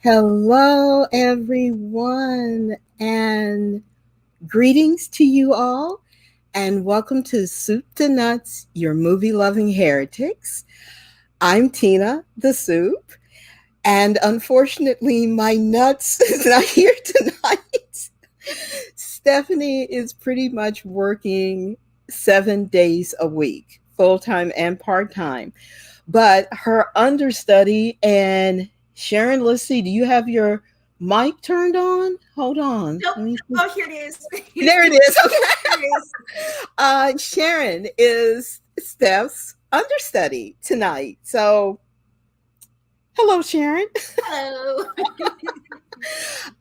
Hello, everyone, and greetings to you all, and welcome to Soup to Nuts, your movie loving heretics. I'm Tina, the soup, and unfortunately, my nuts is not here tonight. Stephanie is pretty much working 7 days a week, full time and part time. But her understudy and Sharon, let's see, do you have your mic turned on? Hold on. Nope. Oh, here it is. There it is. Okay. Here it is. Sharon is Steph's understudy tonight. So, hello, Sharon. Hello.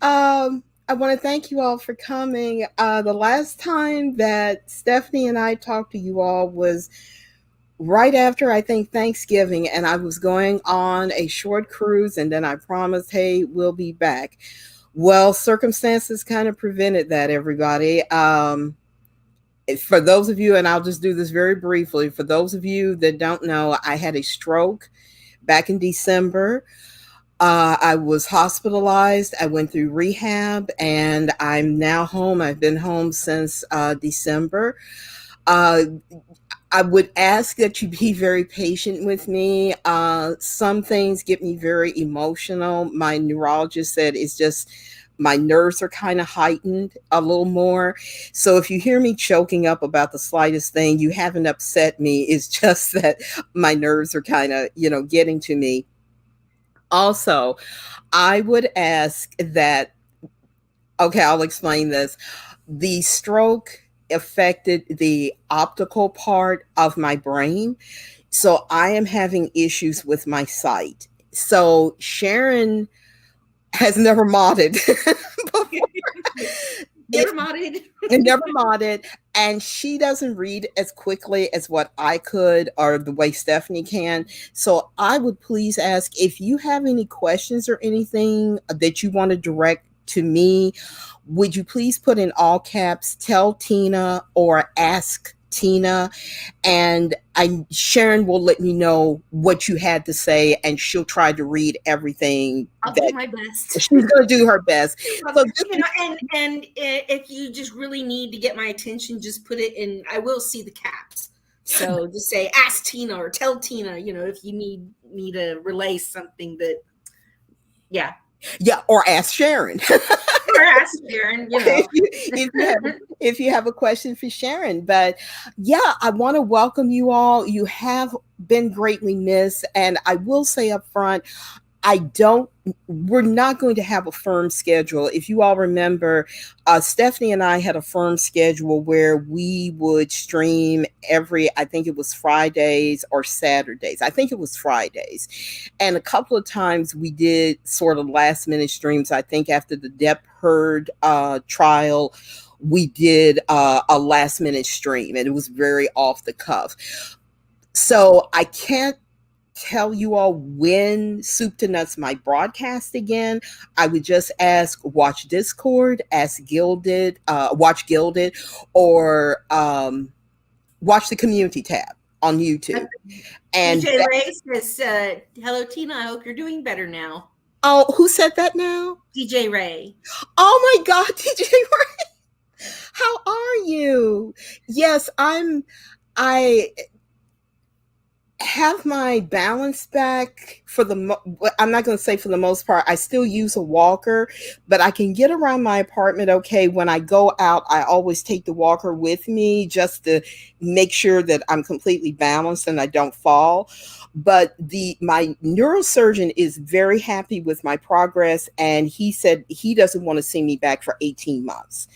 I want to thank you all for coming. The last time that Stephanie and I talked to you all was right after, I think, Thanksgiving, and I was going on a short cruise, and then I promised, hey, we'll be back. Well, circumstances kind of prevented that, everybody. For those of you, and I'll just do this very briefly, for those of you that don't know, I had a stroke back in December. I was hospitalized. I went through rehab, and I'm now home. I've been home since December. I would ask that you be very patient with me. Some things get me very emotional. My neurologist said it's just my nerves are kind of heightened a little more. So if you hear me choking up about the slightest thing, you haven't upset me. It's just that my nerves are kind of, getting to me. Also, I would ask that, okay, I'll explain this. The stroke affected the optical part of my brain. So I am having issues with my sight. So Sharon has never modded before. Never modded. Never modded. And she doesn't read as quickly as what I could or the way Stephanie can. So I would please ask if you have any questions or anything that you want to direct to me, would you please put in all caps, tell Tina or ask Tina, and Sharon will let me know what you had to say, and she'll try to read everything I'll do that my best. she's going to do her best. So just If you just really need to get my attention, just put it in. I will see the caps. So just say, "Ask Tina" or "Tell Tina." If you need me to relay something that, yeah, yeah, or ask Sharon. or ask Sharon. If you have a question for Sharon. But yeah, I want to welcome you all. You have been greatly missed, and I will say up front, I don't, we're not going to have a firm schedule. If you all remember, Stephanie and I had a firm schedule where we would stream I think it was Fridays or Saturdays. I think it was Fridays. And a couple of times we did sort of last minute streams. I think after the Depp Heard trial, we did a last minute stream, and it was very off the cuff. So I can't tell you all when Soup to Nuts might broadcast again. I would just ask, watch Discord, ask Gilded, watch Gilded, or watch the community tab on YouTube. And DJ Ray says, "Hello, Tina. I hope you're doing better now." oh, who said that now? DJ Ray. Oh my God, DJ Ray, how are you? Yes, I have my balance back I'm not going to say for the most part. I still use a walker, but I can get around my apartment okay. When I go out, I always take the walker with me just to make sure that I'm completely balanced and I don't fall. But my neurosurgeon is very happy with my progress, and he said he doesn't want to see me back for 18 months.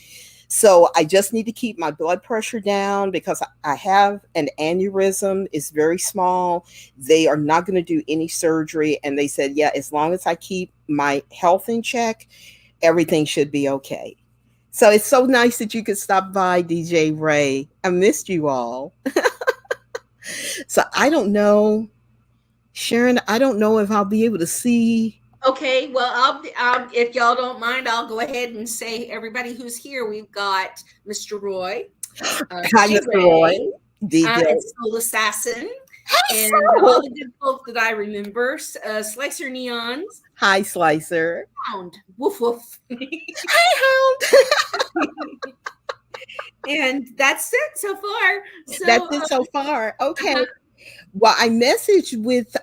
So I just need to keep my blood pressure down because I have an aneurysm. It's very small. They are not going to do any surgery. And they said, yeah, as long as I keep my health in check, everything should be okay. So it's so nice that you could stop by, DJ Ray. I missed you all. So I don't know, Sharon, I don't know if I'll be able to see. Okay, well, if y'all don't mind, I'll go ahead and say everybody who's here. We've got Mr. Roy, Hi, DJ Mr. Roy, Ray, DJ. and Soul Assassin, and all the good folk that I remember. Slicer Neons, Hi, Slicer. Hound, woof woof, Hi, Hound. and that's it so far. So That's it so far. Okay. uh-huh. Well, I messaged with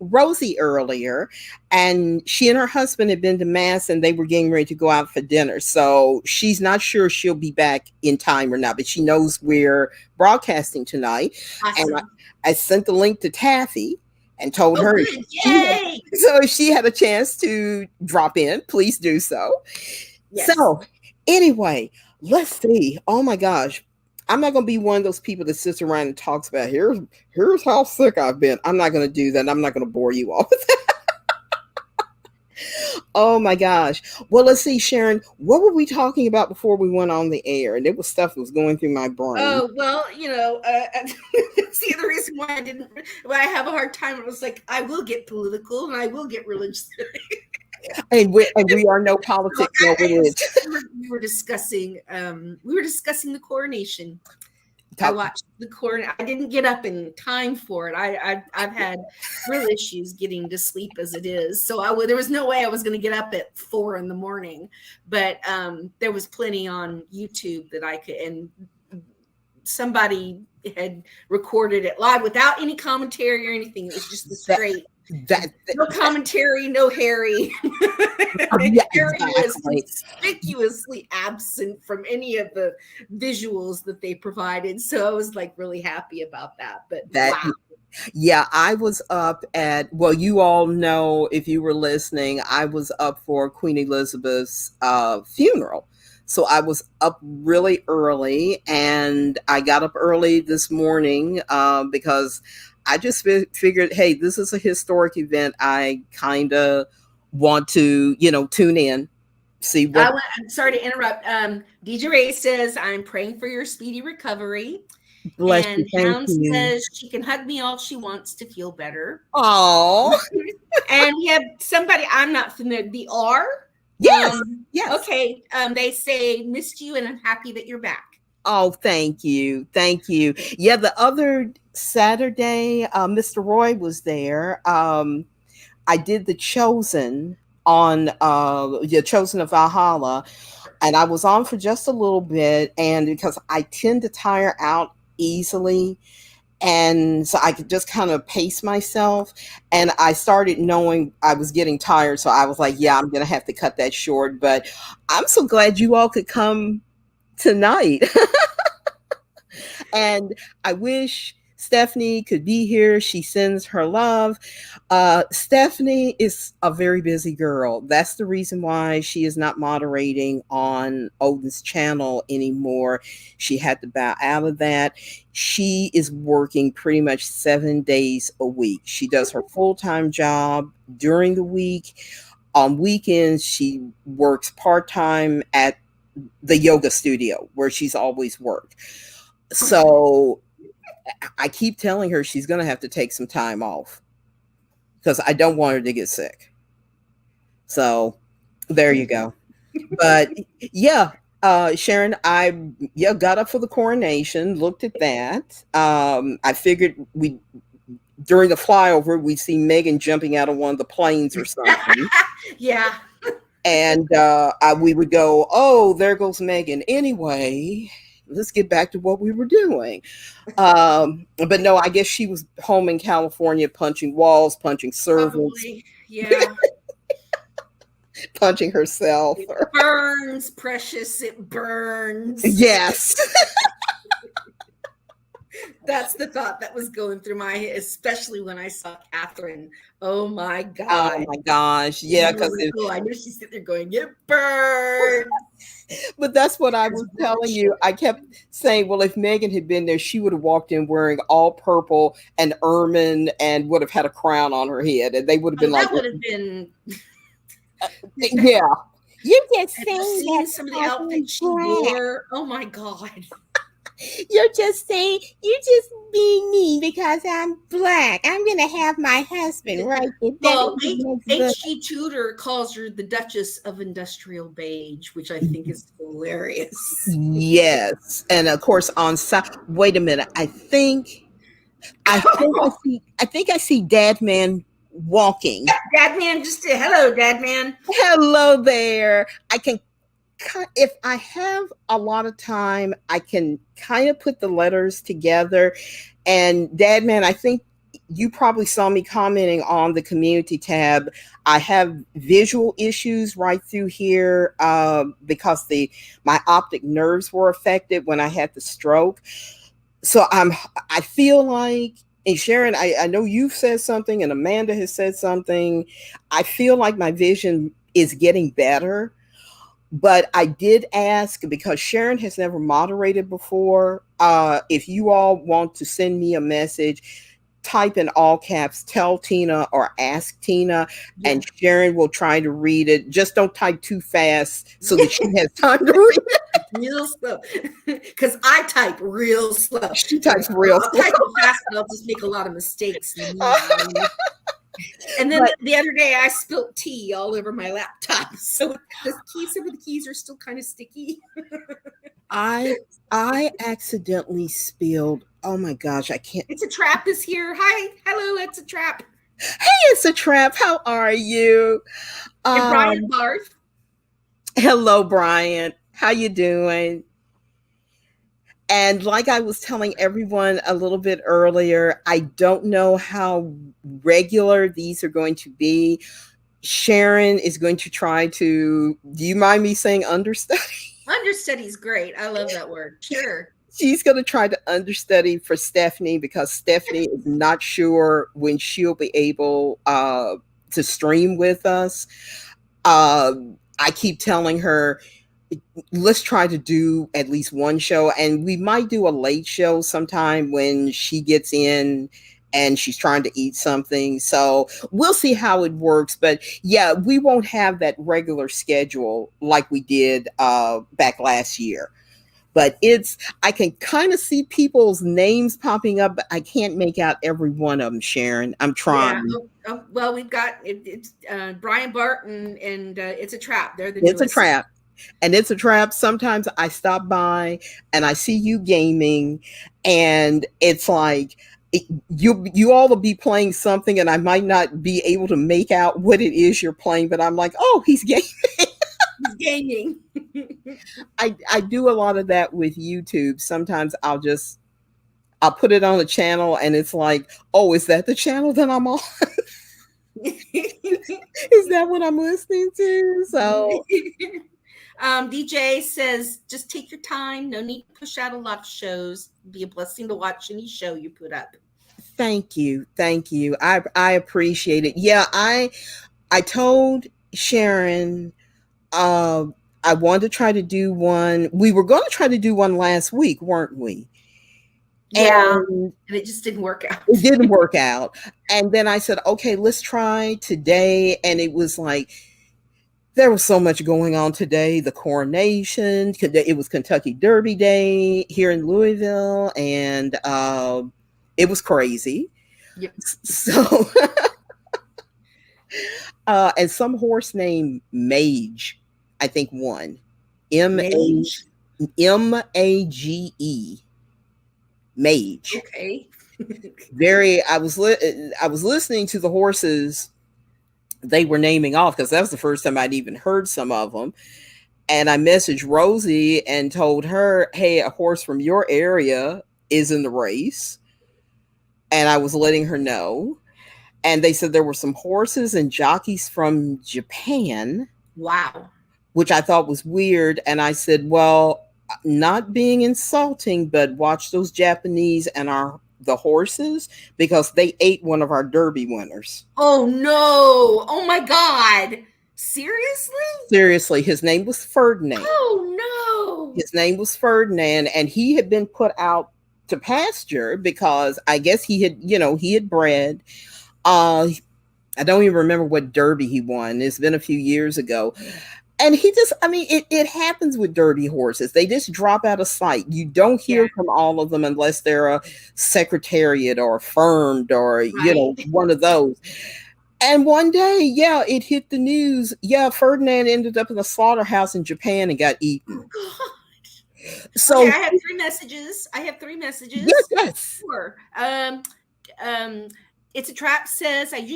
Rosie earlier, and she and her husband had been to mass, and they were getting ready to go out for dinner. So she's not sure she'll be back in time or not, but she knows we're broadcasting tonight. Awesome. And I sent the link to Taffy and told her good. Yay! so if she had a chance to drop in, please do so. Yes. So anyway, let's see. Oh my gosh. I'm not going to be one of those people that sits around and talks about here's how sick I've been. I'm not going to do that. I'm not going to bore you all with that. Oh my gosh. Well, let's see, Sharon, what were we talking about before we went on the air? And there was stuff that was going through my brain. Oh, well, that's the other reason why I have a hard time. It was like, I will get political and I will get religious. And we are no politics, no religion. We were discussing the coronation. I watched the coronation. I didn't get up in time for it. I've had real issues getting to sleep as it is. So there was no way I was going to get up at 4 a.m. But there was plenty on YouTube that I could, and somebody had recorded it live without any commentary or anything. It was just the straight. No commentary, no Harry. Yeah, Harry was exactly. conspicuously absent from any of the visuals that they provided. So I was like really happy about that. But wow. Yeah, I was up well, you all know, if you were listening, I was up for Queen Elizabeth's funeral. So I was up really early, and I got up early this morning because I just figured, hey, this is a historic event. I kind of want to, tune in, see what. I'm sorry to interrupt. DJ Ray says, I'm praying for your speedy recovery. Bless and you. Hound says she can hug me all she wants to feel better. Oh. And we have somebody I'm not familiar. The R. Yes. Yes. Okay. They say missed you and I'm happy that you're back. Oh, thank you. Thank you. Yeah, the other Saturday, Mr. Roy was there. I did the Chosen on the Chosen of Valhalla, and I was on for just a little bit, and because I tend to tire out easily, and so I could just kind of pace myself, and I started knowing I was getting tired, so I was like, yeah, I'm gonna have to cut that short. But I'm so glad you all could come tonight. And I wish Stephanie could be here. She sends her love. Stephanie is a very busy girl. That's the reason why she is not moderating on Odin's channel anymore. She had to bow out of that. She is working pretty much 7 days a week. She does her full time job during the week. On weekends, she works part time at the yoga studio where she's always worked. So I keep telling her she's going to have to take some time off because I don't want her to get sick. So there you go. But yeah, Sharon, I got up for the coronation, looked at that. I figured we during the flyover we'd see Megan jumping out of one of the planes or something. Yeah. And we would go, oh, there goes Megan. Anyway, let's get back to what we were doing. But no, I guess she was home in California punching walls, punching servants, Probably. Yeah. punching herself. It burns, precious. It burns. Yes. That's the thought that was going through my head, especially when I saw Catherine. Oh my Oh God. my gosh. Yeah, because Oh, I knew she's sitting there going, it burns. but that's what I was telling you. I kept saying, well, if Megan had been there, she would have walked in wearing all purple and ermine and would have had a crown on her head. And they would have been like, That would have been. yeah. You just Have you saying seen that some of the because outfits she wore? Oh my God. you're just saying you're just being mean because I'm black. I'm gonna have my husband right there. Well, That H.G. Tudor calls her the Duchess of Industrial Beige, which I think is hilarious. yes, and of course on side. Wait a minute. I think I see Dad Man walking. Dad man, just say hello, Dad man. Hello there. I can if I have a lot of time, I can kind of put the letters together. And Dad Man, I think you probably saw me commenting on the community tab. I have visual issues right through here because the my optic nerves were affected when I had the stroke. So I feel like, and Sharon, I know you've said something and Amanda has said something. I feel like my vision is getting better, but I did ask because Sharon has never moderated before. If you all want to send me a message, type in all caps, tell Tina or ask Tina, Yeah. and Sharon will try to read it. Just don't type too fast so that she has time to read it. Real slow. Because I type real slow. She types real I'll slow. type it fast, but I'll just make a lot of mistakes in the meantime. And then But the other day I spilt tea all over my laptop. So some of the keys are still kind of sticky. I I accidentally spilled. Oh my gosh, I can't. It's a trap is here. Hi. Hello, it's a trap. It's a trap. How are you? And Brian Um, Barth. hello, Brian. How you doing? And like I was telling everyone a little bit earlier, I don't know how regular these are going to be. Sharon is going to try to. Do you mind me saying understudy? Understudy's great. I love that word. Sure. She's going to try to understudy for Stephanie because Stephanie is not sure when she'll be able to stream with us. I keep telling her, let's try to do at least one show, and we might do a late show sometime when she gets in and she's trying to eat something. So we'll see how it works. But yeah, we won't have that regular schedule like we did back last year. But I can kind of see people's names popping up, but I can't make out every one of them, Sharon. I'm Yeah. trying. Well, we've got it's Brian Barton and it's a trap. They're the It's a newest. trap. And it's a trap. Sometimes I stop by and I see you gaming, and it's like you all will be playing something, and I might not be able to make out what it is you're playing, but I'm like, oh, he's gaming. He's gaming. I do a lot of that with YouTube. Sometimes I'll put it on the channel, and it's like, oh, is that the channel that I'm on? Is that what I'm listening to? So DJ says, just take your time. No need to push out a lot of shows. Be a blessing to watch any show you put up. thank you, thank you. I appreciate it. Yeah, I told Sharon uh, I wanted to try to do one. We were going to try to do one last week, weren't we? Yeah, And and it just didn't work it out. didn't work out. And then I said, okay, let's try today. And it was like, there was so much going on today. The coronation, it was Kentucky Derby Day here in Louisville, and it was crazy. Yep. So, and some horse named Mage, I think won. M A Mage. Mage, Mage. Okay. Very. I was listening to the horses they were naming off because that was the first time I'd even heard some of them. And I messaged Rosie and told her, hey, a horse from your area is in the race. And I was letting her know. And they said there were some horses and jockeys from Japan, Wow. which I thought was weird. And I said, well, not being insulting, but watch those Japanese and the horses because they ate one of our Derby winners. Oh no. Oh my God. Seriously? Seriously, his name was Ferdinand. Oh no. His name was Ferdinand, and he had been put out to pasture because I guess he had bred. I don't even remember what Derby he won. It's been a few years ago. And it happens with Derby horses. They just drop out of sight. You don't hear Yeah. from all of them unless they're a secretariat or affirmed or, Right. one of those. And one day, yeah, it hit the news. Yeah, Ferdinand ended up in a slaughterhouse in Japan and got eaten. Oh God. Okay, So, I have three messages. yes, yes. Sure. Um, it's a trap says I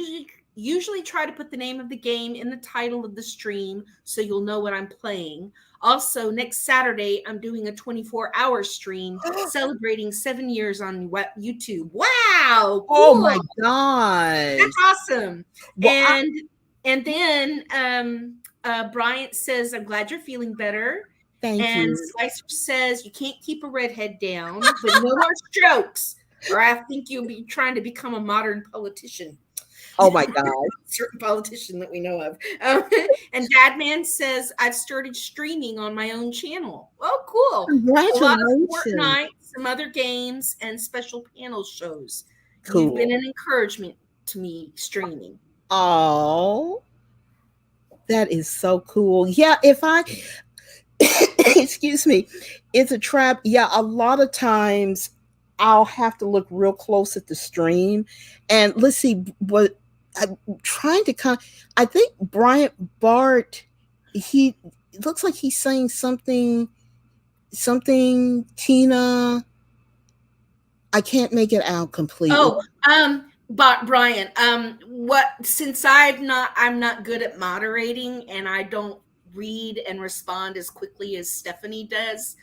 usually try to put the name of the game in the title of the stream so you'll know what I'm playing. Also, next Saturday I'm doing a 24-hour stream celebrating 7 years on YouTube. Wow, Oh cool. my gosh. That's awesome. Well, And then Bryant says, I'm glad you're feeling better. thank And you. Slicer says, you can't keep a redhead down, but no more strokes, or I think you'll be trying to become a modern politician. Oh my God. Certain politician that we know of. And Dadman says, I've started streaming on my own channel. Oh, cool. A lot of Congratulations. Fortnite, some other games, and special panel shows. You've Cool. been an encouragement to me streaming. Oh, that is so cool. Yeah, if I excuse me, it's a trap. Yeah, a lot of times I'll have to look real close at the stream and let's see what I'm trying to I think Bryant Bart, he looks like he's saying something Tina. I can't make it out completely. Oh, but Brian, what since I'm not good at moderating and I don't read and respond as quickly as Stephanie does.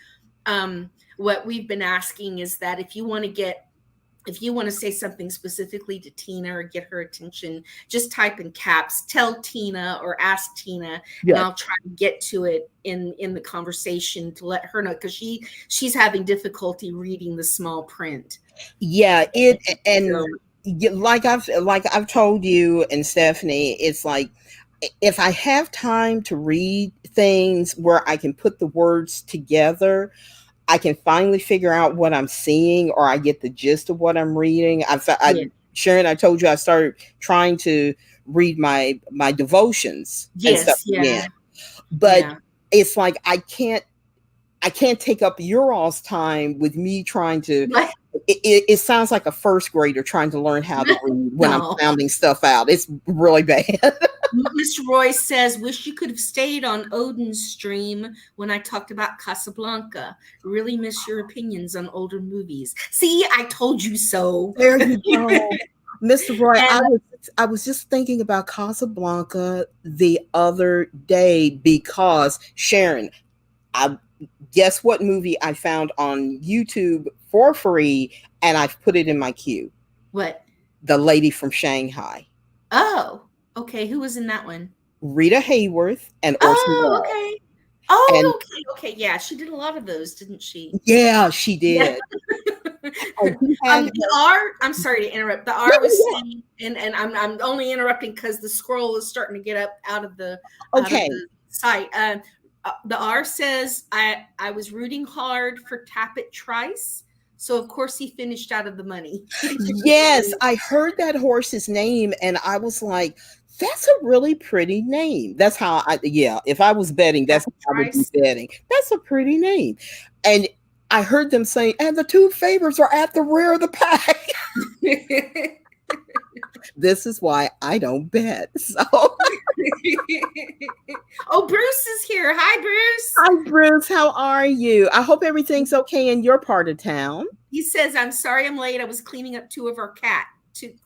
What we've been asking is that if you want to say something specifically to Tina or get her attention, just type in caps, tell Tina or ask Tina, Yeah. and I'll try to get to it in the conversation to let her know because she's having difficulty reading the small print. Yeah, So, like I've told you and Stephanie, it's like if I have time to read things where I can put the words together, I can finally figure out what I'm seeing or I get the gist of what I'm reading. yeah. Sharon, I told you I started trying to read my devotions and stuff Yes, yeah, again. But yeah. it's like I can't take up your all's time with me trying to But it sounds like a first grader trying to learn how to read when I'm no. sounding stuff out. It's really bad. Mr. Roy says, wish you could have stayed on Odin's stream when I talked about Casablanca. Really miss your opinions on older movies. See, I told you so. There you go. Mr. Roy, And I was just thinking about Casablanca the other day because Sharon, I guess what movie I found on YouTube for free and I've put it in my queue. what? The Lady from Shanghai. Oh, okay. Who was in that one? Rita Hayworth and Orson Oh, Welles. okay. And Oh, okay, okay. Yeah, she did a lot of those, didn't she? yeah, she Yeah. did. And he had The R, I'm sorry to interrupt. The yeah, R was yeah. saying, and I'm only interrupting because the scroll is starting to get up out of Okay. the site. The R says I was rooting hard for Tappet Trice, so of course he finished out of the money. Yes, I heard that horse's name and I was like, that's a really pretty name. That's how yeah, if I was betting, that's Tappet how I would be Trice. betting. That's a pretty name. And I heard them saying, and the two favorites are at the rear of the pack. This is why I don't bet. So, Oh, Bruce is here. Hi, Bruce. hi, Bruce. How are you? I hope everything's okay in your part of town. He says, "I'm sorry I'm late. I was cleaning up two of our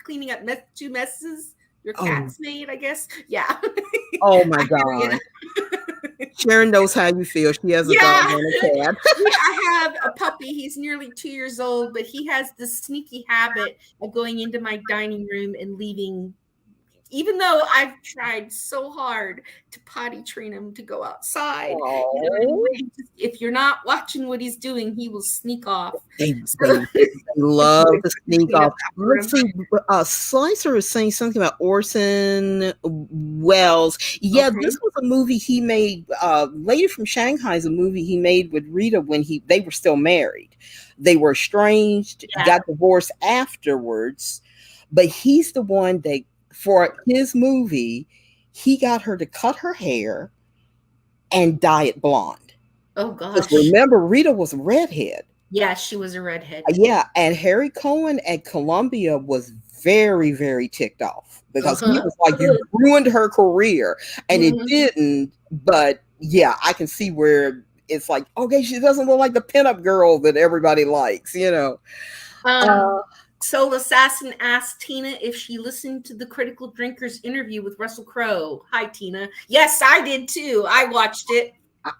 cleaning up two messes your Oh, cat's made, I guess." Yeah. oh my I hear God. you. Sharon knows how you feel. She has a dog Yeah. and a cat. I have a puppy. He's nearly 2 years old, but he has this sneaky habit of going into my dining room and leaving. Even though I've tried so hard to potty train him to go outside, Oh. if you're not watching what he's doing, he will sneak off. So They love to sneak clean up off. after Let's him. see. Slicer is saying something about Orson Welles. Yeah, Okay. this was a movie he made. Lady from Shanghai is a movie he made with Rita when they were still married. They were estranged, Yeah. got divorced afterwards, but he's the one that for his movie he got her to cut her hair and dye it blonde. Oh Because gosh. remember, Rita was a redhead. Yeah, she was a redhead. Yeah, and Harry Cohen at Columbia was very, very ticked off because he Uh-huh. was like, "You ruined her career," and it Mhm. didn't. But yeah, I can see where it's like, okay, she doesn't look like the pinup girl that everybody likes, you know. Um, Soul Assassin asked Tina if she listened to the Critical Drinkers interview with Russell Crowe. Hi, Tina. Yes, I did too. I watched it.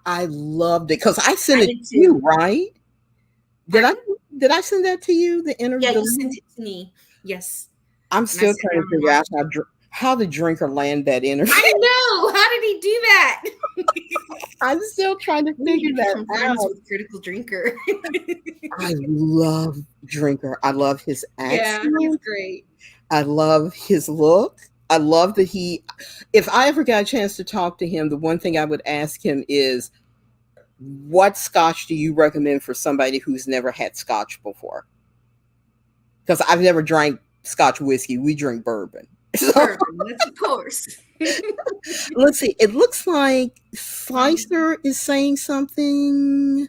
I loved it because I sent I it did to you, too. right? Did I Pardon? did I send that to you? The Yeah, interview. you sent it to me. Yes. I'm And I still sat trying down to and figure out watched it. how the drinker land that interview. I know. How did he do that? I'm still trying to We need figure to that become friends out. with Critical Drinker. I love Drinker. I love his Yeah, he's accent. great. I love his look. I love that if I ever got a chance to talk to him, the one thing I would ask him is, what scotch do you recommend for somebody who's never had scotch before? Because I've never drank scotch whiskey. We drink bourbon. So Bourbon, that's of course. let's see. It looks like Um, Slicer is saying something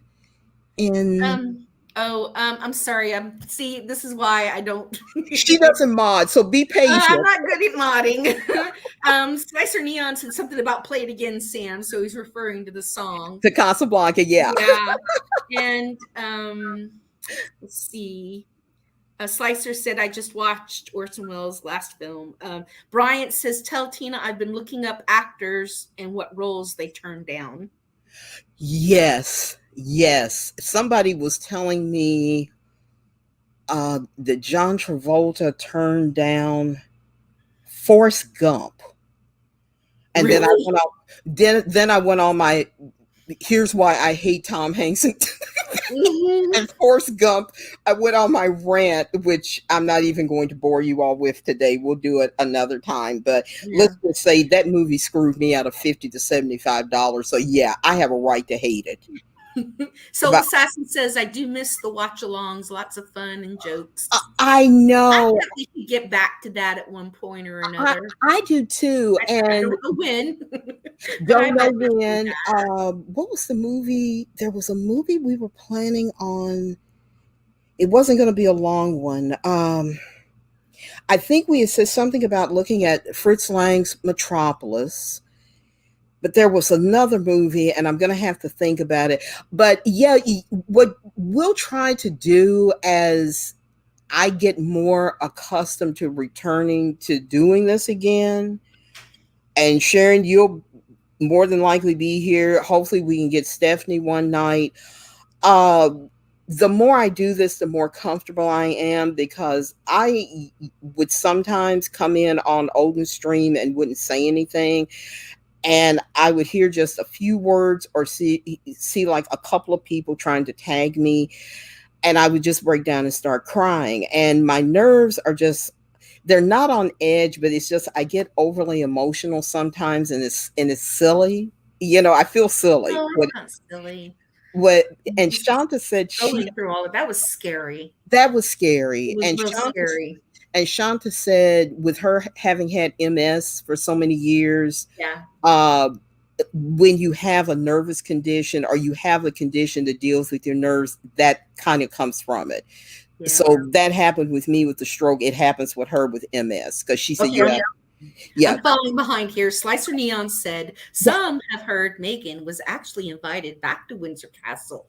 in. I'm sorry. See, this is why I don't. She doesn't mod, so be I'm patient. not good at modding. Spicer Neon said something about "Play It Again, Sam," so he's referring to the song. To Casablanca, yeah. Yeah, and let's see. Slicer said, "I just watched Orson Welles' last film." Bryant says, "Tell Tina I've been looking up actors and what roles they turned down." Yes, yes. Somebody was telling me that John Travolta turned down Forrest Gump, and then I Really? went on. Then I went on my. Here's why I hate Tom Hanks and, Mhm. and Forrest Gump. I went on my rant, which I'm not even going to bore you all with today. We'll do it another time. But Yeah. let's just say that movie screwed me out of $50 to $75. So yeah, I have a right to hate it. So But Assassin says, "I do miss the watch-alongs, lots of fun and jokes." I I know. bet we could get back to that at one point or I, another. I do too. I And don't know when, but I don't know bet we can do when. that. What was the movie? There was a movie we were planning on. It wasn't going to be a long one. I think we had said something about looking at Fritz Lang's Metropolis, but there was another movie, and I'm going to have to think about it. But yeah, what we'll try to do as I get more accustomed to returning to doing this again, and Sharon, you'll more than likely be here. Hopefully, we can get Stephanie one night. Uh, the more I do this, the more comfortable I am, because I would sometimes come in on Olden Stream and wouldn't say anything, and I would hear just a few words or see like a couple of people trying to tag me, and I would just break down and start crying. And my nerves are just, they're not on edge, but it's just I get overly emotional sometimes, and it's silly. I feel silly. No, What it's not silly. what and It's just Shanta said she going through all of that was scary. that was It scary. was real scary. And Shanta said with her having had MS for so many years, Yeah. uh when you have a nervous condition or you have a condition that deals with your nerves, that kind of comes from it. Yeah. So that happened with me with the stroke. It happens with her with MS, because she said, Okay. yeah, yeah. I'm following behind here. Slicer Neon said, some have heard Megan was actually invited back to Windsor Castle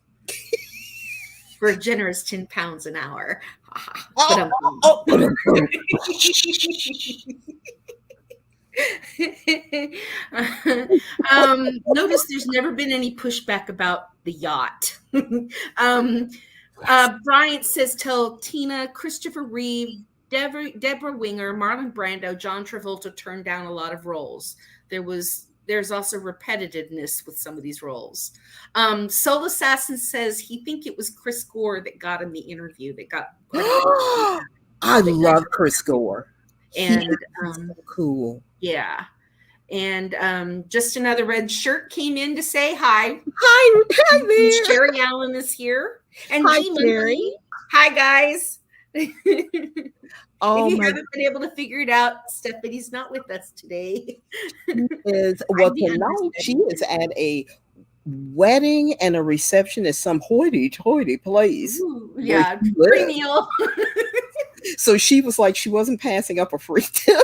for a generous 10 pounds an hour. But notice there's never been any pushback about the yacht. Bryant says, tell Tina, Christopher Reeve, Deborah Winger, Marlon Brando, John Travolta turned down a lot of roles. There's also repetitiveness with some of these roles. Soul Assassin says he think it was Chris Gore that got him the interview, that got I love Chris Gore. And so cool. Yeah. And just another red shirt came in to say hi. Hi there. Sherry Allen is here. And hi, Sherry. Hi, guys. Oh, if you haven't been able to figure it out, Stephanie's not with us today. Tonight she is at a wedding and a reception at some hoity-toity place. Ooh, yeah, pre-meal. So she was like, she wasn't passing up a free dinner.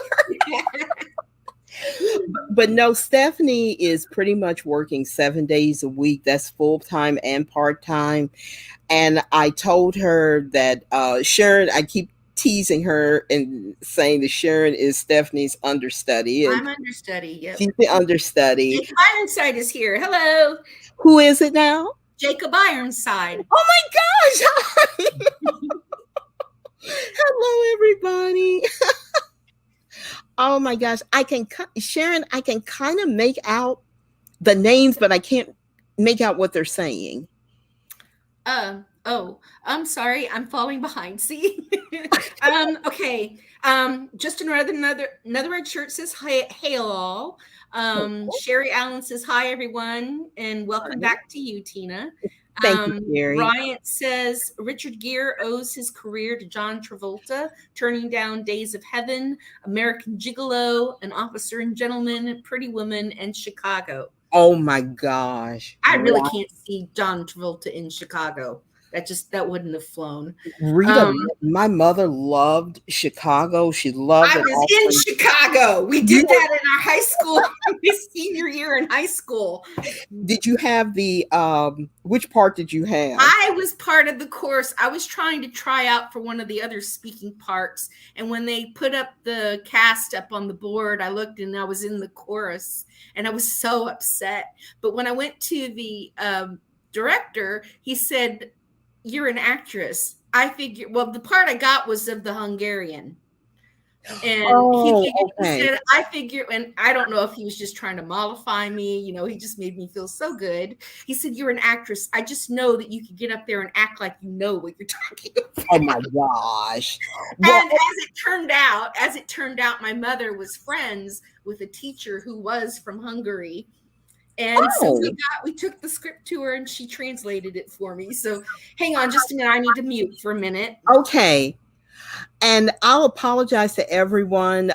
But no, Stephanie is pretty much working 7 days a week. That's full-time and part-time. And I told her that Sharon, I keep teasing her and saying that Sharon is Stephanie's understudy. I'm understudy, yep. She's the understudy. Jacob Ironside is here. Hello. Who is it now? Jacob Ironside. Oh my gosh. Hi. Hello, everybody. Oh my gosh. Sharon, I can kind of make out the names, but I can't make out what they're saying. Oh, I'm sorry. I'm falling behind. See? Okay. Just another red shirt says hail all. Sherry Allen says hi everyone and welcome back to you, Tina. Thank you, Sherry. Bryant says Richard Gere owes his career to John Travolta, turning down Days of Heaven, American Gigolo, An Officer and Gentleman, Pretty Woman, and Chicago. Oh my gosh. I really can't see John Travolta in Chicago. That wouldn't have flown. Rita, my mother loved Chicago. She loved it. I was in Chicago. We did that in our high school, senior year in high school. Did you have the, which part did you have? I was part of the course. I was trying to try out for one of the other speaking parts. And when they put up the cast up on the board, I looked and I was in the chorus and I was so upset. But when I went to the director, he said, you're an actress. I figured, well, the part I got was of the Hungarian. And he said, I figure, and I don't know if he was just trying to mollify me. He just made me feel so good. He said, you're an actress. I just know that you could get up there and act like you know what you're talking about. Oh my gosh. And as it turned out, my mother was friends with a teacher who was from Hungary. And so we took the script to her and she translated it for me. So hang on just a minute. I need to mute for a minute. Okay. And I'll apologize to everyone.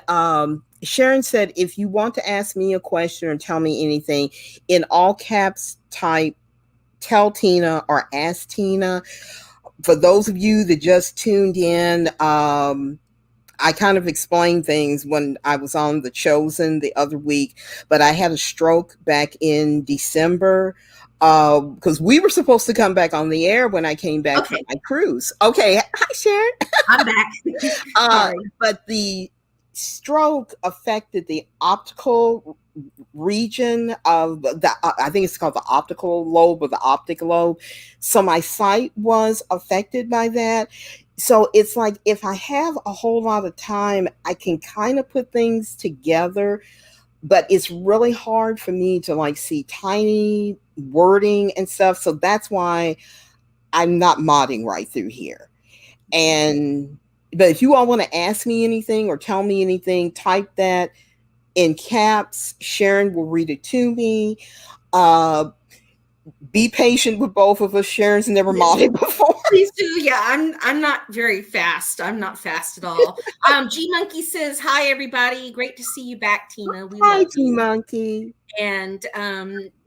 Sharon said, if you want to ask me a question or tell me anything, in all caps type, tell Tina or ask Tina. For those of you that just tuned in, I kind of explained things when I was on The Chosen the other week, but I had a stroke back in December because we were supposed to come back on the air when I came back from Okay, my cruise. Okay, hi Sharon. I'm back. Sorry. But the stroke affected the optical region of the, I think it's called the optical lobe or the optic lobe. So my sight was affected by that. So it's like if I have a whole lot of time, I can kind of put things together, but it's really hard for me to like see tiny wording and stuff. So that's why I'm not modding right through here. And but if you all want to ask me anything or tell me anything, type that in caps. Sharon will read it to me. Uh, be patient with both of us. Sharon's never Yes, modded before. please do. Yeah, I'm not very fast. I'm not fast at all. G Monkey says hi everybody. Great to see you back, Tina. We Hi, love T you. Monkey. And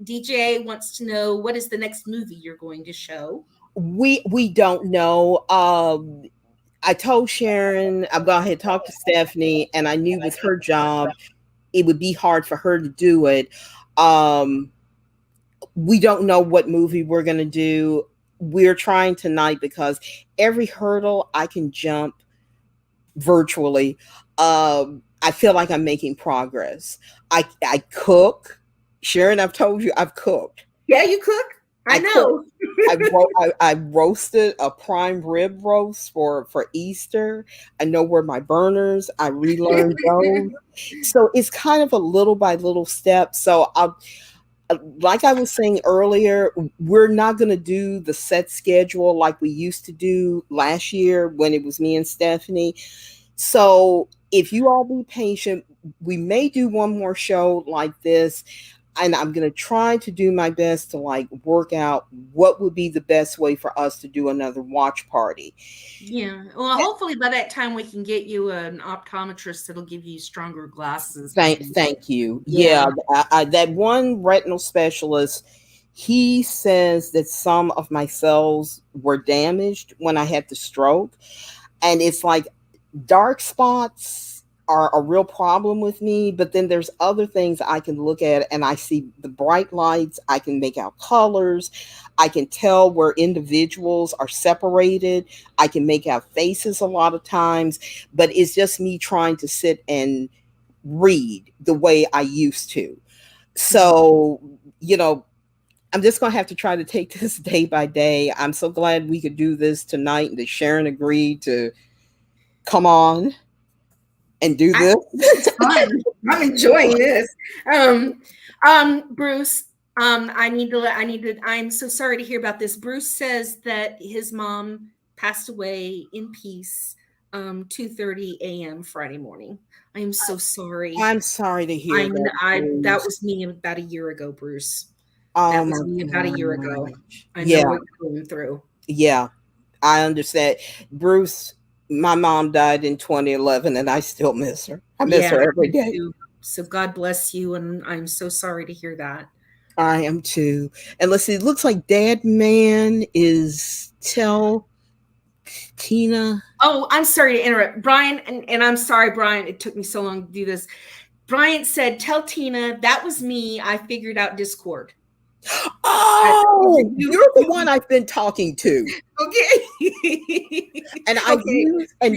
DJ wants to know what is the next movie you're going to show. We don't know. I told Sharon I'm going to talk to Stephanie, and I knew with her job it would be hard for her to do it. Um, we don't know what movie we're going to do. We're trying tonight because every hurdle I can jump virtually, I feel like I'm making progress. I cook. Sharon, I've told you I've cooked. Yeah, you cook. I I cook. know. I roasted a prime rib roast for Easter. I know where my burners. I relearned those. So it's kind of a little by little step. So I'll, like I was saying earlier, we're not going to do the set schedule like we used to do last year when it was me and Stephanie. So if you all be patient, we may do one more show like this. And I'm going to try to do my best to like work out what would be the best way for us to do another watch party. Yeah. Well, hopefully by that time we can get you an optometrist that'll give you stronger glasses, maybe. Thank you. Yeah, Yeah. that one retinal specialist, he says that some of my cells were damaged when I had the stroke. And it's like dark spots are a real problem with me, but then there's other things I can look at and I see the bright lights, I can make out colors, I can tell where individuals are separated, I can make out faces a lot of times, but it's just me trying to sit and read the way I used to. Mhm. So, you know, I'm just going to have to try to take this day by day. I'm so glad we could do this tonight and that Sharon agreed to come on and do I, this. this is fun. I'm enjoying this. Um, Bruce, I'm so sorry to hear about this. Bruce says that his mom passed away in peace, 2:30 a.m. Friday morning. I am so sorry. I'm sorry to hear that, That Bruce. was me about a year ago, Bruce. Oh That my was me about a year ago. gosh. I know Yeah, what you're going through. yeah, I understand. Bruce, my mom died in 2011 and I still miss her. I miss Yeah, her every me day. too. So God bless you, and I'm so sorry to hear that. I am too. And let's see, it looks like Dad Man is tell Tina. Oh, I'm sorry to interrupt, Brian, and I'm sorry, Brian. It took me so long to do this. Brian said, "Tell Tina that was me. I figured out Discord." Oh, You, you're the one I've been talking to. okay? And I've Okay, used and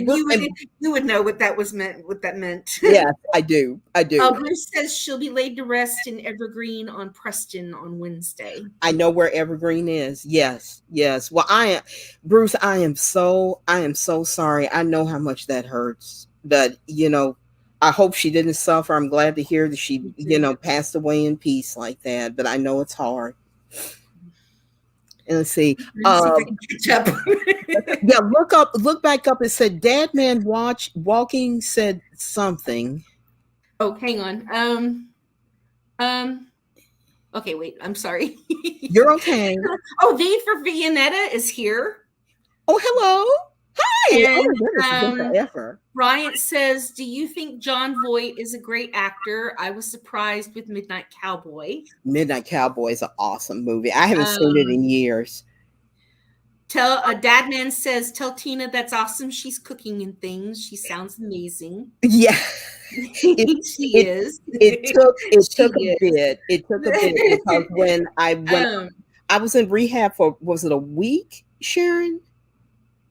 you would know what that was meant. What that meant. yes, I do. I do. Bruce says she'll be laid to rest in Evergreen on Preston on Wednesday. I know where Evergreen is. Yes, yes. Well, I am Bruce. I am so sorry. I know how much that hurts. But I hope she didn't suffer. I'm glad to hear that she, Me too. passed away in peace like that. But I know it's hard. And let's see. Let me see if I can catch up. Yeah, look back up. It said Dad Man Watch Walking said something. Oh, hang on. Um, okay, wait, I'm sorry. You're okay. Oh, V for Vianetta is here. Oh, hello. Hi. Oh And my goodness, it's been forever. Bryant says, "Do you think John Voight is a great actor? I was surprised with Midnight Cowboy." Midnight Cowboy is an awesome movie. I haven't seen it Um, in years. Tell a dad man says, tell Tina that's awesome. She's cooking and things. She sounds amazing. Yeah. It She it is. it took a She is. bit. It took a bit because when um, I was in rehab for, was it a week, Sharon?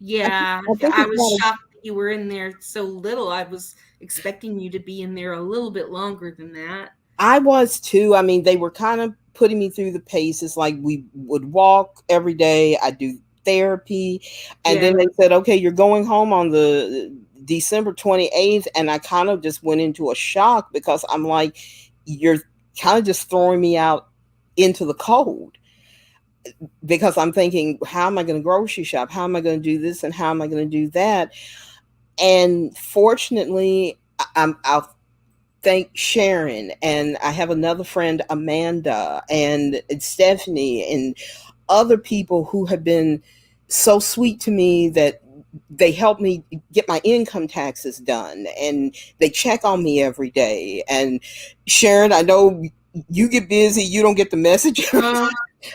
yeah, I think I it's was about shocked that you were in there so little. I was expecting you to be in there a little bit longer than that. I was too. I mean, they were kind of putting me through the paces. Like we would walk every day. I do therapy, and Yeah. then they said, "Okay, you're going home on the December 28th." And I kind of just went into a shock because I'm like, "You're kind of just throwing me out into the cold." Because I'm thinking, how am I going to grocery shop? How am I going to do this? And how am I going to do that? And fortunately, I'll thank Sharon, and I have another friend, Amanda, and Stephanie, and other people who have been so sweet to me that they help me get my income taxes done, and they check on me every day. And Sharon, I know you get busy, you don't get the message, Uh,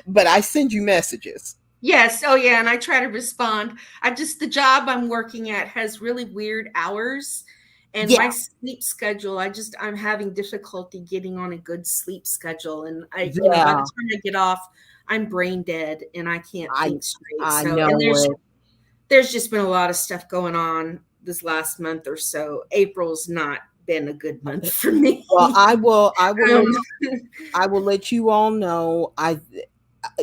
but I send you messages. yes. Oh, yeah. And I try to respond. The job I'm working at has really weird hours. And Yeah, my sleep schedule, I'm having difficulty getting on a good sleep schedule. And by the yeah, time I get off, I'm brain dead and I can't I think straight. I So, and know it. there's just been a lot of stuff going on this last month or so. April's not been a good month for me. Well, um, I will let you all know.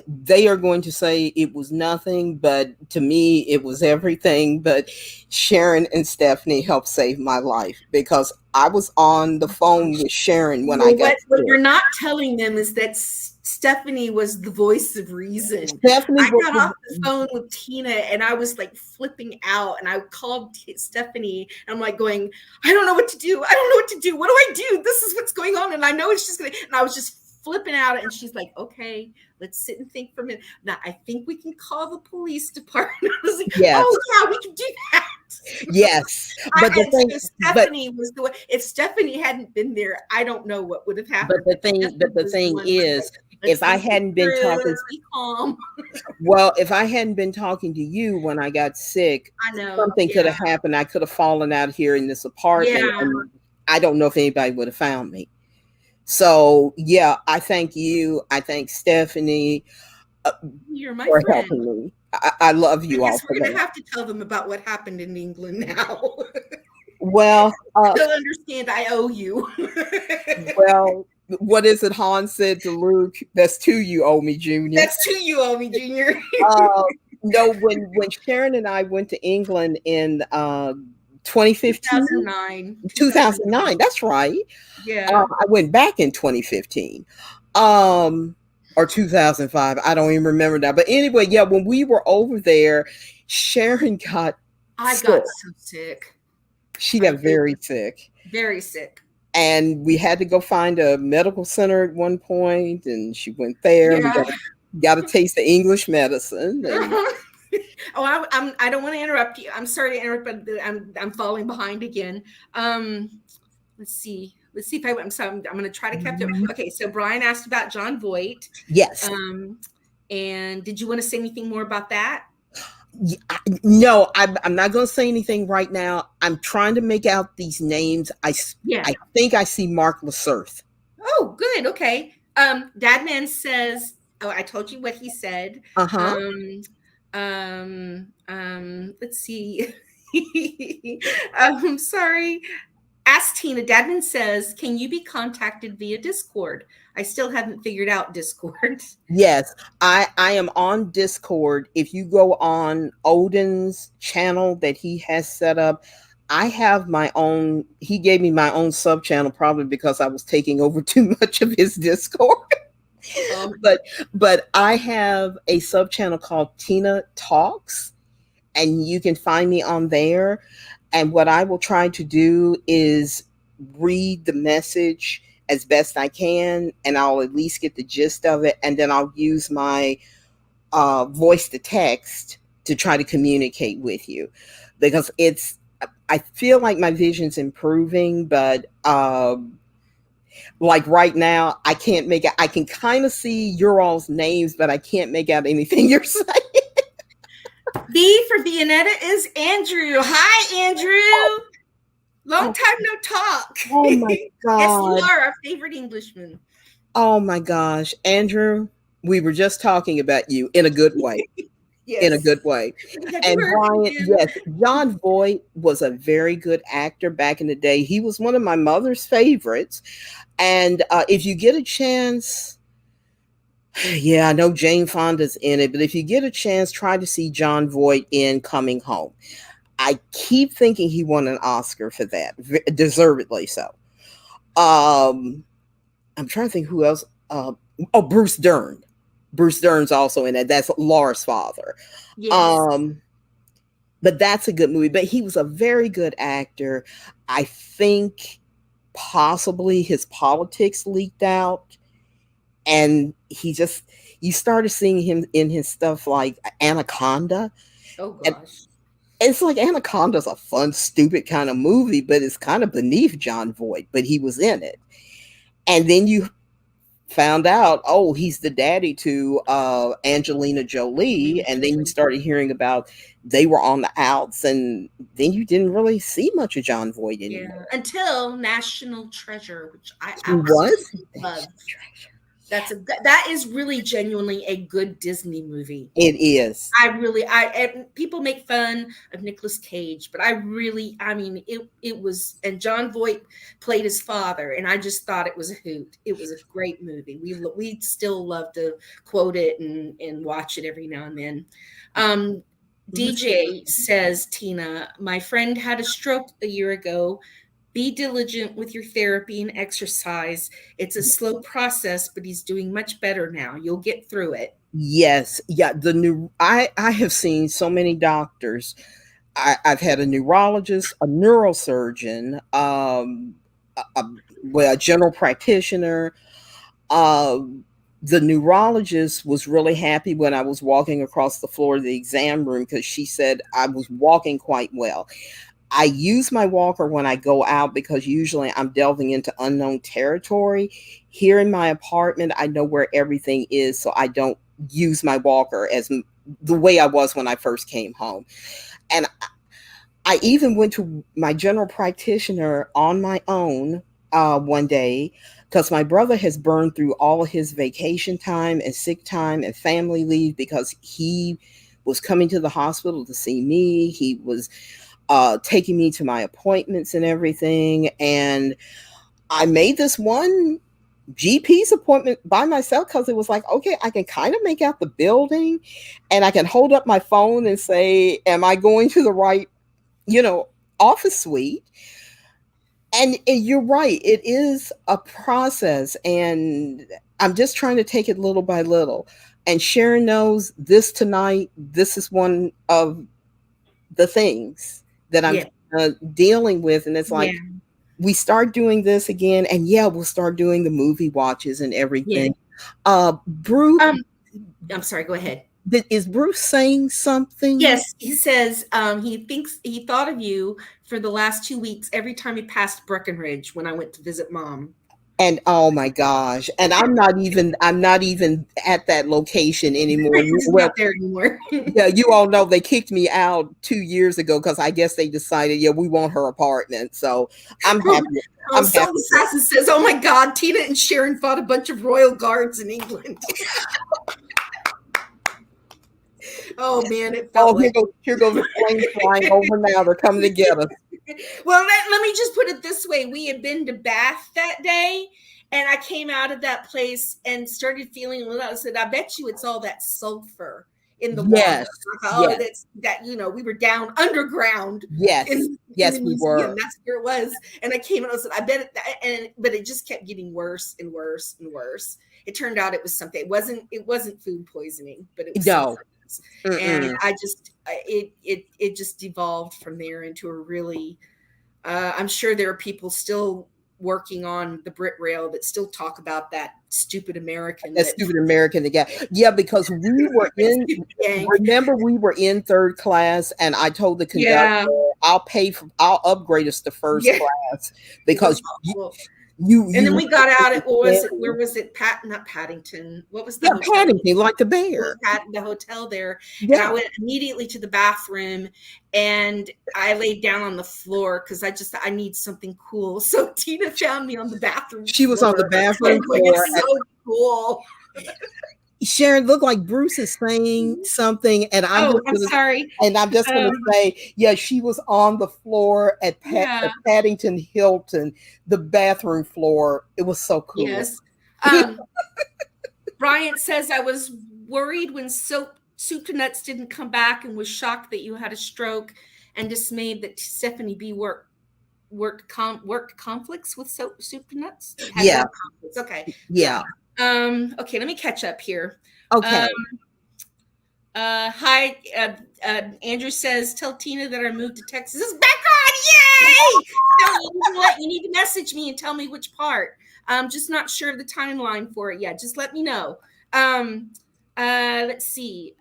They are going to say it was nothing, but to me, it was everything. But Sharon and Stephanie helped save my life because I was on the phone with Sharon when I Well, got what you're sick. not telling them is that Stephanie was the voice of reason. Stephanie I was got off the phone with Tina and I was like flipping out, and I called Stephanie and I'm like going, I don't know what to do. I don't know what to do. What do I do? This is what's going on. And I know it's just going to, and I was just flipping out. And she's like, okay, let's sit and think for a minute. Now, I think we can call the police department. I was like, yes, oh, yeah, we can do that. yes, but the And thing, so but Stephanie was the one. If Stephanie hadn't been there, I don't know what would have but happened. the But thing, but Stephanie the was the thing one who was like, is, if let's I think it hadn't been through, talking, let's be calm. well, if I hadn't been talking to you when I got sick, I know. something could Yeah. have happened. I could have fallen out here in this apartment, Yeah. and I don't know if anybody would have found me. So yeah, I thank you. I thank Stephanie uh, You're my for friend. helping me. I love I you all guess for we're going to that. have to tell them about what happened in England now. Well, They'll understand I owe you. well, what is it? Hans said to Luke, "That's two you owe me, Junior." That's to you owe me, Junior. Uh, no, when Sharon and I went to England in 2015, 2009. 2009. 2009. That's right. Yeah. I went back in 2015. Um, or 2005. I don't even remember that. But anyway, yeah, when we were over there, Sharon got I sick. got so sick. She I got did. very sick. Very sick. And we had to go find a medical center at one point, and she went there, and we Yeah. got a taste of English medicine. And Oh, I don't want to interrupt you. I'm sorry to interrupt, but I'm falling behind again. Um, let's see. Let's see if I'm going to try to capture. Okay, so Brian asked about John Voight. yes, Um, and did you want to say anything more about that? no, I'm not going to say anything right now. I'm trying to make out these names. Yeah. I think I see Mark Lasurth. Oh, good. Okay. Dadman says, oh, I told you what he said. Uh huh. Let's see. I'm sorry. Ask Tina. Dadman says, can you be contacted via Discord? I still haven't figured out Discord. Yes, I am on Discord. If you go on Odin's channel that he has set up, I have my own. He gave me my own sub channel probably because I was taking over too much of his Discord. Um, but I have a sub channel called Tina Talks, and you can find me on there. And what I will try to do is read the message as best I can, and I'll at least get the gist of it, and then I'll use my voice to text to try to communicate with you, because I feel like my vision's improving, but like right now, I can't make it. I can kind of see your all's names, but I can't make out anything you're saying. V for Vianetta is Andrew. Hi, Andrew. Long Oh, time no talk. oh my Yes, you God. are our favorite Englishman. Oh my gosh. Andrew, we were just talking about you in a good way. In a Yes. good way. Have you And heard from Brian, him? yes, John Voight was a very good actor back in the day. He was one of my mother's favorites. And if you get a chance, yeah, I know Jane Fonda's in it, but if you get a chance, try to see John Voight in Coming Home. I keep thinking he won an Oscar for that, deservedly so. Um, I'm trying to think who else. Oh, Bruce Dern. Bruce Dern's also in it. That's Laura's father. Yes. Um, but that's a good movie. But he was a very good actor. I think possibly his politics leaked out, and he just you started seeing him in his stuff like Anaconda, Oh and gosh. it's like Anaconda's a fun, stupid kind of movie, but it's kind of beneath John Voight. But he was in it, and then you found out, oh, he's the daddy to Angelina Jolie, and then you started hearing about they were on the outs, and then you didn't really see much of John Voight Yeah. anymore. Until National Treasure, which I He was. absolutely love. That is really genuinely a good Disney movie. It is. I really, and people make fun of Nicolas Cage, but I mean, it was, and John Voight played his father, and I just thought it was a hoot. It was a great movie. We still love to quote it and watch it every now and then. Um, DJ says, Tina, my friend had a stroke a year ago. Be diligent with your therapy and exercise. It's a slow process, but he's doing much better now. You'll get through it. Yes, yeah. The new I have seen so many doctors. I've had a neurologist, a neurosurgeon, a, well, a general practitioner. Um, the neurologist was really happy when I was walking across the floor of the exam room because she said I was walking quite well. I use my walker when I go out because usually I'm delving into unknown territory. Here in my apartment, I know where everything is, so I don't use my walker as the way I was when I first came home. And I even went to my general practitioner on my own one day because my brother has burned through all of his vacation time and sick time and family leave because he was coming to the hospital to see me. He was taking me to my appointments and everything. And I made this one GP's appointment by myself because it was like, okay, I can kind of make out the building and I can hold up my phone and say, am I going to the right, you know, office suite? And you're right, it is a process. And I'm just trying to take it little by little. And Sharon knows this tonight, this is one of the things that I'm Yeah. dealing with. And it's like, Yeah. we start doing this again, and yeah, we'll start doing the movie watches and Yeah. everything. Bruce, Um, I'm sorry, go ahead. is Bruce saying something? Yes, he says he thinks he thought of you for the last 2 weeks every time he passed Breckenridge when I went to visit mom. And oh my gosh, and I'm not even at that location anymore. He's Well, not there anymore. yeah, you all know they kicked me out 2 years ago because I guess they decided, yeah, we want her apartment. So I'm happy. Oh, I'm Soul happy. Assassin says, "Oh my God, Tina and Sharon fought a bunch of royal guards in England." Oh man, it felt Oh, like. here goes the plane flying over now. They're coming to get us. Well, let me just put it this way: we had been to Bath that day, and I came out of that place and started feeling a little. I said, "I bet you it's all that sulfur in the water." Yes, I thought, oh, yes, that's that. We were down underground yes, in the yes, we museum. were. That's where it was. And I came and I said, "I bet it." But it just kept getting worse and worse and worse. It turned out it was something. It wasn't food poisoning, but it was something. No. And Mm-mm. I just it just devolved from there into a really I'm sure there are people still working on the Brit Rail that still talk about that stupid American That that stupid American again. Yeah, because we were in. yank. Remember, we were in third class, and I told the conductor, Yeah, I'll upgrade us to first yeah, class it was because awful. And then you we got out at, what was it? Where were, was it? Not Paddington. What was the yeah, hotel? Paddington, like the bear. The hotel there. And I Yeah. went immediately to the bathroom and I laid down on the floor because I need something cool. So Tina found me on the bathroom She was on the floor bathroom and going, floor. it's so cool. Sharon looked like Bruce is saying something, and Oh, I'm sorry. I'm just gonna Um, say, yeah, she was on the floor at yeah, Paddington Hilton, the bathroom floor. It was so cool. yes. Um, Bryant says I was worried when soup to nuts didn't come back and was shocked that you had a stroke and dismayed that Stephanie B worked conflicts with soup to nuts. Had Yeah, work conflicts. Okay, yeah. yeah. Okay, let me catch up here. Um, Okay. hi, Andrew says, tell Tina that I moved to Texas. Is back on. Yay! Tell me, you know what? You need to message me and tell me which part. I'm just not sure of the timeline for it yet. Just let me know. Um, let's see.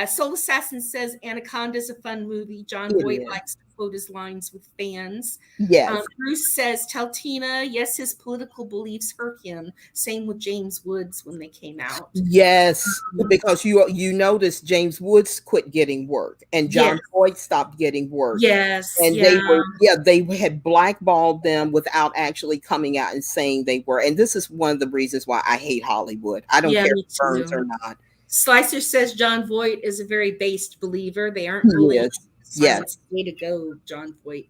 Soul Assassin says Anaconda's a fun movie. John It Voight is. likes to quote his lines with fans. Yes. Bruce says, tell Tina, yes, his political beliefs hurt him. Same with James Woods when they came out. Yes, because you notice James Woods quit getting work and Yes, John Boyd stopped getting work. yes, And they yeah. were, yeah, they had blackballed them without actually coming out and saying they were. And this is one of the reasons why I hate Hollywood. I don't Yeah, care if me it burns too. or not. Slicer says John Voight is a very based believer. They aren't bullying. Yes. Silence. Yes. Way to go, John Voight.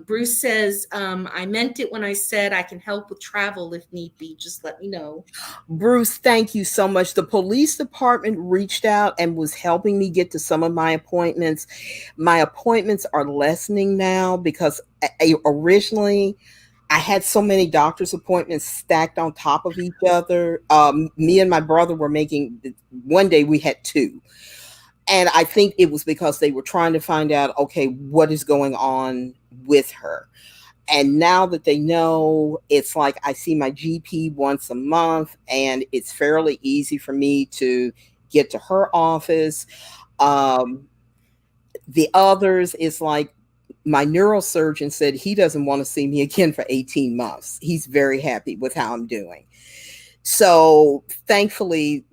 Bruce says, I meant it when I said I can help with travel if need be. Just let me know. Bruce, thank you so much. The police department reached out and was helping me get to some of my appointments. My appointments are lessening now because originally I had so many doctor's appointments stacked on top of each other. Me and my brother were making, one day we had two. And I think it was because they were trying to find out, okay, what is going on with her. And now that they know, it's like I see my GP once a month, and it's fairly easy for me to get to her office. Um, the others is like my neurosurgeon said he doesn't want to see me again for 18 months. He's very happy with how I'm doing. So thankfully,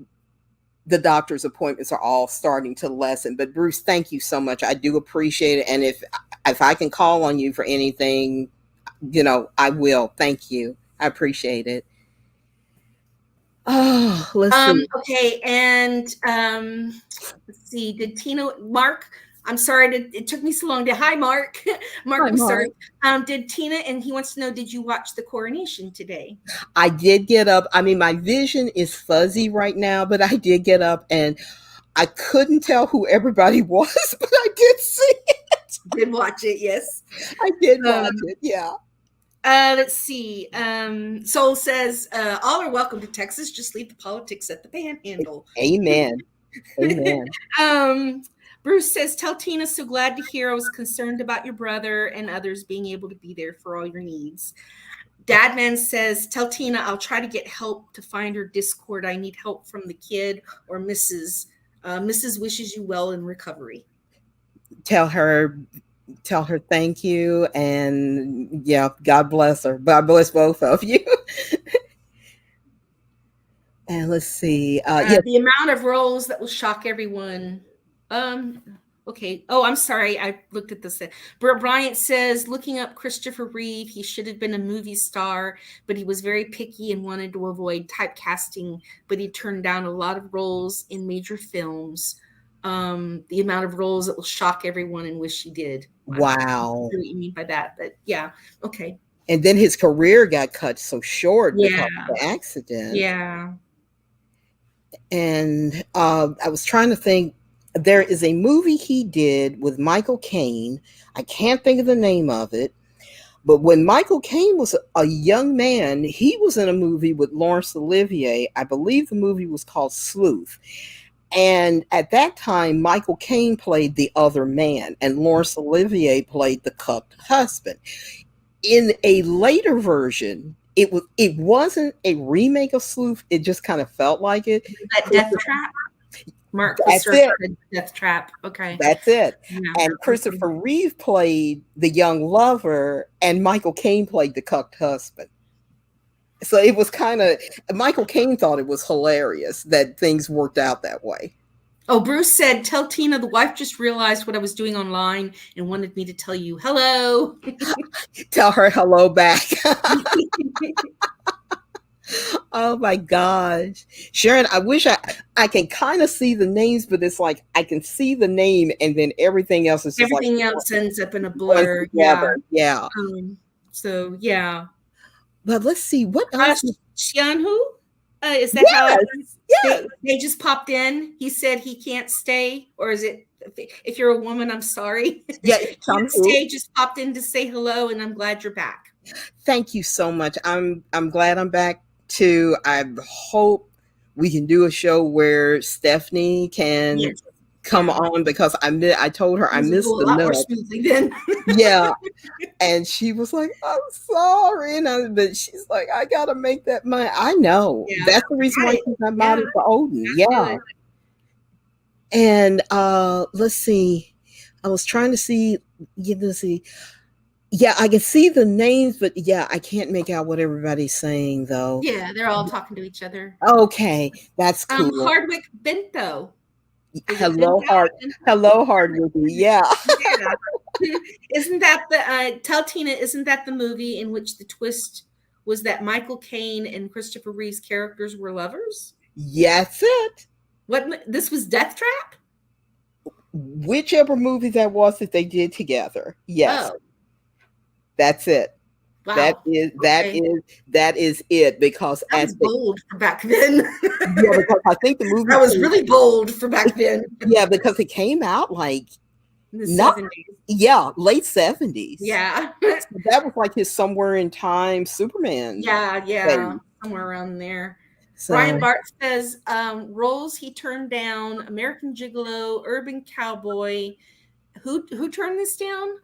the doctor's appointments are all starting to lessen. But Bruce, thank you so much. I do appreciate it. And if I can call on you for anything, I will. Thank you. I appreciate it. Oh, let's see. Okay, and let's see. Did Tina Mark? I'm sorry, it took me so long to. Hi, Mark. Mark Hi, was sorry. Mark. Did Tina, and he wants to know, did you watch the coronation today? I did get up. I mean, my vision is fuzzy right now, but I did get up and I couldn't tell who everybody was, but I did see it. Did watch it, yes. I did watch it. Yeah. Let's see. Soul says, all are welcome to Texas. Just leave the politics at the panhandle. Amen. Amen. um, Bruce says, tell Tina, so glad to hear. I was concerned about your brother and others being able to be there for all your needs. Dadman says, tell Tina I'll try to get help to find her Discord. I need help from the kid or Mrs. Mrs. wishes you well in recovery. Tell her thank you, and yeah, God bless her. God bless both of you. And let's see. Yeah. The amount of roles that will shock everyone. Okay. Oh, I'm sorry. I looked at this. Bryant says, looking up Christopher Reeve, he should have been a movie star, but he was very picky and wanted to avoid typecasting, but he turned down a lot of roles in major films. The amount of roles that will shock everyone and wish he did. Wow. I don't know what you mean by that, but yeah. Okay. And then his career got cut so short Yeah. because of the accident. Yeah. And I was trying to think. There is a movie he did with Michael Caine. I can't think of the name of it. But when Michael Caine was a young man, he was in a movie with Laurence Olivier. I believe the movie was called Sleuth. And at that time, Michael Caine played the other man, and Laurence Olivier played the cucked husband. In a later version, it wasn't a remake of Sleuth. It just kind of felt like it. That Death Trap? Mark That's it. Death Trap. Okay. That's it. Yeah. And Christopher Reeve played the young lover, and Michael Caine played the cucked husband. So it was kind of, Michael Caine thought it was hilarious that things worked out that way. Oh, Bruce said, tell Tina the wife just realized what I was doing online and wanted me to tell you hello. Tell her hello back. Oh my gosh. Sharon, I wish I can kind of see the names, but it's like I can see the name and then everything else is just like Everything else ends up in a going blur. Yeah. together. Yeah. So yeah. But let's see what else. Xianhu? Is that how I Yes. Yes. they just popped in? He said he can't stay, or is it? If you're a woman, I'm sorry. Yeah. Can't stay. Just popped in to say hello, and I'm glad you're back. Thank you so much. I'm glad I'm back too. I hope we can do a show where Stephanie can Yes. come Yeah. on because I told her I Things will missed go a the lot more nut. smoothly then. Yeah. And she was like, I'm sorry. But she's like, I got to make that money. I know. Yeah. That's the reason Got why it. she's not Yeah. modded for Odin. That's Yeah. good. And let's see. I was trying to see, let's see. Yeah, I can see the names, but yeah, I can't make out what everybody's saying though. Yeah, they're all talking to each other. Okay, that's cool. Hardwick Bento. Is it Hello, Bento? Hard. Hello, Hardwood. Yeah. Yeah. Isn't that the tell Tina, isn't that the movie in which the twist was that Michael Caine and Christopher Reeve's characters were lovers? Yes, it. What, this was Death Trap? Whichever movie that was that they did together. Yes. Oh, That's it. That wow. is Okay. that is it because That at was the bold for back then. yeah, because I think the movie That was came, really bold for back then yeah, because it came out like in the not 70s. yeah, late 70s. Yeah. So that was like his somewhere in time Superman Yeah, thing. somewhere around there. Brian So Bart says roles he turned down: American Gigolo, Urban Cowboy. Who turned this down?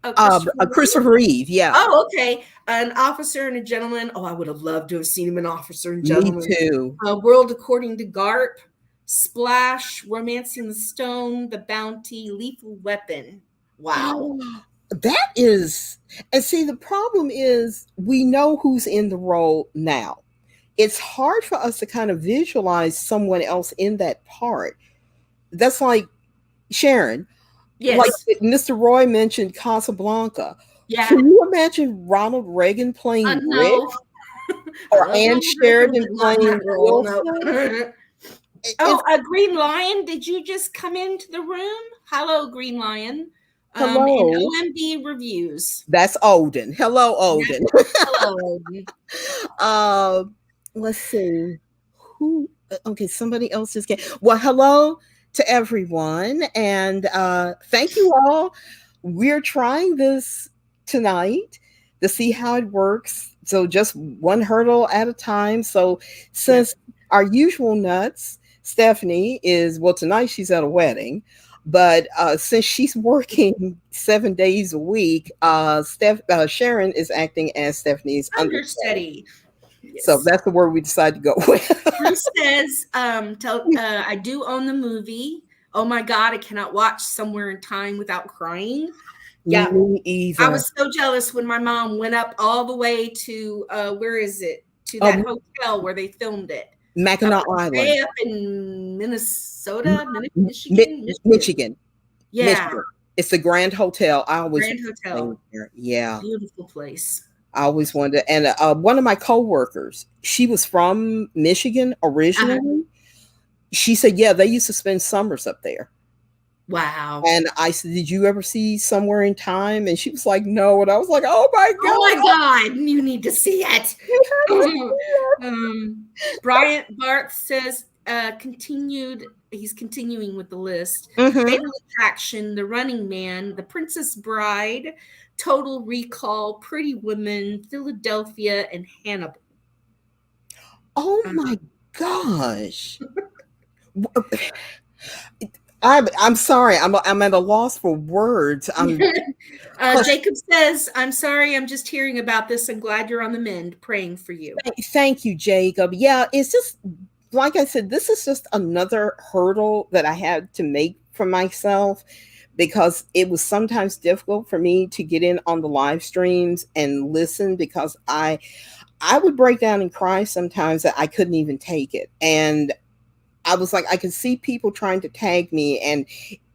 Oh, Christopher Reeve. Christopher Reeve, yeah. Oh, okay. An Officer and a Gentleman. Oh, I would have loved to have seen him in Officer and Me Gentleman. too. World According to Garp, Splash, Romancing the Stone, The Bounty, Lethal Weapon. Wow. Oh, that is, and see, the problem is we know who's in the role now. It's hard for us to kind of visualize someone else in that part. That's like Sharon, like Yes. Mr. Roy mentioned Casablanca. Yeah. Can you imagine Ronald Reagan playing Rick No. or Ann Sheridan playing No. Wilson? Oh, It's Green Lion, did you just come into the room? Hello, Green Lion. And hello. OMB reviews. That's Odin. Hello, Yeah. Odin. Hello. uh, let's see. Who? Okay, somebody else just came. Well, hello to everyone, and thank you all. We're trying this tonight to see how it works. So just one hurdle at a time. So since our usual nuts, Stephanie is well tonight she's at a wedding, but since she's working 7 days a week, Sharon is acting as Stephanie's understudy. Understudy. So Yes. that's the word we decided to go with. Bruce says, I do own the movie. Oh my God, I cannot watch Somewhere in Time without crying. Yeah. Me either. I was so jealous when my mom went up all the way to, where is it? To that hotel where they filmed it. Mackinac Island. Way up in Minnesota, Michigan. Michigan. Yeah. Michigan. It's the Grand Hotel. I always Grand Hotel. There. Yeah. Beautiful place. I always wanted to, and one of my coworkers, she was from Michigan originally. She said, yeah, they used to spend summers up there. Wow. And I said, did you ever see Somewhere in Time? And she was like, no. And I was like, oh my God. Oh my God. You need to see it. Brian Barth says, he's continuing with the list. Fatal Attraction, The Running Man, The Princess Bride, Total Recall, Pretty Women, Philadelphia, and Hannibal. Oh my gosh. I'm sorry. I'm at a loss for words. Jacob says, I'm sorry. I'm just hearing about this. I'm glad you're on the mend. Praying for you. Thank you, Jacob. Yeah, it's just, like I said, this is just another hurdle that I had to make for myself because it was sometimes difficult for me to get in on the live streams and listen because I would break down and cry sometimes that I couldn't even take it. And I was like, I could see people trying to tag me, and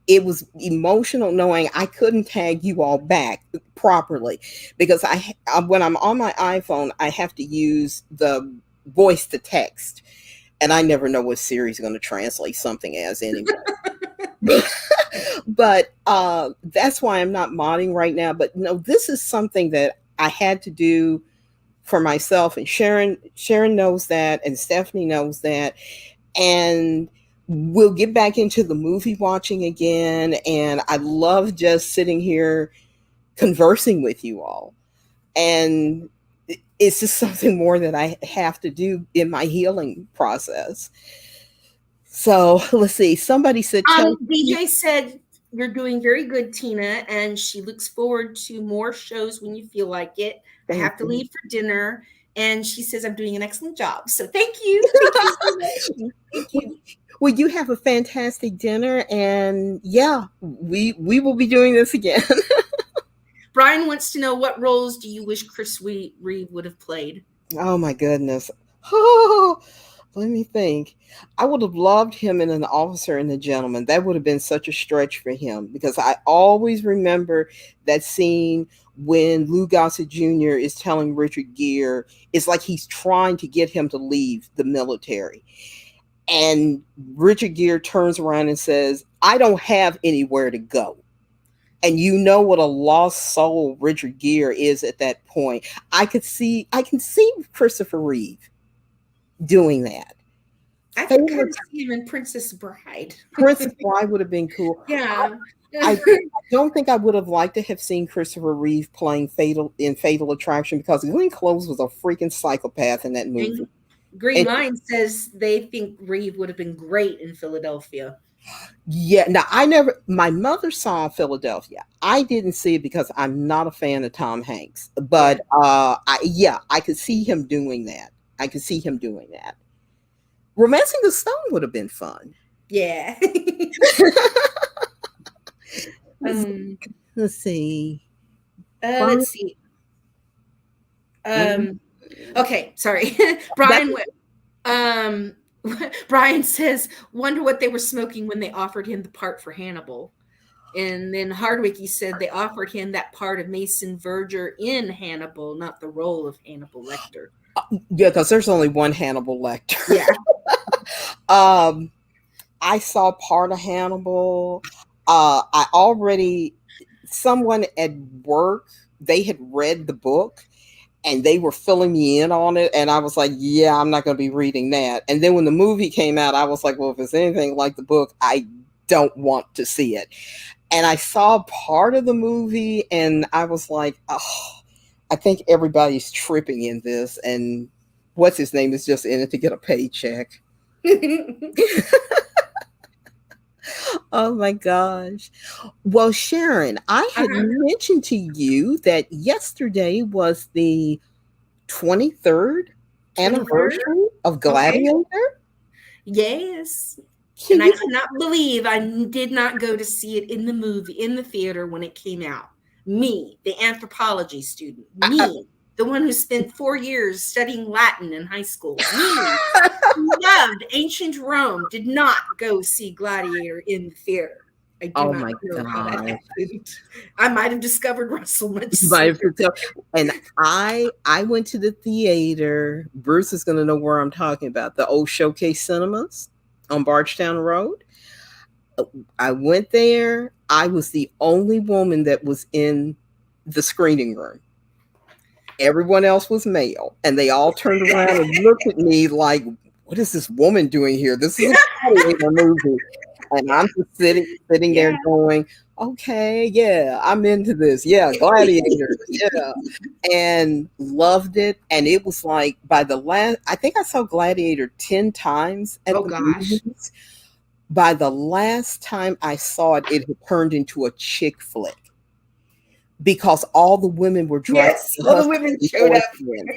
it was emotional knowing I couldn't tag you all back properly because when I'm on my iPhone, I have to use the voice to text, and I never know what Siri's going to translate something as anyway. But that's why I'm not modding right now. But no, this is something that I had to do for myself, and Sharon knows that, and Stephanie knows that, and we'll get back into the movie watching again. And I love just sitting here conversing with you all, and it's just something more that I have to do in my healing process. So let's see. Somebody said, Chelsea. BJ said you're doing very good, Tina, and she looks forward to more shows when you feel like it. I Thank have to you. leave for dinner, and she says I'm doing an excellent job. So thank you so much. Thank Well, you. well, you have a fantastic dinner, and yeah, we will be doing this again. Brian wants to know what roles do you wish Chris Reeve would have played? Oh my goodness. Oh, let me think. I would have loved him in An Officer and a Gentleman. That would have been such a stretch for him because I always remember that scene when Lou Gossett Jr. is telling Richard Gere, it's like he's trying to get him to leave the military. And Richard Gere turns around and says, I don't have anywhere to go. And you know what a lost soul Richard Gere is at that point. I can see Christopher Reeve doing that. I could kind Favorite of see him in Princess Bride. Princess Bride would have been cool. Yeah. I don't think I would have liked to have seen Christopher Reeve playing Fatal Attraction because Glenn Close was a freaking psychopath in that movie. And Green And Line says they think Reeve would have been great in Philadelphia. yeah, now I never. My mother saw Philadelphia. I didn't see it because I'm not a fan of Tom Hanks. Yeah. But I could see him doing that. I could see him doing that. Romancing the Stone would have been fun. Yeah. um, Let's see. let's see. Mhm. Okay, sorry. That's Um, Brian says, wonder what they were smoking when they offered him the part for Hannibal. And then Hardwicky said they offered him that part of Mason Verger in Hannibal, not the role of Hannibal Lecter. yeah, because there's only one Hannibal Lecter. Yeah. um, I saw part of Hannibal. I already someone at work, they had read the book and they were filling me in on it, and I was like, yeah, I'm not going to be reading that. And then when the movie came out, I was like, well, if it's anything like the book, I don't want to see it. And I saw part of the movie and I was like, oh, I think everybody's tripping in this, and what's his name is just in it to get a paycheck. Oh my gosh. Well, Sharon, I had Uh-huh. mentioned to you that yesterday was the 23rd 23rd. anniversary of Okay. Gladiator. Yes. And Can I you? cannot believe I did not go to see it in the movie, in the theater when it came out. Me, the anthropology student, me, the one who spent 4 years studying Latin in high school, me, who loved ancient Rome, did not go see Gladiator in the theater. I do Oh not my know how that God. happened. I might have discovered Russell much My sooner. and I went to the theater. Bruce is going to know where I'm talking about. The old Showcase Cinemas on Bargetown Road. I went there. I was the only woman that was in the screening room. Everyone else was male, and they all turned around and looked at me like, "What is this woman doing here? This is a gladiator movie." And I'm just sitting there Yeah. going, "Okay, yeah, I'm into this. Yeah, gladiators, yeah," and loved it. And it was like by the last, I think I saw Gladiator 10 times at Oh the gosh. movies. By the last time I saw it, it had turned into a chick flick because all the women were dressed Yes, as all the women husband and showed up. boyfriend.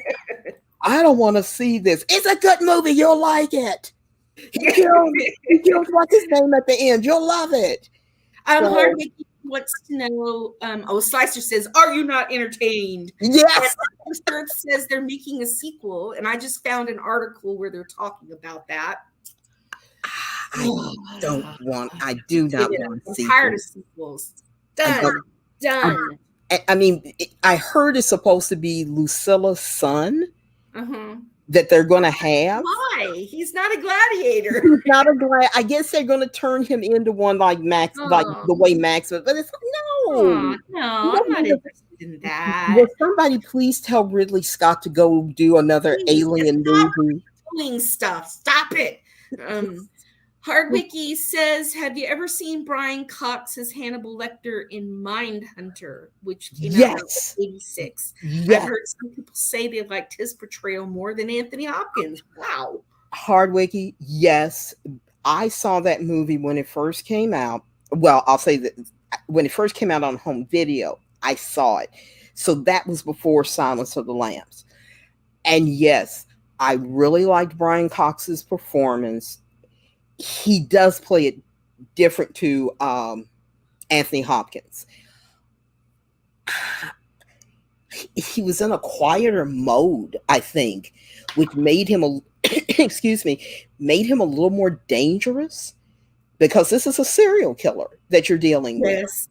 I don't want to see this. It's a good movie. You'll like it. He kills what's his name at the end. You'll love it. So Hardwick wants to know. Slicer says, "Are you not entertained?" And Yes. Earth says they're making a sequel, and I just found an article where they're talking about that. I I do not want a I'm tired sequel. of sequels. I Done, don't. done. I mean, I heard it's supposed to be Lucilla's son Uh-huh. that they're going to have. Why? He's not a gladiator. He's not a glad. I guess they're going to turn him into one like Max, like Oh, the way Max was. But it's like, no. oh You no, I'm don't not need to. interested in that. Will somebody please tell Ridley Scott to go do another Please alien stop movie? doing stuff. Stop it. Hardwicky says, "Have you ever seen Brian Cox's Hannibal Lecter in Mindhunter, which came out in Yes. '86? I've Yes. heard some people say they liked his portrayal more than Anthony Hopkins. Wow. Hardwicky, yes. I saw that movie when it first came out. Well, I'll say that when it first came out on home video, I saw it. So that was before Silence of the Lambs. And yes, I really liked Brian Cox's performance. He does play it different to Anthony Hopkins. He was in a quieter mode, I think, which made him a excuse me, made him a little more dangerous because this is a serial killer that you're dealing with. Yes.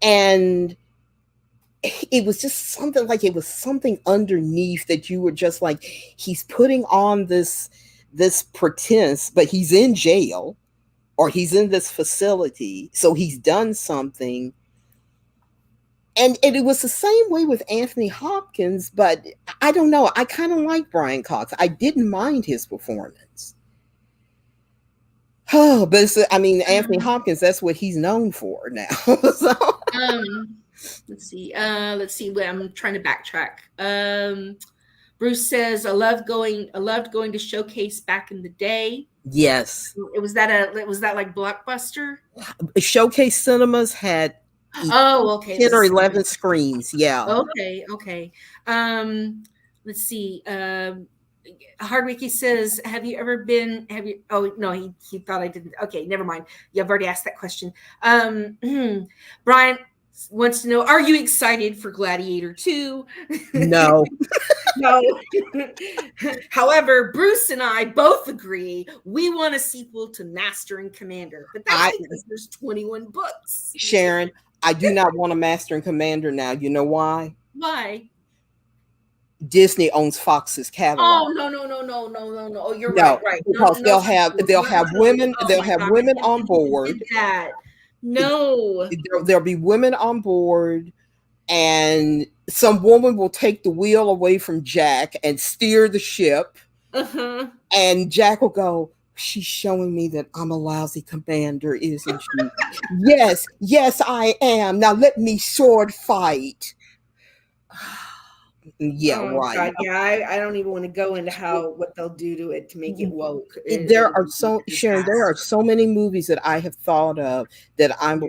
And it was just something like it was something underneath that you were just like, he's putting on this pretense, but he's in jail or he's in this facility, so he's done something. And it was the same way with Anthony Hopkins, but I don't know. I kind of like Brian Cox. I didn't mind his performance. Oh, but I mean, Anthony Hopkins, that's what he's known for now. So. Let's see. I'm trying to backtrack. Bruce says, I loved going to Showcase back in the day. Yes. Was that like Blockbuster? Showcase Cinemas had okay. 10 or 11 screens. Yeah. Okay. Let's see. Hardwicky says, oh no, he thought I didn't. Okay, never mind. You've already asked that question. Brian wants to know, are you excited for Gladiator 2? No. No. However, Bruce and I both agree we want a sequel to Master and Commander, but that's because there's 21 books. Sharon, I do not want a Master and Commander now. You know why? Why? Disney owns Fox's catalog. Oh no! Oh, you're right. Because they'll have women. They'll have women on board. No, there'll be women on board, and some woman will take the wheel away from Jack and steer the ship. And Jack will go, she's showing me that I'm a lousy commander, isn't she? Yes, I am. Now let me sword fight. Yeah, right. God, yeah, I don't even want to go into what they'll do to it to make it woke. There are so many movies that I have thought of that I'm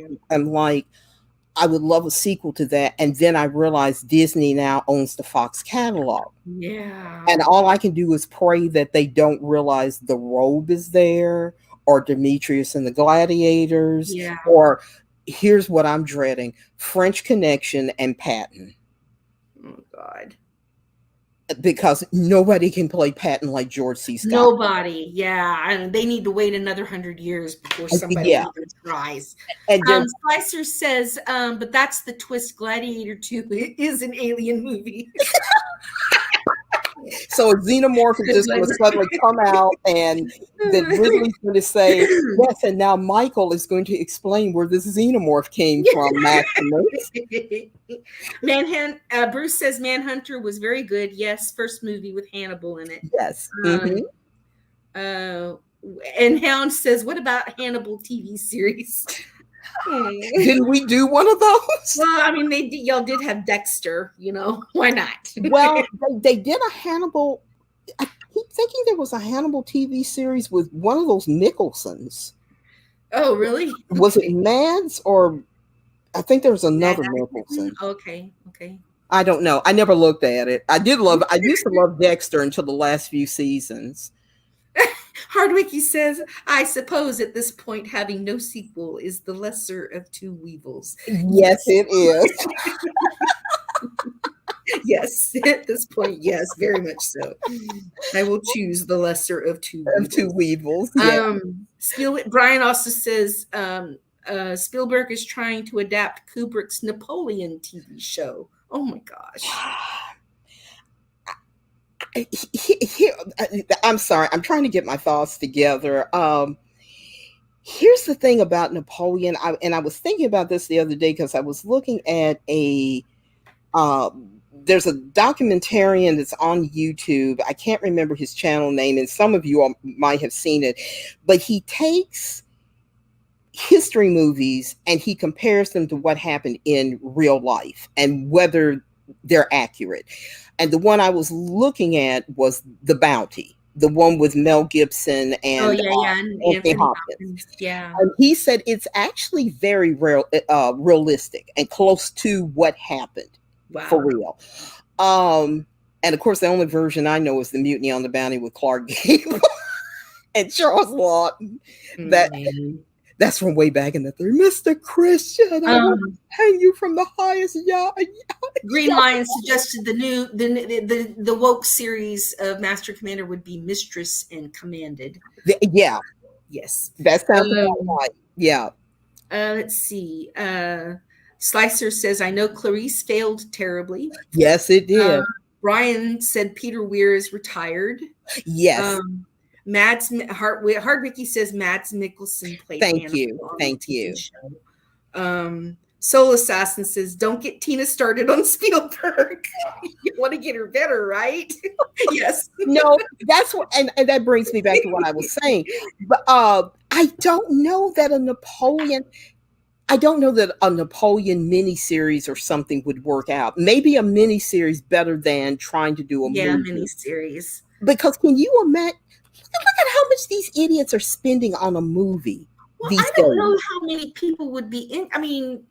like, I would love a sequel to that. And then I realized Disney now owns the Fox catalog. Yeah. And all I can do is pray that they don't realize The Robe is there, or Demetrius and the Gladiators, or here's what I'm dreading: French Connection and Patton. Oh God. Because nobody can play Patton like George C. Scott. Nobody, yeah. And they need to wait another 100 years before somebody even tries. And Slicer says, but that's the twist. Gladiator 2 is an alien movie. So a xenomorph is just going to suddenly come out, and then Ridley's going to say, yes, and now Michael is going to explain where this xenomorph came from, Maximus. Bruce says Manhunter was very good. Yes, first movie with Hannibal in it. Yes. And Hound says, what about Hannibal TV series? Didn't we do one of those? Well, I mean, y'all did have Dexter, why not? Well, they did a Hannibal. I keep thinking there was a Hannibal TV series with one of those Nicholsons. Oh, really? Was it Mads, or I think there was another Nicholson. Okay. I don't know. I never looked at it. I used to love Dexter until the last few seasons. Hardwicky says, I suppose at this point having no sequel is the lesser of two weevils. Yes, Yes. it is. Yes. At this point, yes, very much so. I will choose the lesser of two Of two weevils. weevils. Yeah. Brian also says Spielberg is trying to adapt Kubrick's Napoleon TV show. Oh my gosh. I'm sorry. I'm trying to get my thoughts together. Here's the thing about Napoleon. I was thinking about this the other day because I was looking at there's a documentarian that's on YouTube. I can't remember his channel name, and some of you all might have seen it, but he takes history movies and he compares them to what happened in real life and whether they're accurate. And the one I was looking at was The Bounty, the one with Mel Gibson Oh and yeah, yeah, and Anthony Anthony Hopkins. Hopkins. Yeah. And he said it's actually very realistic and close to what happened for Wow. real. And of course, the only version I know is the Mutiny on the Bounty with Clark Gable and Charles Lawton. That's from way back in the 30s. Mr. Christian, I will hang you from the highest yacht. Green Lion suggested the woke series of Master Commander would be Mistress and Commanded. Yeah. Yes. That sounds right. Yeah. Let's see. Slicer says, I know Clarice failed terribly. Yes, it did. Brian said Peter Weir is retired. Yes. Hardwicky says Mads Mikkelsen played Thank you. Thank you. Soul Assassin says, don't get Tina started on Spielberg. You want to get her better, right? Yes. No, that's what, and that brings me back to what I was saying. But I don't know that a Napoleon miniseries or something would work out. Maybe a miniseries better than trying to do a movie. Miniseries. Because can you imagine? Look at how much these idiots are spending on a movie. Well, I don't know how many people would be in. I mean,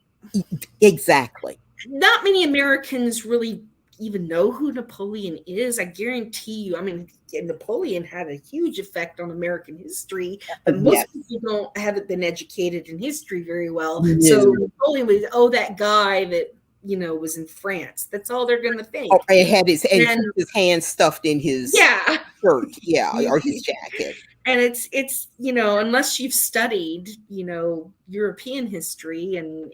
exactly. Not many Americans really even know who Napoleon is. I guarantee you. I mean, Napoleon had a huge effect on American history, but most people haven't been educated in history very well. So Napoleon was, that guy that was in France. That's all they're going to think. Oh, he had his hand stuffed in his shirt, or his jacket. And it's unless you've studied European history and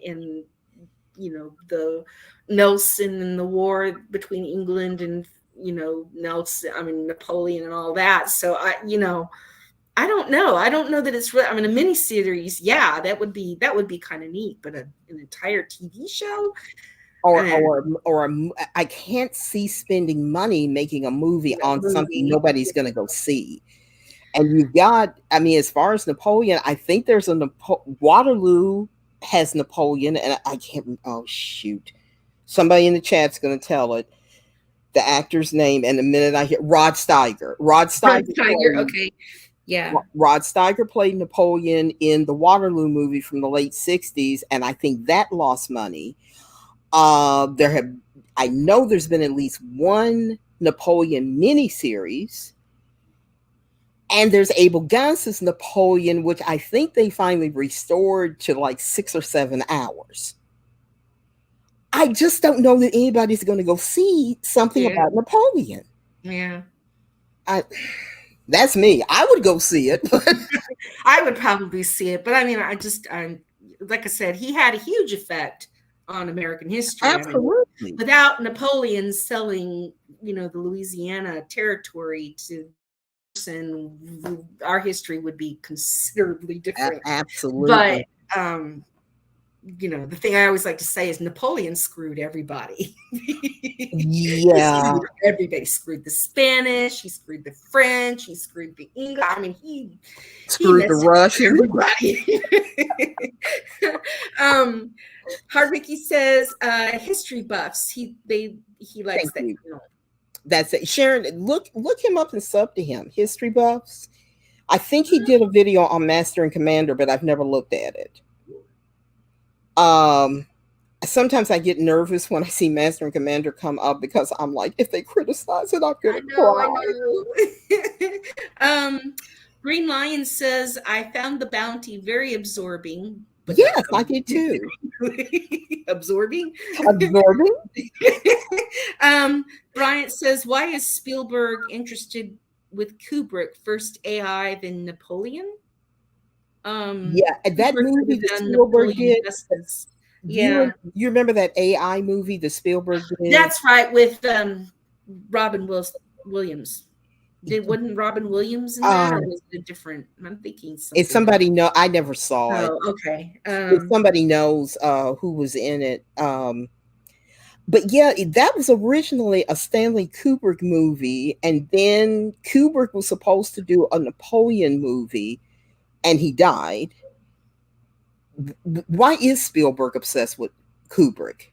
the Nelson and the war between England and Napoleon and all that. So I don't know. I don't know that it's really. I mean, a miniseries, that would be kind of neat. But an entire TV show, or I can't see spending money making a movie on something nobody's going to go see. And you've got, I mean, as far as Napoleon, I think there's Waterloo has Napoleon, and I can't. Oh shoot! Somebody in the chat's going to tell it. The actor's name, and the minute I hear Rod Steiger. Okay. Yeah. Rod Steiger played Napoleon in the Waterloo movie from the late 60s, and I think that lost money. I know there's been at least one Napoleon miniseries, and there's Abel Gance's Napoleon, which I think they finally restored to like 6 or 7 hours. I just don't know that anybody's going to go see something about Napoleon. Yeah. That's me. I would go see it. I would probably see it. But I mean, I'm like I said, he had a huge effect on American history. Absolutely. I mean, without Napoleon selling, the Louisiana territory to person, our history would be considerably different. Absolutely. But the thing I always like to say is Napoleon screwed everybody. Yeah. Everybody screwed the Spanish, he screwed the French, he screwed the English. I mean, he screwed the Russian. Everybody. Hardwicky says history buffs. He likes that. That's it. Sharon, look him up and sub to him. History buffs. I think he did a video on Master and Commander, but I've never looked at it. Sometimes I get nervous when I see Master and Commander come up because I'm like, if they criticize it, I'm gonna cry. I know. Green Lion says, I found The Bounty very absorbing, but not Yes, I did comforting. too. Absorbing? Absorbing. Bryant says, why is Spielberg interested with Kubrick? First AI, then Napoleon? Yeah, and that Kubrick would movie have that done Spielberg Napoleon did. justice. You Yeah, you remember that AI movie that Spielberg did? that's right, with Robin Williams. Wasn't Robin Williams in that, or Um, was it a different? I'm thinking if something else. somebody know, I never saw it. Oh, okay. If somebody knows who was in it, but yeah, that was originally a Stanley Kubrick movie, and then Kubrick was supposed to do a Napoleon movie, and he died. Why is Spielberg obsessed with Kubrick?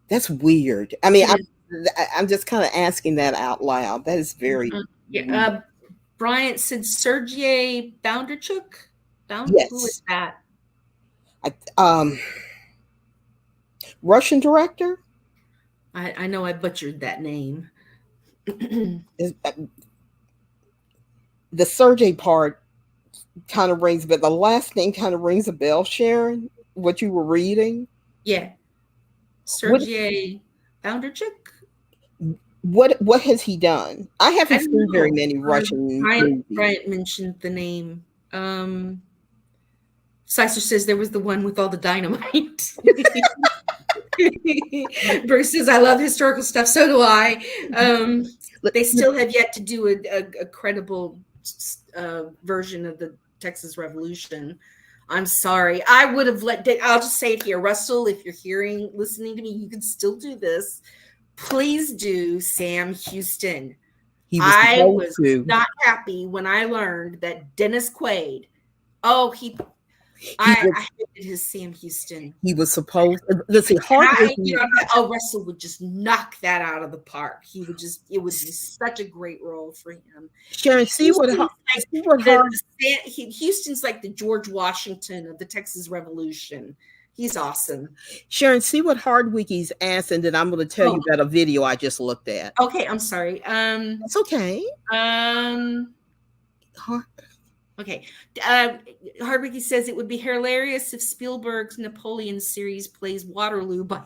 That's weird. I mean, It is. I'm just kind of asking that out loud. That is very Yeah. weird. Bryant said Sergei Bounderchuk. Who is Yes. that? I, Russian director. I know I butchered that name. Is, the Sergey part kind of rings, but the last name kind of rings a bell. Sharon, what you were reading. Yeah, What Sergei Bounderchuk. what has he done? I I haven't don't seen very know. many Russian Bryant movies. mentioned the name. Sicer says there was the one with all the dynamite. Bruce says, I love historical stuff. So do I. They still have yet to do a credible version of the Texas Revolution. I'm sorry. I would have I'll just say it here. Russell, if you're listening to me, you can still do this. Please do Sam Houston. He was I supposed was to. not happy when I learned that Dennis Quaid, oh, He was I hated his Sam Houston. he was supposed. Let's see. Hardwick. Russell would just knock that out of the park. It would be such a great role for him. Sharon, see what hard. Houston's like the George Washington of the Texas Revolution. He's awesome. Sharon, see what Hardwicky's asked, and then I'm going to tell you about a video I just looked at. Okay, I'm sorry. It's okay. Okay. Hardwicky says it would be hilarious if Spielberg's Napoleon series plays Waterloo by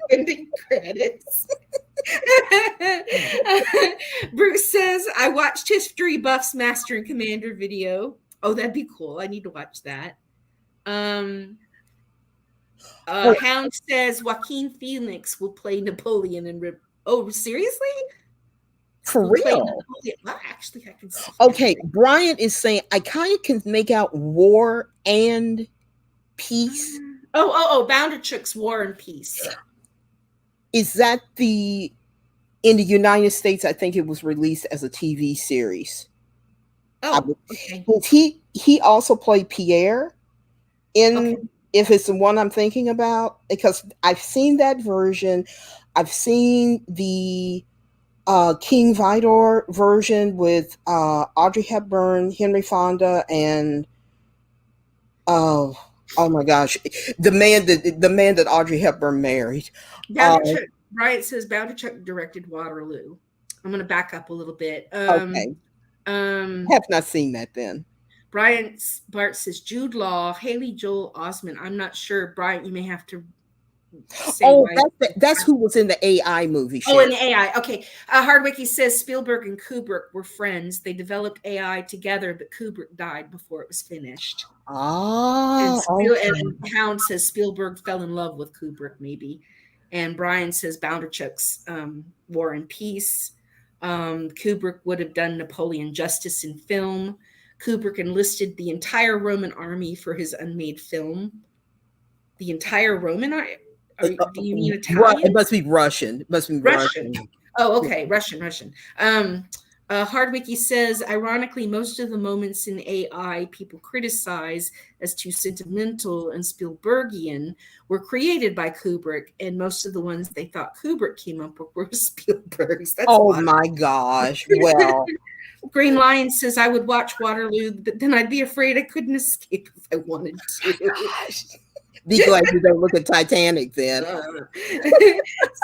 ending credits. Bruce says, I watched History Buff's Master and Commander video. Oh, that'd be cool. I need to watch that. Hound says Joaquin Phoenix will play Napoleon in Oh, seriously? For real? Well, actually, I can see. Okay, Brian is saying I kind of can make out war and peace. Bounderchuk's War and Peace. Is that in the United States? I think it was released as a TV series. Oh, okay. He also played Pierre in, if it's the one I'm thinking about, because I've seen that version. I've seen the King Vidor version with Audrey Hepburn, Henry Fonda, and oh my gosh, the man that Audrey Hepburn married. Bryant says Bounderchuk directed Waterloo. I'm going to back up a little bit. Okay, have not seen that then. Bart says Jude Law, Haley Joel Osment. I'm not sure. Bryant, you may have to. That's who was in the AI movie. Sharon. In the AI. Okay. Hardwicky says Spielberg and Kubrick were friends. They developed AI together, but Kubrick died before it was finished. And Hound says Spielberg fell in love with Kubrick, maybe. And Brian says Bounderchuk's War and Peace. Kubrick would have done Napoleon justice in film. Kubrick enlisted the entire Roman army for his unmade film. The entire Roman army? Do you mean Italian? It must be Russian. It must be Russian. Oh, okay. Russian. Hardwicky says, ironically, most of the moments in AI people criticize as too sentimental and Spielbergian were created by Kubrick, and most of the ones they thought Kubrick came up with were Spielberg's. That's my gosh. Well, Green Lion says, I would watch Waterloo, but then I'd be afraid I couldn't escape if I wanted to. Be glad you don't look at Titanic then. Uh,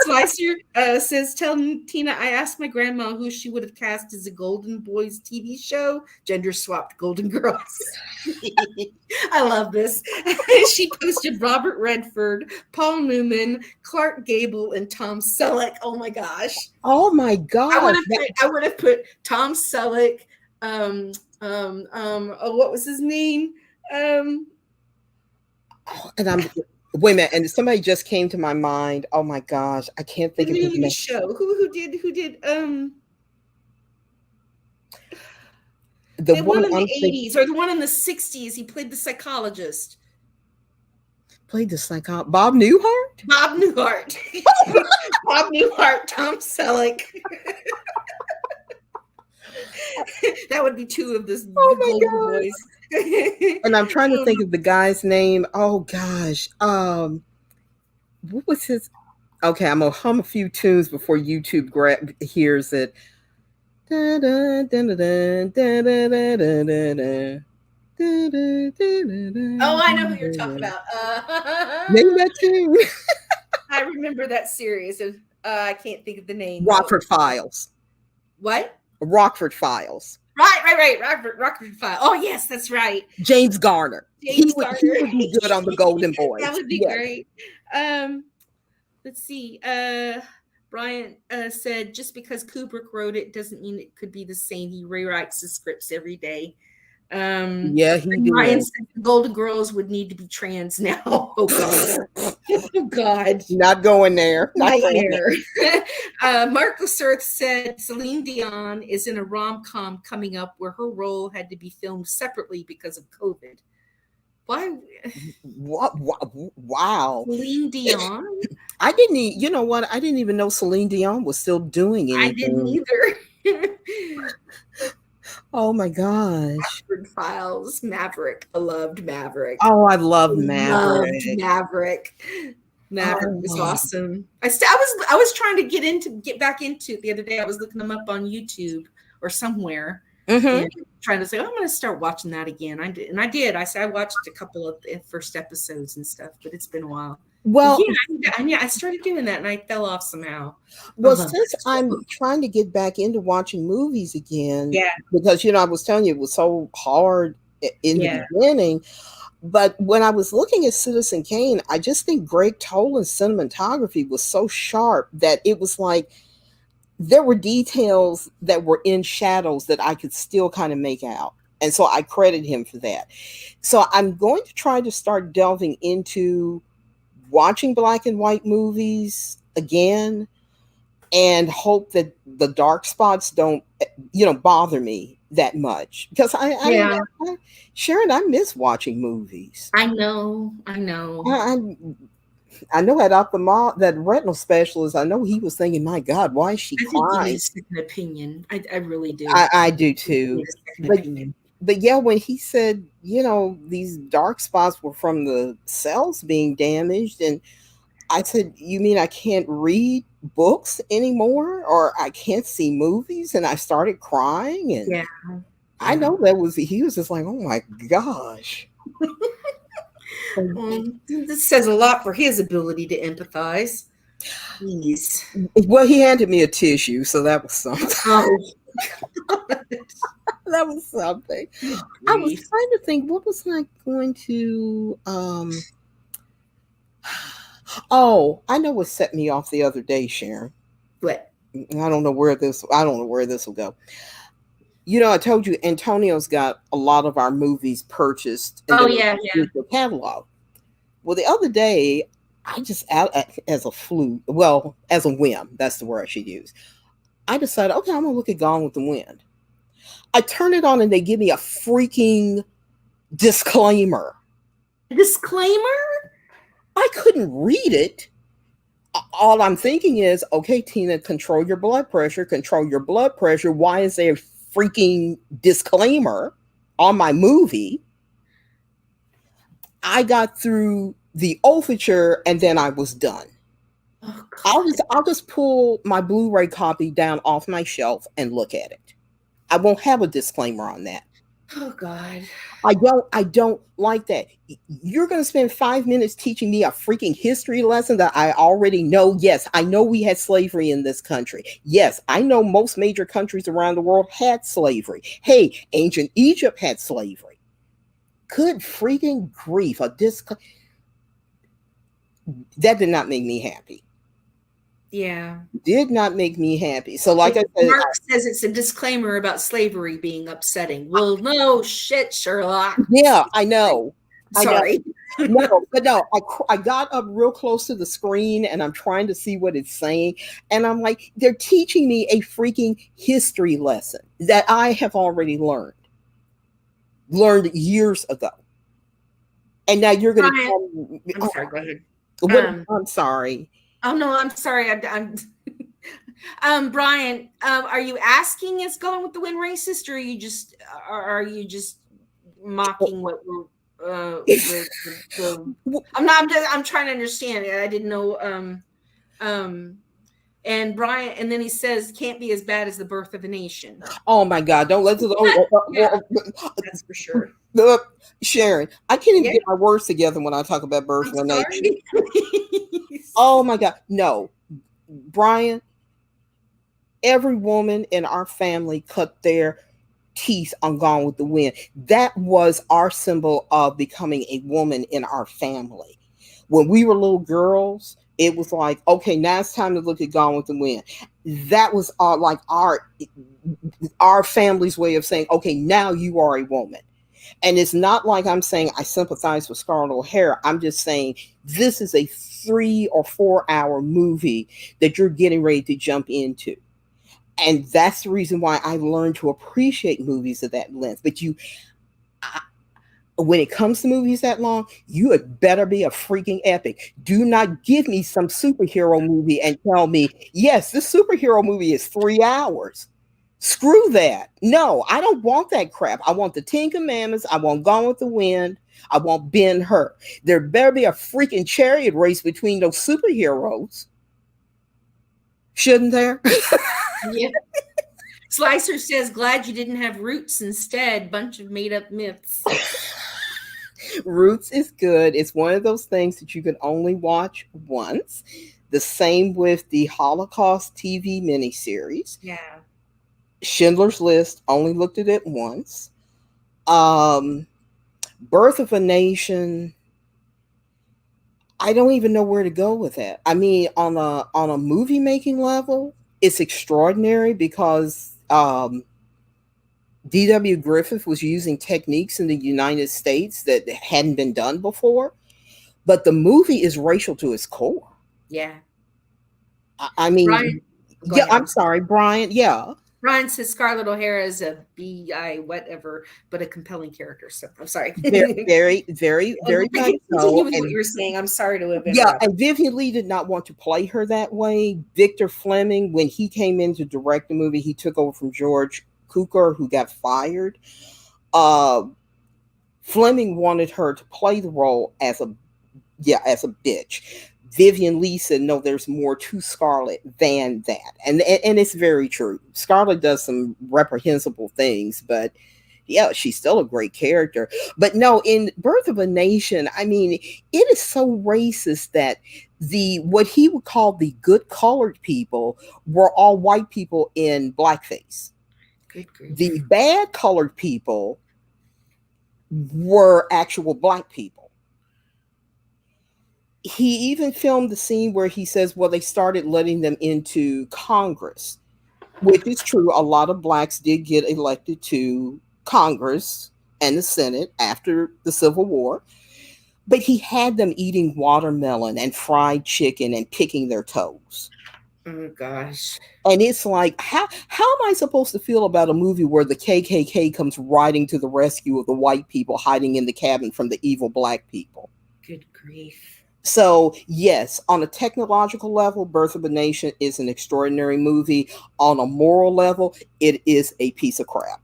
Slicer says, "Tell Tina I asked my grandma who she would have cast as a Golden Boys TV show. Gender swapped Golden Girls." I love this. She posted Robert Redford, Paul Newman, Clark Gable, and Tom Selleck. Oh my gosh! Oh my gosh. I would have put Tom Selleck. Oh, what was his name? Um, And I'm wait a minute, and somebody just came to my mind. Oh my gosh, I can't the think of his newly name. show. Who did The the one one in the I'm thinking 80s or the one in the 60s? He played the psychologist. played the psycho Bob Newhart. Bob Newhart. Bob Newhart, Tom Selleck. That would be two of Oh the my Golden god. Boys. And I'm trying to think of the guy's name. Oh gosh. What was his? Okay, I'm gonna hum a few tunes before YouTube hears it. Da, da, da, da, da, da, da, da, da, da. Oh, I know who you're talking about. Name that tune. I remember that series. I can't think of the name though. Rockford Files. What? Rockford Files. Right. Rockford File. Oh yes, that's right. James Garner. James He would be good on the Golden Boys. That would be Yes. great. Let's see. Brian said just because Kubrick wrote it doesn't mean it could be the same. He rewrites the scripts every day. Yeah, he did. Ryan said the Golden Girls would need to be trans now. Oh God. Oh God. Not going there. Not going Nightmare. Mark Lasserth said Celine Dion is in a rom-com coming up where her role had to be filmed separately because of COVID. Why? What? Wow. Celine Dion? I didn't. You know what? I didn't even know Celine Dion was still doing anything. I didn't either. Oh my gosh. Rockford Files, Maverick. I loved Maverick. Oh, I love Maverick. Maverick was awesome. I was trying to get back into it the other day. I was looking them up on YouTube or somewhere. And trying to say, oh, I'm going to start watching that again. I did. I watched a couple of the first episodes and stuff, but it's been a while. Well, yeah, I started doing that and I fell off somehow. Well, since I'm trying to get back into watching movies again, because I was telling you it was so hard in the beginning. But when I was looking at Citizen Kane, I just think Greg Toland's cinematography was so sharp that it was like there were details that were in shadows that I could still kind of make out. And so I credit him for that. So I'm going to try to start delving into watching black and white movies again and hope that the dark spots don't, bother me that much. Because Sharon, I miss watching movies. I know. I know that retinal specialist, I know he was thinking, my God, why is she crying? A second opinion. I really do. I do too. But yeah, when he said, these dark spots were from the cells being damaged, and I said, you mean I can't read books anymore, or I can't see movies? And I started crying, and I know he was just like, oh my gosh. This says a lot for his ability to empathize. Please. Well, he handed me a tissue, so that was something. Oh. That was something. I was trying to think, what was I going to I know what set me off the other day, Sharon. What? I don't know where this will go. I told you Antonio's got a lot of our movies purchased in the catalog. Well, the other day, I just as a whim, that's the word I should use. I decided, okay, I'm gonna look at Gone with the Wind. I turn it on and they give me a freaking disclaimer. Disclaimer? I couldn't read it. All I'm thinking is, okay, Tina, control your blood pressure. Why is there a freaking disclaimer on my movie? I got through the overture and then I was done. Oh, I'll just pull my Blu-ray copy down off my shelf and look at it. I won't have a disclaimer on that. Oh God. I don't like that. You're going to spend 5 minutes teaching me a freaking history lesson that I already know. Yes, I know we had slavery in this country. Yes, I know most major countries around the world had slavery. Hey, ancient Egypt had slavery. Good freaking grief. That did not make me happy. Yeah. Did not make me happy. So, like I said, Mark says it's a disclaimer about slavery being upsetting. Well, no shit, Sherlock. yeah, I know. I know. Sorry. No, but no, I got up real close to the screen and I'm trying to see what it's saying. And I'm like, they're teaching me a freaking history lesson that I have already learned years ago. And now you're going to Brian, tell me, I'm oh, sorry. Go ahead. what, Um, I'm sorry. oh no, I'm sorry. I'm Brian, are you asking is going with the wind racist, or are you just mocking what we're the I'm not I'm trying to understand it. I didn't know um and Brian, and then he says can't be as bad as the birth of a nation. Oh my God, don't let it. Yeah, that's for sure. Sharon, I can't even Yeah, get my words together when I talk about birth I'm of a nation. sorry. Oh my God, no. Brian, every woman in our family cut their teeth on Gone with the Wind. That was our symbol of becoming a woman in our family. When we were little girls, it was like, okay, now it's time to look at Gone with the Wind. That was our family's way of saying, okay, now you are a woman. And it's not like I'm saying I sympathize with Scarlett O'Hara. I'm just saying this is a 3 or 4 hour movie that you're getting ready to jump into. And that's the reason why I learned to appreciate movies of that length. But when it comes to movies that long, you had better be a freaking epic. Do not give me some superhero movie and tell me, yes, this superhero movie is 3 hours. Screw that. No, I don't want that crap. I want the Ten Commandments. I want Gone with the Wind. I want Ben Hur. There better be a freaking chariot race between those superheroes. Shouldn't there? Yeah. Slicer says, glad you didn't have roots instead. Bunch of made up myths. Roots is good. It's one of those things that you can only watch once. The same with the Holocaust TV miniseries. Yeah. Schindler's List, only looked at it once. Um, Birth of a Nation, I don't even know where to go with that. I mean, on a movie making level, it's extraordinary because D.W. Griffith was using techniques in the United States that hadn't been done before. But the movie is racial to its core. Yeah. I mean, Brian, go yeah, ahead. I'm sorry, Brian. Yeah. Brian says Scarlett O'Hara is a BI whatever, but a compelling character. So I'm sorry. Very, very, very, very much Continue so. with what And you were saying. I'm sorry to have yeah, interrupted. and Vivian Lee did not want to play her that way. Victor Fleming, when he came in to direct the movie, he took over from George Cukor, who got fired. Uh, Fleming wanted her to play the role as a bitch. Vivian Lee said, no, there's more to Scarlett than that. And it's very true. Scarlett does some reprehensible things, but yeah, she's still a great character. But no, in Birth of a Nation, I mean, it is so racist that the what he would call the good colored people were all white people in blackface. Good The grief. bad colored people were actual black people. He even filmed the scene where he says, well, they started letting them into Congress, which is true. A lot of blacks did get elected to Congress and the Senate after the Civil War, but he had them eating watermelon and fried chicken and picking their toes. Oh gosh. And it's like, how am I supposed to feel about a movie where the KKK comes riding to the rescue of the white people hiding in the cabin from the evil black people? Good grief. So, yes, on a technological level, Birth of a Nation is an extraordinary movie. On a moral level, it is a piece of crap.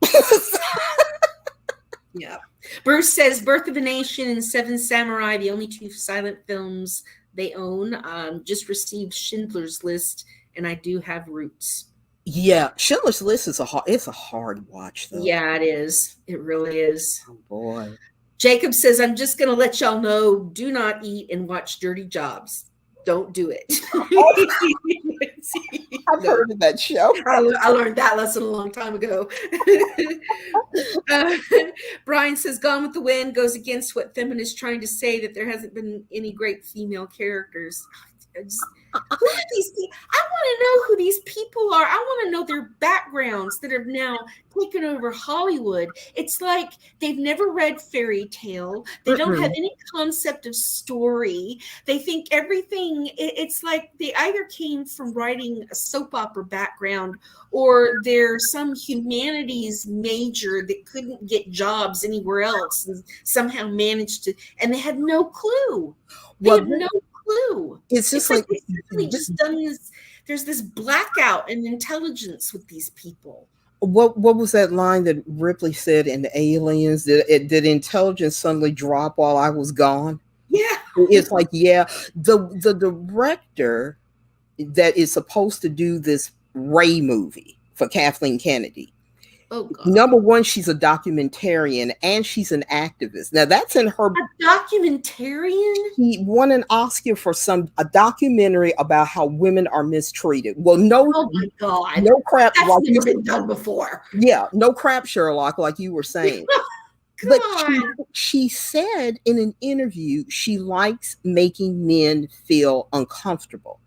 Yeah. Bruce says Birth of a Nation and Seven Samurai, the only two silent films they own. Just received Schindler's List, and I do have Roots. Yeah, Schindler's List is it's a hard watch though. Yeah, it is. It really is. Oh boy. Jacob says, I'm just going to let y'all know, do not eat and watch Dirty Jobs. Don't do it. Oh, I've No, heard of that show. I learned that lesson a long time ago. uh, Brian says, Gone with the Wind goes against what feminists trying to say that there hasn't been any great female characters. Who are these people? I want to know who these people are. I want to know their backgrounds that have now taken over Hollywood. It's like they've never read fairy tale. They don't have Mm-mm. any concept of story. They think everything, it's like they either came from writing a soap opera background or they're some humanities major that couldn't get jobs anywhere else and somehow managed to, and they had no clue. They Well, have no clue. it's just It's like like they suddenly just done this. There's this blackout in intelligence with these people. what was that line that Ripley said in Aliens? Did intelligence suddenly drop while I was gone? Yeah. It's like, yeah, the director that is supposed to do this Ray movie for Kathleen Kennedy. Oh God. Number one, she's a documentarian and she's an activist. Now that's in her. A documentarian? He won an Oscar for a documentary about how women are mistreated. Well, no, Oh my God. no crap. That's Like never been done before. yeah, no crap, Sherlock, like you were saying. But God. she said in an interview she likes making men feel uncomfortable.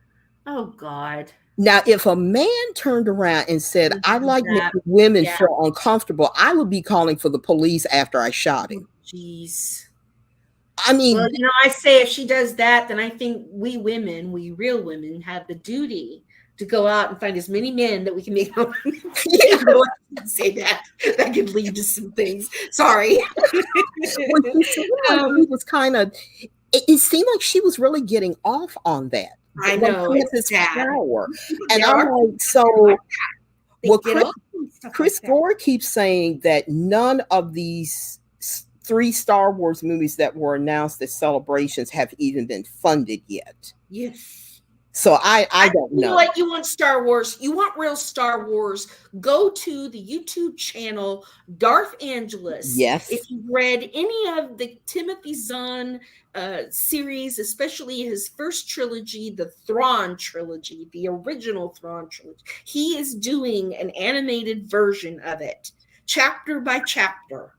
Oh God. Now, if a man turned around and said, I like That, making women yeah. feel uncomfortable, I would be calling for the police after I shot him. Jeez. I mean, Well, I say if she does that, then I think we women, we real women, have the duty to go out and find as many men that we can make. yeah. Say that could lead to some things. Sorry. When she seemed like she was kind of, it seemed like she was really getting off on that. I Like know, she had it's this sad. power. And There I'm are like, so, they well, get off on stuff Chris like that. Gore keeps saying that none of these 3 Star Wars movies that were announced as celebrations have even been funded yet. Yes. So I don't You know. like you want Star Wars, you want real Star Wars, go to the YouTube channel Darth Angelus. Yes. If you've read any of the Timothy Zahn series, especially his first trilogy, the Thrawn trilogy, the original Thrawn trilogy, he is doing an animated version of it, chapter by chapter.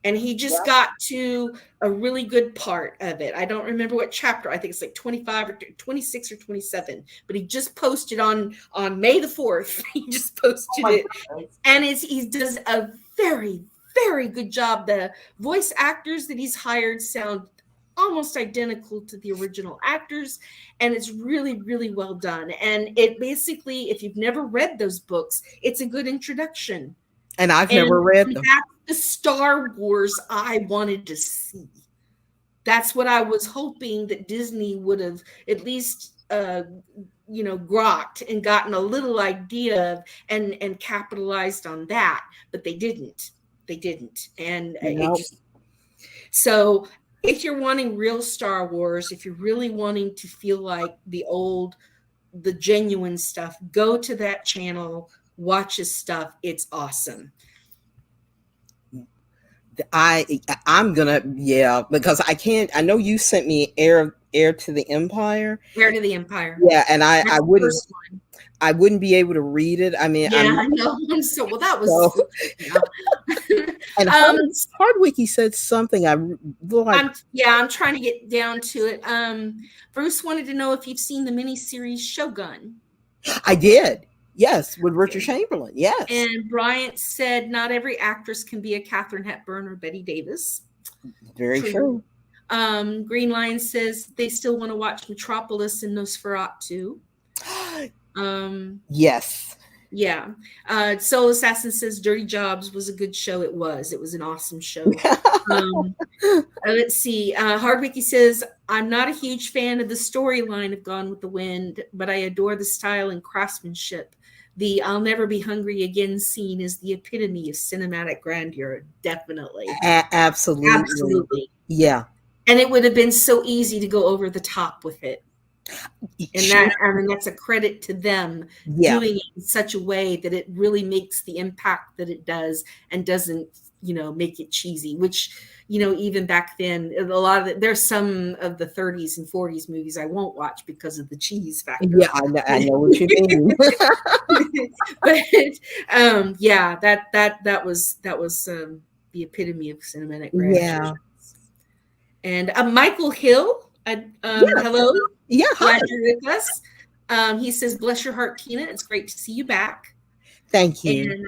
And he just got to a really good part of it. I don't remember what chapter. I think it's like 25 or 26 or 27. But he just posted on May the 4th. He just posted it. And he does a very, very good job. The voice actors that he's hired sound almost identical to the original actors. And it's really, really well done. And it basically, if you've never read those books, it's a good introduction. And I've never read them. That's the Star Wars I wanted to see. That's what I was hoping that Disney would have at least, grokked and gotten a little idea of and capitalized on that. But they didn't. They didn't. And so if you're wanting real Star Wars, if you're really wanting to feel like the genuine stuff, go to that channel. Watch his stuff. It's awesome. I'm gonna because I know you sent me Heir to the Empire. Heir to the Empire. Yeah, and I wouldn't be able to read it. I mean, I know. So well, that was. And Hardwicky said something. I'm trying to get down to it. Bruce wanted to know if you've seen the miniseries Shogun. I did. Yes, with Richard Chamberlain. Yes. And Bryant said not every actress can be a Katharine Hepburn or Bette Davis. Very true. Green Lion says they still want to watch Metropolis and Nosferatu. Yes. Yeah. Soul Assassin says Dirty Jobs was a good show. It was an awesome show. Let's see. Hardwicky says, I'm not a huge fan of the storyline of Gone with the Wind, but I adore the style and craftsmanship. The I'll never be hungry again scene is the epitome of cinematic grandeur. Definitely. Absolutely. Absolutely. Yeah. And it would have been so easy to go over the top with it. And that, I mean, that's a credit to them Yeah, doing it in such a way that it really makes the impact that it does and doesn't, make it cheesy, which, even back then, a lot of there's some of the 30s and 40s movies I won't watch because of the cheese yeah, factor. I know what you mean. But yeah, that was the epitome of cinematic Yeah, grandeur. And Michael Hill, yeah, hello, yeah. Hi, glad you're with us. He says, "Bless your heart, Tina. It's great to see you back." thank you.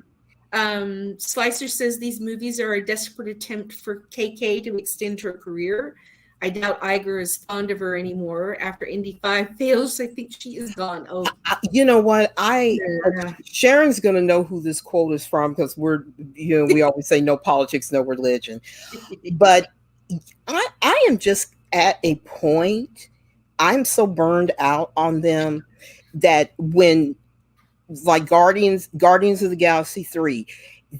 And Slicer says these movies are a desperate attempt for KK to extend her career. I doubt Iger is fond of her anymore. After Indy 5 fails, I think she is gone. Oh, You know what? yeah. Sharon's gonna know who this quote is from because we always say no politics, no religion. But I am just at a point. I'm so burned out on them that when like Guardians of the Galaxy 3,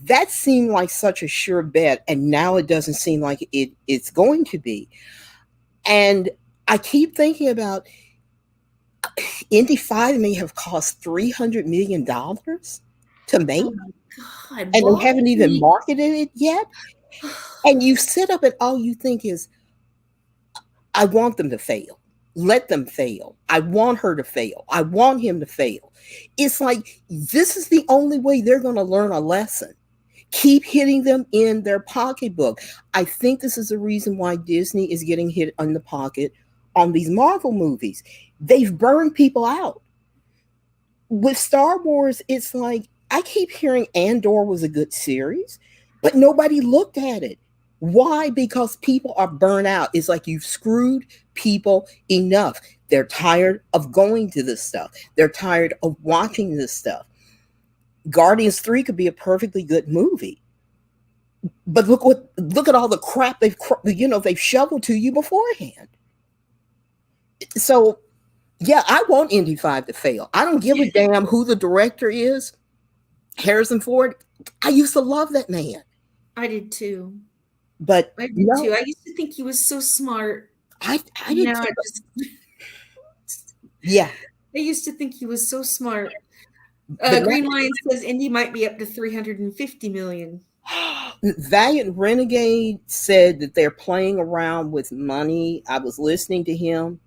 that seemed like such a sure bet, and now it doesn't seem like it's going to be. And I keep thinking about Indy 5 may have cost $300 million to Oh make, my God, and they why? haven't even marketed it yet. And you sit up and all you think is, I want them to fail. Let them fail. I want her to fail. I want him to fail. It's like this is the only way they're going to learn a lesson. Keep hitting them in their pocketbook. I think this is the reason why Disney is getting hit in the pocket on these Marvel movies. They've burned people out. With Star Wars, it's like I keep hearing Andor was a good series, but nobody looked at it. Why? Because people are burnt out. It's like you've screwed people enough. They're tired of going to this stuff. They're tired of watching this stuff. Guardians 3 could be a perfectly good movie. But look at all the crap they've shoveled to you beforehand. So yeah, I want Indy 5 to fail. I don't give a damn who the director is. Harrison Ford, I used to love that man. I did too. But I did no, too. I used to think he was so smart. I did Now too. I just Yeah. I used to think he was so smart. But Green Lion says Indy might be up to 350 million. Valiant Renegade said that they're playing around with money. I was listening to him.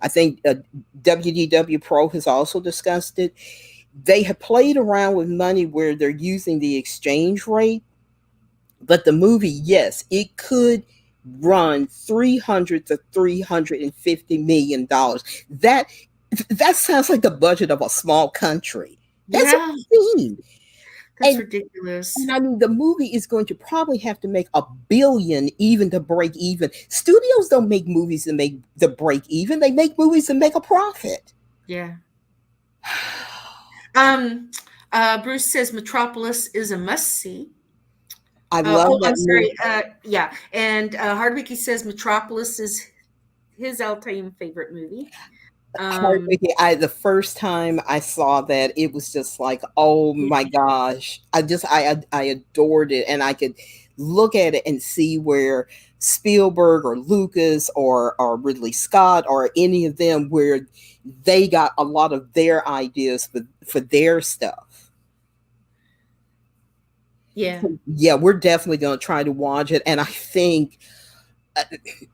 I think WDW Pro has also discussed it. They have played around with money where they're using the exchange rate, but the movie, yes, it could run 300 to 350 million dollars. That sounds like the budget of a small country. That's Yeah, insane. that's And ridiculous. I mean, the movie is going to probably have to make 1 billion even to break even. Studios don't make movies to break even. They make movies to make a profit. Yeah. Bruce says Metropolis is a must see. I love I'm that movie. sorry. Yeah, and Hardwicky says Metropolis is his all-time favorite movie. Um, Heartbreaking. The first time I saw that, it was just like, oh my gosh! I adored it, and I could look at it and see where Spielberg or Lucas or Ridley Scott or any of them where they got a lot of their ideas for their stuff. yeah, Yeah, we're definitely going to try to watch it, and I think uh,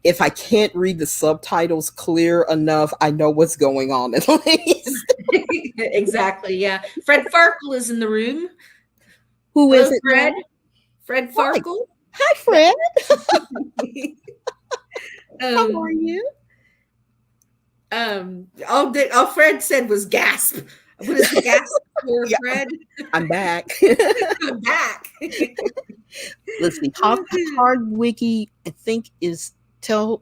if I can't read the subtitles clear enough, I know what's going on at least. exactly. Yeah, Fred Farkle is in the room. Who is Hello, it now? Fred. Fred Hi, Farkle. hi, Fred. How are um, you? all Fred said was gasp. What is the gasp for, Yeah, Fred? I'm back. I'm back. Let's see. Hard Wiki, I think, is tell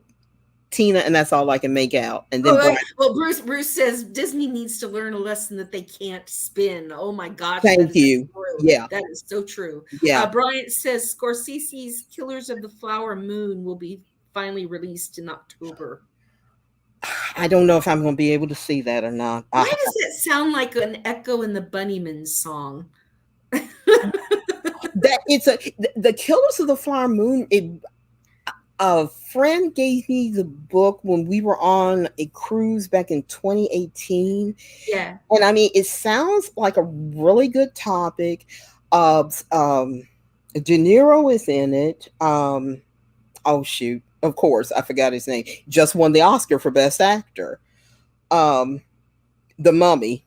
Tina, and that's all I can make out. And then Oh, Brian, well, Bruce says Disney needs to learn a lesson that they can't spin. Oh my gosh, that thank is you. true. Yeah, That is so true. yeah. Bryant says Scorsese's Killers of the Flower Moon will be finally released in October. I don't know if I'm going to be able to see that or not. Why does that sound like an echo in the Bunnymen song? That it's the Killers of the Flower Moon. A friend gave me the book when we were on a cruise back in 2018. Yeah. And I mean, it sounds like a really good topic. De Niro is in it. Oh shoot, of course, I forgot his name. Just won the Oscar for Best Actor. Um, the Mummy,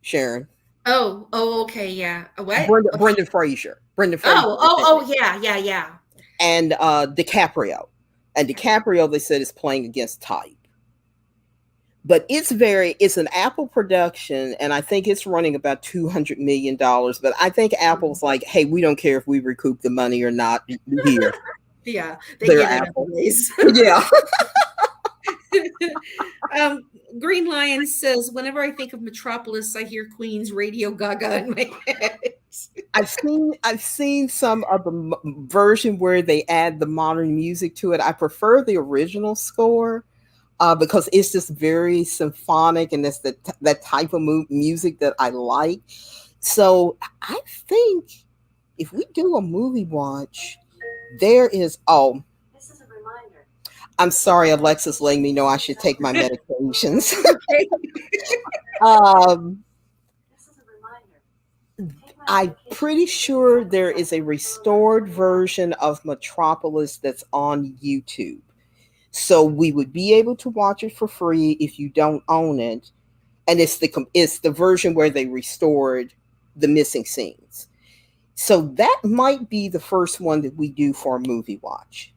Sharon. Oh, okay, yeah. What? Brendan Fraser. Brendan Fraser Oh, is oh, in oh, it. yeah, yeah, yeah. And DiCaprio. And DiCaprio, they said, is playing against type. But it's an Apple production, and I think it's running about $200 million. But I think Mhm. Apple's like, hey, we don't care if we recoup the money or not. Here, Yeah, they they're get it Apple. anyways. Yeah. um, Green Lion says, whenever I think of Metropolis, I hear Queen's Radio Gaga in my head. I've seen some of the version where they add the modern music to it. I prefer the original score because it's just very symphonic, and that's that type of music that I like. So I think if we do a movie watch, there is. Oh, I'm sorry, Alexa's letting me know I should take my medications. Okay. um, I'm pretty sure there is a restored version of Metropolis that's on YouTube. So we would be able to watch it for free if you don't own it. And it's the version where they restored the missing scenes. So that might be the first one that we do for a movie watch.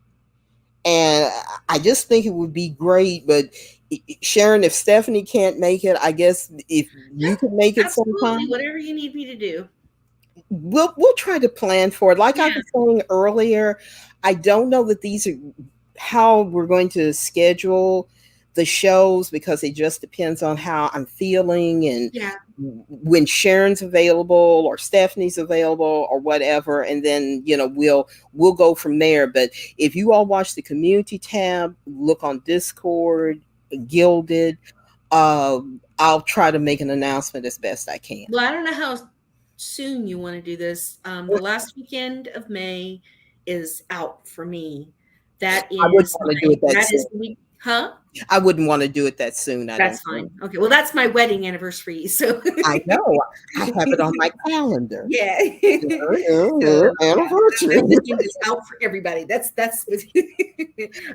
And I just think it would be great. But Sharon, if Stephanie can't make it, I guess if you could make it Absolutely. sometime, Whatever you need me to do. we'll try to plan for it. Like I Yeah. was saying earlier, I don't know that these are how we're going to schedule the shows because it just depends on how I'm feeling and Yeah. when Sharon's available or Stephanie's available or whatever, and then we'll go from there. But if you all watch the community tab, look on Discord, Gilded, I'll try to make an announcement as best I can. Well, I don't know how soon you want to do this. The last weekend of May is out for me. I wouldn't want to do it that That is soon. the week, huh? I wouldn't want to do it that soon, I That's don't think. fine. Okay. Well, that's my wedding anniversary. So I know. I have it on my calendar. yeah. Yeah, So yeah, anniversary. that weekend is out for everybody. That's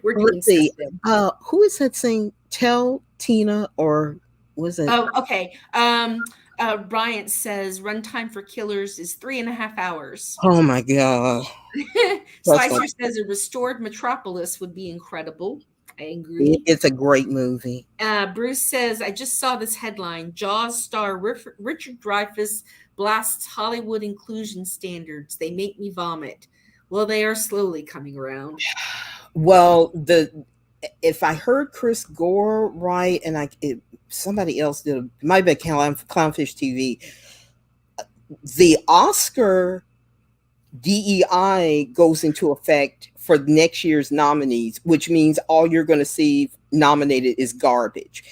we're doing Let's stuff see. then. Who is that saying? Tell Tina, or was it? Oh, okay. Bryant says runtime for Killers is 3.5 hours. Oh my God. That's Slicer like, says a restored Metropolis would be incredible. I agree. it's a great movie. Bruce says, I just saw this headline. Jaws star Richard Dreyfuss blasts Hollywood inclusion standards. They make me vomit. Well, they are slowly coming around. Well, if I heard Chris Gore right, and somebody else did, it might be Clownfish TV. The Oscar DEI goes into effect for next year's nominees, which means all you're going to see nominated is garbage.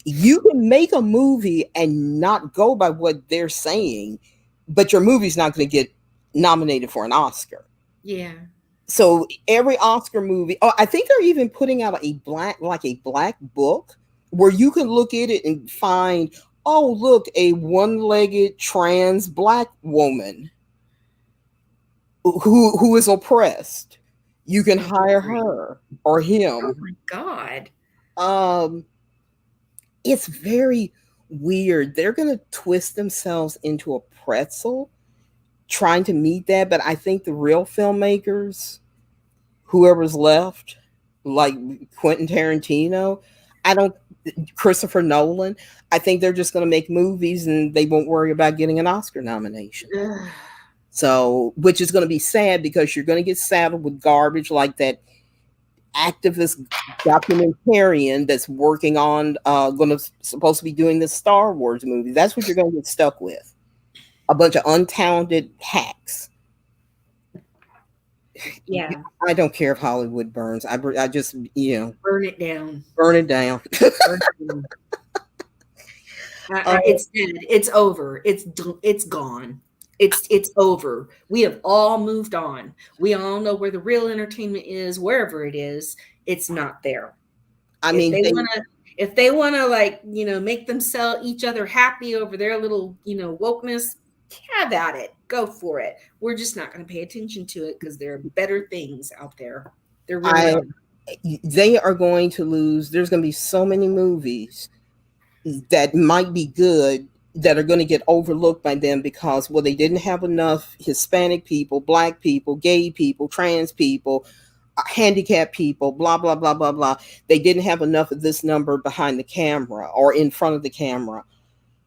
You can make a movie and not go by what they're saying, but your movie's not going to get nominated for an Oscar. Yeah. So every Oscar movie, oh, I think they're even putting out a black book where you can look at it and find, oh, look, a one-legged trans black woman who is oppressed. You can hire her or Oh him. my God. Um, it's very weird. They're going to twist themselves into a pretzel trying to meet that, but I think the real filmmakers, whoever's left, like Quentin Tarantino, I don't Christopher Nolan, I think they're just going to make movies and they won't worry about getting an Oscar nomination. Ugh. So, which is going to be sad because you're going to get saddled with garbage like that activist documentarian that's working on supposed to be doing the Star Wars movie. That's what you're going to get stuck with. A bunch of untalented hacks. Yeah. I don't care if Hollywood burns. I just, Burn it down. burn it down. Burn it down. It's dead. It's over. It's gone. It's over. We have all moved on. We all know where the real entertainment is, wherever it is, it's not there. I If mean, they they, want to if they want to, like, make themselves each other happy over their little, wokeness, have at it. Go for it. We're just not going to pay attention to it because there are better things out there. There really I, are. they are going to lose. There's going to be so many movies that might be good that are going to get overlooked by them because, well, they didn't have enough Hispanic people, black people, gay people, trans people, handicapped people, blah blah blah blah blah. They didn't have enough of this number behind the camera or in front of the camera.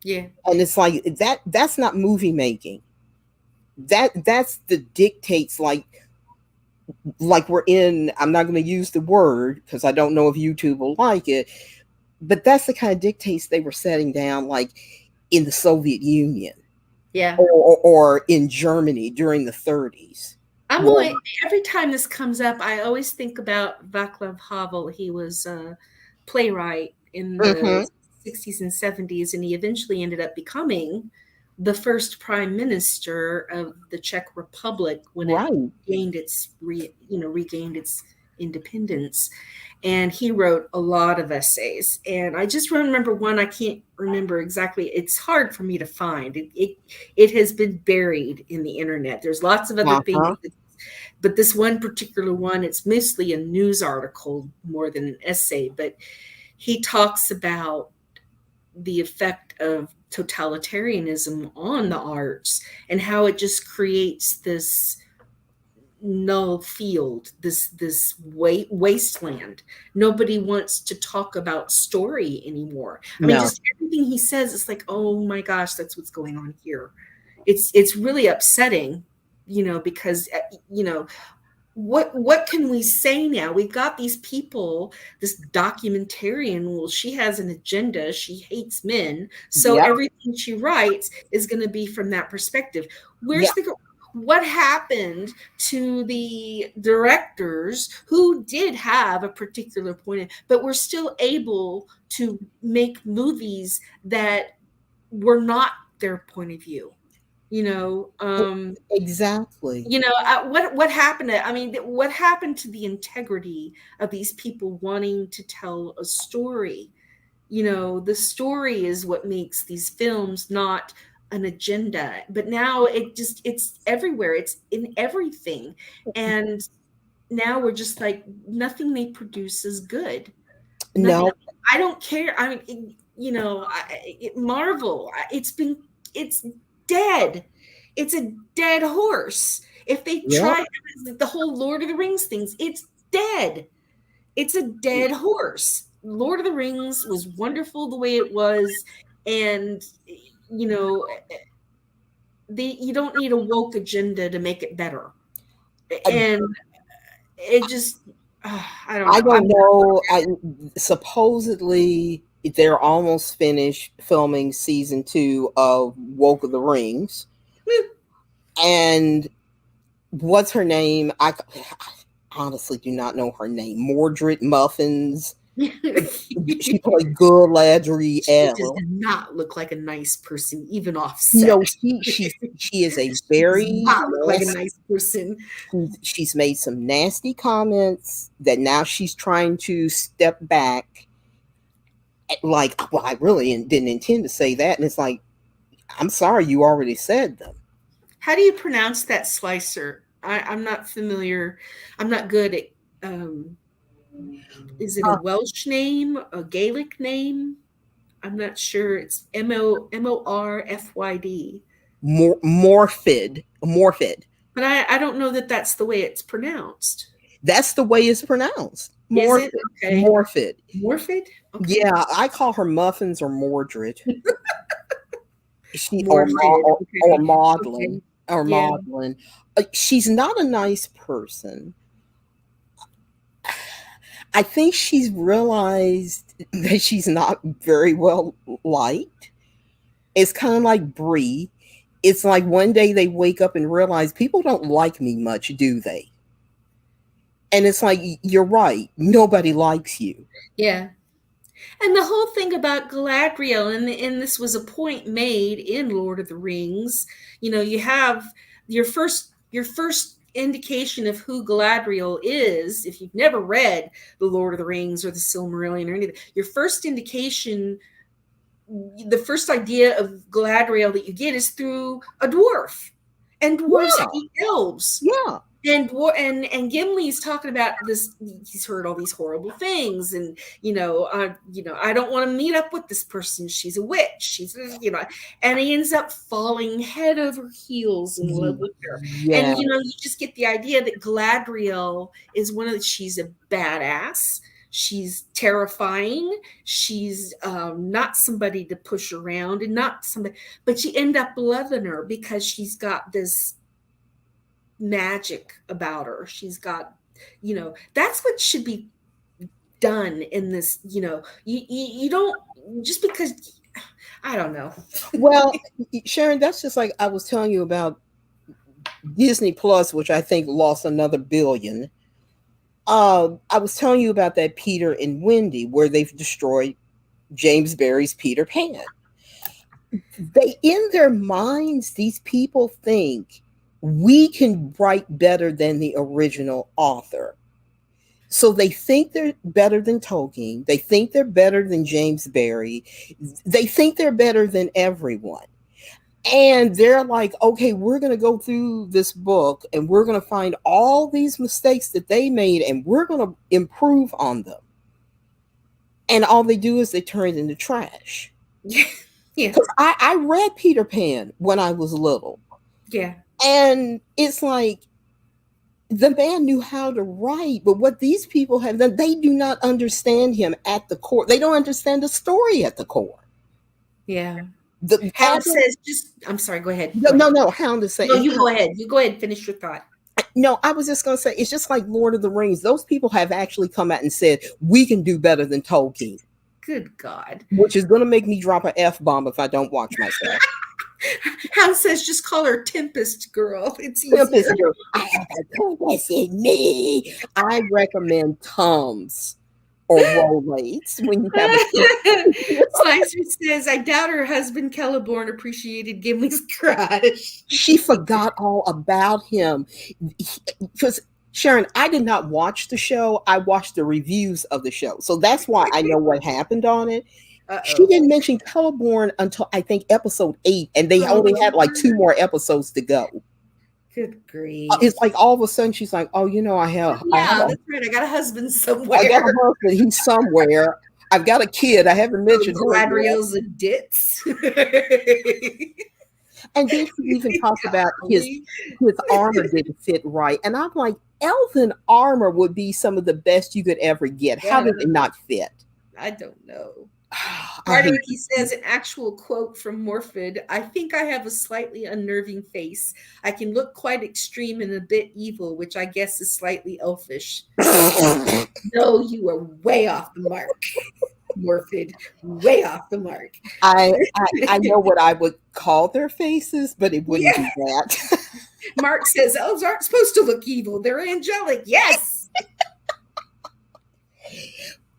Yeah. And it's like that's not movie making. That's the dictates, like we're in, I'm not going to use the word because I don't know if YouTube will like it, but that's the kind of dictates they were setting down, like in the Soviet Union, Yeah. or in Germany during the 30s. I'm Well, always, every time this comes up, I always think about Václav Havel. He was a playwright in the mhm, 60s and 70s, and he eventually ended up becoming the first prime minister of the Czech Republic when it right. regained its independence. And he wrote a lot of essays. And I just remember one, I can't remember exactly. It's hard for me to find. It has been buried in the internet. There's lots of other things, Uh-huh. but this one particular one, it's mostly a news article more than an essay. But he talks about the effect of totalitarianism on the arts and how it just creates this null field, this wasteland. Nobody wants to talk about story anymore. I mean, No, just everything he says, it's like, oh my gosh, that's what's going on here. It's really upsetting, because what can we say now? We've got these people, this documentarian, well, she has an agenda, she hates men, so yeah, everything she writes is going to be from that perspective. yeah, Where's the What happened to the directors who did have a particular point, but were still able to make movies that were not their point of view? You know, um, exactly. what happened to, I mean, what happened to the integrity of these people wanting to tell a story? The story is what makes these films, not an agenda. But now it's everywhere, it's in everything. And now we're just like, nothing they produce is good. Nothing. No, I don't care. I mean, Marvel, it's dead. It's a dead horse. If they yeah, try the whole Lord of the Rings things, it's dead. It's a dead horse. Lord of the Rings was wonderful the way it was, and you know, you don't need a woke agenda to make it better. I, And it just, I don't I know. don't know. Supposedly they're almost finished filming season 2 of Woke of the Rings, and what's her name? I honestly do not know her name. Mordred Muffins. She played Galadriel She does Elle. not look like a nice person, even off No, set. she is a She does very not look like a nasty. nice person. She's made some nasty comments that now she's trying to step back. Like, well, I really didn't intend to say that, and it's like, I'm sorry, you already said them. How do you pronounce that slicer? I'm not familiar. I'm not good at. Um, is it a Welsh name, a Gaelic name? I'm not sure. It's Morfyd, Morphid. but I don't know that that's the way it's pronounced. That's the way it's pronounced. Is it Morphid. okay? Morphid. Morfyd? Okay. Yeah, I call her Muffins or Mordred. She Morfyd. or Okay. Maudlin Okay. or Yeah. Maudlin. She's not a nice person. I think she's realized that she's not very well liked. It's kind of like Brie. It's like one day they wake up and realize people don't like me much, do they? And it's like, you're right. Nobody likes you. Yeah. And the whole thing about Galadriel, and this was a point made in Lord of the Rings. You have your first indication of who Galadriel is. If you've never read the Lord of the Rings or the Silmarillion or anything, your first indication, the first idea of Galadriel that you get is through a dwarf, and dwarves Yeah, hate elves. yeah. And Gimli's talking about this. He's heard all these horrible things, and I don't want to meet up with this person. She's a witch. And he ends up falling head over heels in love with her. Yeah. And you just get the idea that Galadriel is she's a badass. She's terrifying. She's not somebody to push around, and not somebody, but you end up loving her because she's got this magic about her. She's got, that's what should be done in this. You don't, just because, I don't know. Well, Sharon, that's just like I was telling you about Disney Plus, which I think lost another billion. I was telling you about that Peter and Wendy, where they've destroyed James Barrie's Peter Pan. They, in their minds, these people think we can write better than the original author. So they think they're better than Tolkien. They think they're better than James Barrie. They think they're better than everyone. And they're like, okay, we're going to go through this book and we're going to find all these mistakes that they made and we're going to improve on them. And all they do is they turn it into trash. Yeah. Because I read Peter Pan when I was little. Yeah. And it's like, the man knew how to write, but what these people have done, they do not understand him at the core. They don't understand the story at the core. Yeah. The Hound author, says, I'm sorry, go ahead. no, Go ahead. no, no. Hound is saying, No, you go ahead. You go ahead and finish your thought. no. I was just going to say, it's just like Lord of the Rings. Those people have actually come out and said we can do better than Tolkien, Good God. which is going to make me drop an F bomb if I don't watch myself. Hound says, just call her Tempest Girl. It's Tempest easier. Girl, I have a Tempest in me. I recommend Tums or Rolaids when you have a. Slicer says, I doubt her husband Celeborn appreciated Gimli's crush. She forgot all about him. Because Sharon, I did not watch the show. I watched the reviews of the show. So that's why I know what happened on it. She Uh-oh. didn't mention Celeborn until I think episode 8, and they only had like 2 more episodes to go. Good grief. It's like all of a sudden she's like, "Oh, I have that's right. I got a husband somewhere. I got a husband. He's somewhere. I've got a kid. I haven't mentioned Galadriel's a ditz." And then she even talked about his armor didn't fit right. And I'm like, elven armor would be some of the best you could ever get. How did it not fit? I don't know. Hardwick, he says, an actual quote from Morford, I think I have a slightly unnerving face. I can look quite extreme and a bit evil, which I guess is slightly elfish. No, you are way off the mark. Morford, way off the mark. I know what I would call their faces, but it wouldn't be that. Mark says elves aren't supposed to look evil. They're angelic. Yes.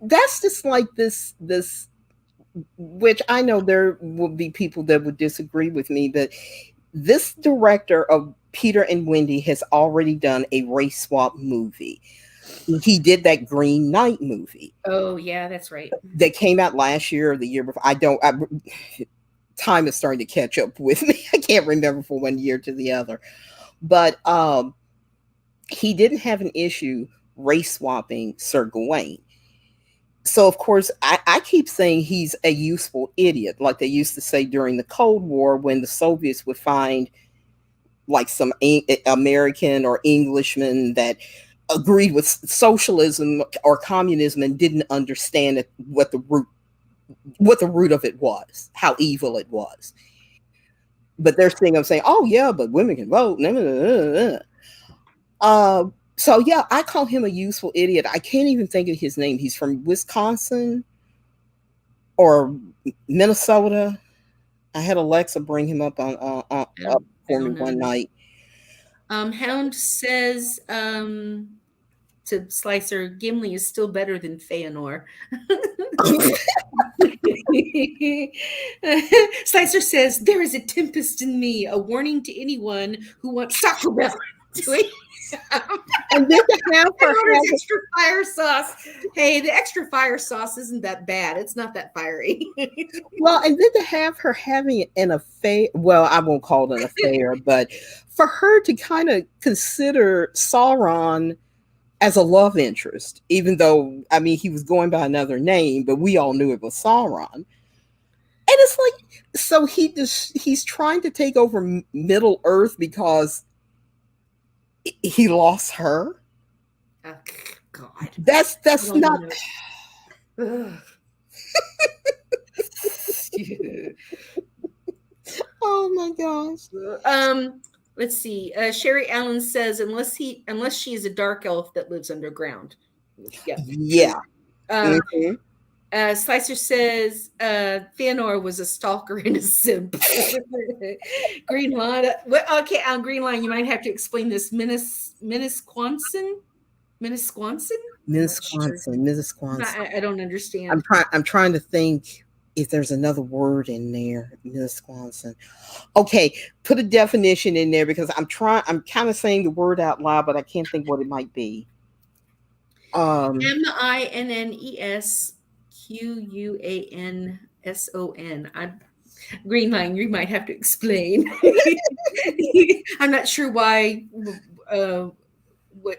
That's just like this, which I know there will be people that would disagree with me, but this director of Peter and Wendy has already done a race swap movie. He did that Green Knight movie. Oh, yeah, that's right. That came out last year or the year before. Time is starting to catch up with me. I can't remember from one year to the other. But he didn't have an issue race swapping Sir Gawain. So, of course, I keep saying he's a useful idiot, like they used to say during the Cold War when the Soviets would find like some American or Englishman that agreed with socialism or communism and didn't understand what the root of it was, how evil it was. But they're saying, oh yeah, but women can vote. So yeah, I call him a useful idiot. I can't even think of his name. He's from Wisconsin or Minnesota. I had Alexa bring him up up for me one night. Hound says to Slicer, Gimli is still better than Feanor. Slicer says, "There is a tempest in me, a warning to anyone who wants Taco Bell to eat." And then to have And her orders have extra fire sauce. Hey, the extra fire sauce isn't that bad. It's not that fiery. well, and then to have her having an affair. Well, I won't call it an affair, but for her to kind of consider Sauron as a love interest, even though I mean he was going by another name, but we all knew it was Sauron. And it's like, so he's trying to take over Middle Earth because he lost her. Oh, God. That's not. Oh my gosh. Let's see. Sherry Allen says, unless she is a dark elf that lives underground. Yeah. Yeah. Um, Mhm. Slicer says Theonor was a stalker and a simp. Green Line. Okay, on Green Line, you might have to explain this. Minnisquanson? I'm not sure. Mrs. Swanson. I don't understand. I'm trying to think if there's another word in there, Mrs. Swanson. Okay, put a definition in there because I'm kind of saying the word out loud, but I can't think what it might be. Minnesquanson. Green Line, you might have to explain. I'm not sure why. What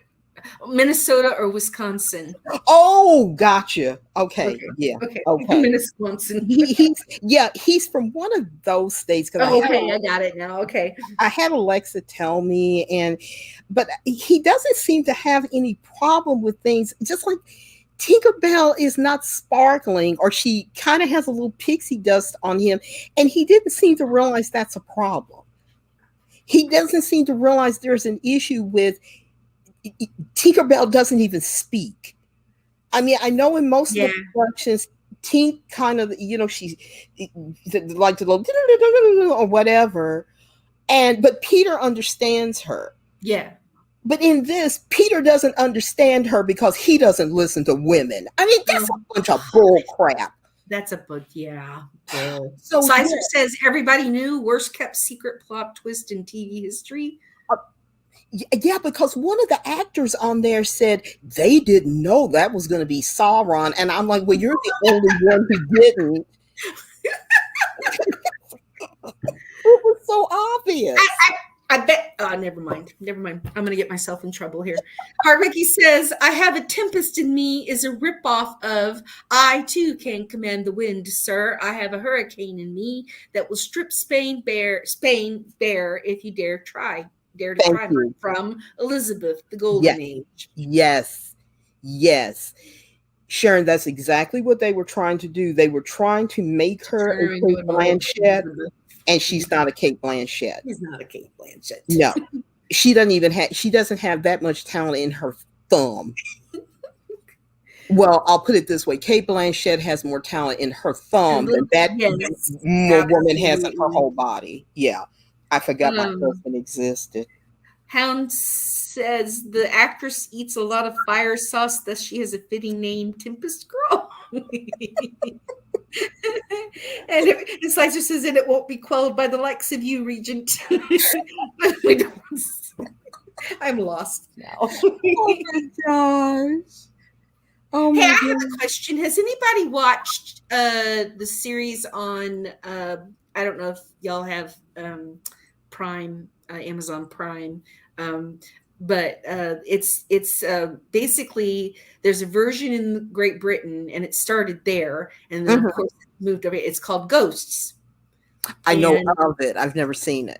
Minnesota or Wisconsin? Oh, gotcha. Okay, Okay, yeah, okay, okay. Minnesquanson. He's from one of those states because Oh, okay, I got it now. Okay, I had Alexa tell me, but he doesn't seem to have any problem with things. Just like Tinkerbell is not sparkling, or she kind of has a little pixie dust on him, and he didn't seem to realize that's a problem. He doesn't seem to realize there's an issue with Tinkerbell doesn't even speak. I mean, I know in most of yeah, the productions, Tink kind of, she's like the little or whatever, but Peter understands her. yeah. But in this, Peter doesn't understand her because he doesn't listen to women. I mean, that's a bunch of bull crap. That's a book, yeah. So Sizer says everybody knew worst kept secret plot twist in TV history. yeah, because one of the actors on there said they didn't know that was going to be Sauron, and I'm like, well, you're the only one who didn't. It was so obvious. I bet. Oh, never mind. Never mind. I'm going to get myself in trouble here. Harvicky says, I have a tempest in me is a ripoff of I too can command the wind, sir. I have a hurricane in me that will strip Spain bare if you dare to Thank try you. from Elizabeth, the Golden Yes. Age. Yes. Sharon, that's exactly what they were trying to do. They were trying to make her a Kate Blanchett, and she's not a Kate Blanchett. She's not a Kate Blanchett. No, she doesn't have that much talent in her thumb. Well, I'll put it this way: Kate Blanchett has more talent in her thumb than that woman has in her whole body. Yeah, I forgot my husband existed. Hound says the actress eats a lot of fire sauce, thus she has a fitting name, Tempest Girl. And Slicer says that it won't be quelled by the likes of you, Regent. I'm lost now. Oh my gosh. Oh my hey, I have a question. Has anybody watched the series on I don't know if y'all have Prime, Amazon Prime, but it's basically there's a version in Great Britain and it started there, and then of course it moved over. It's called Ghosts. I know of it. I've never seen it.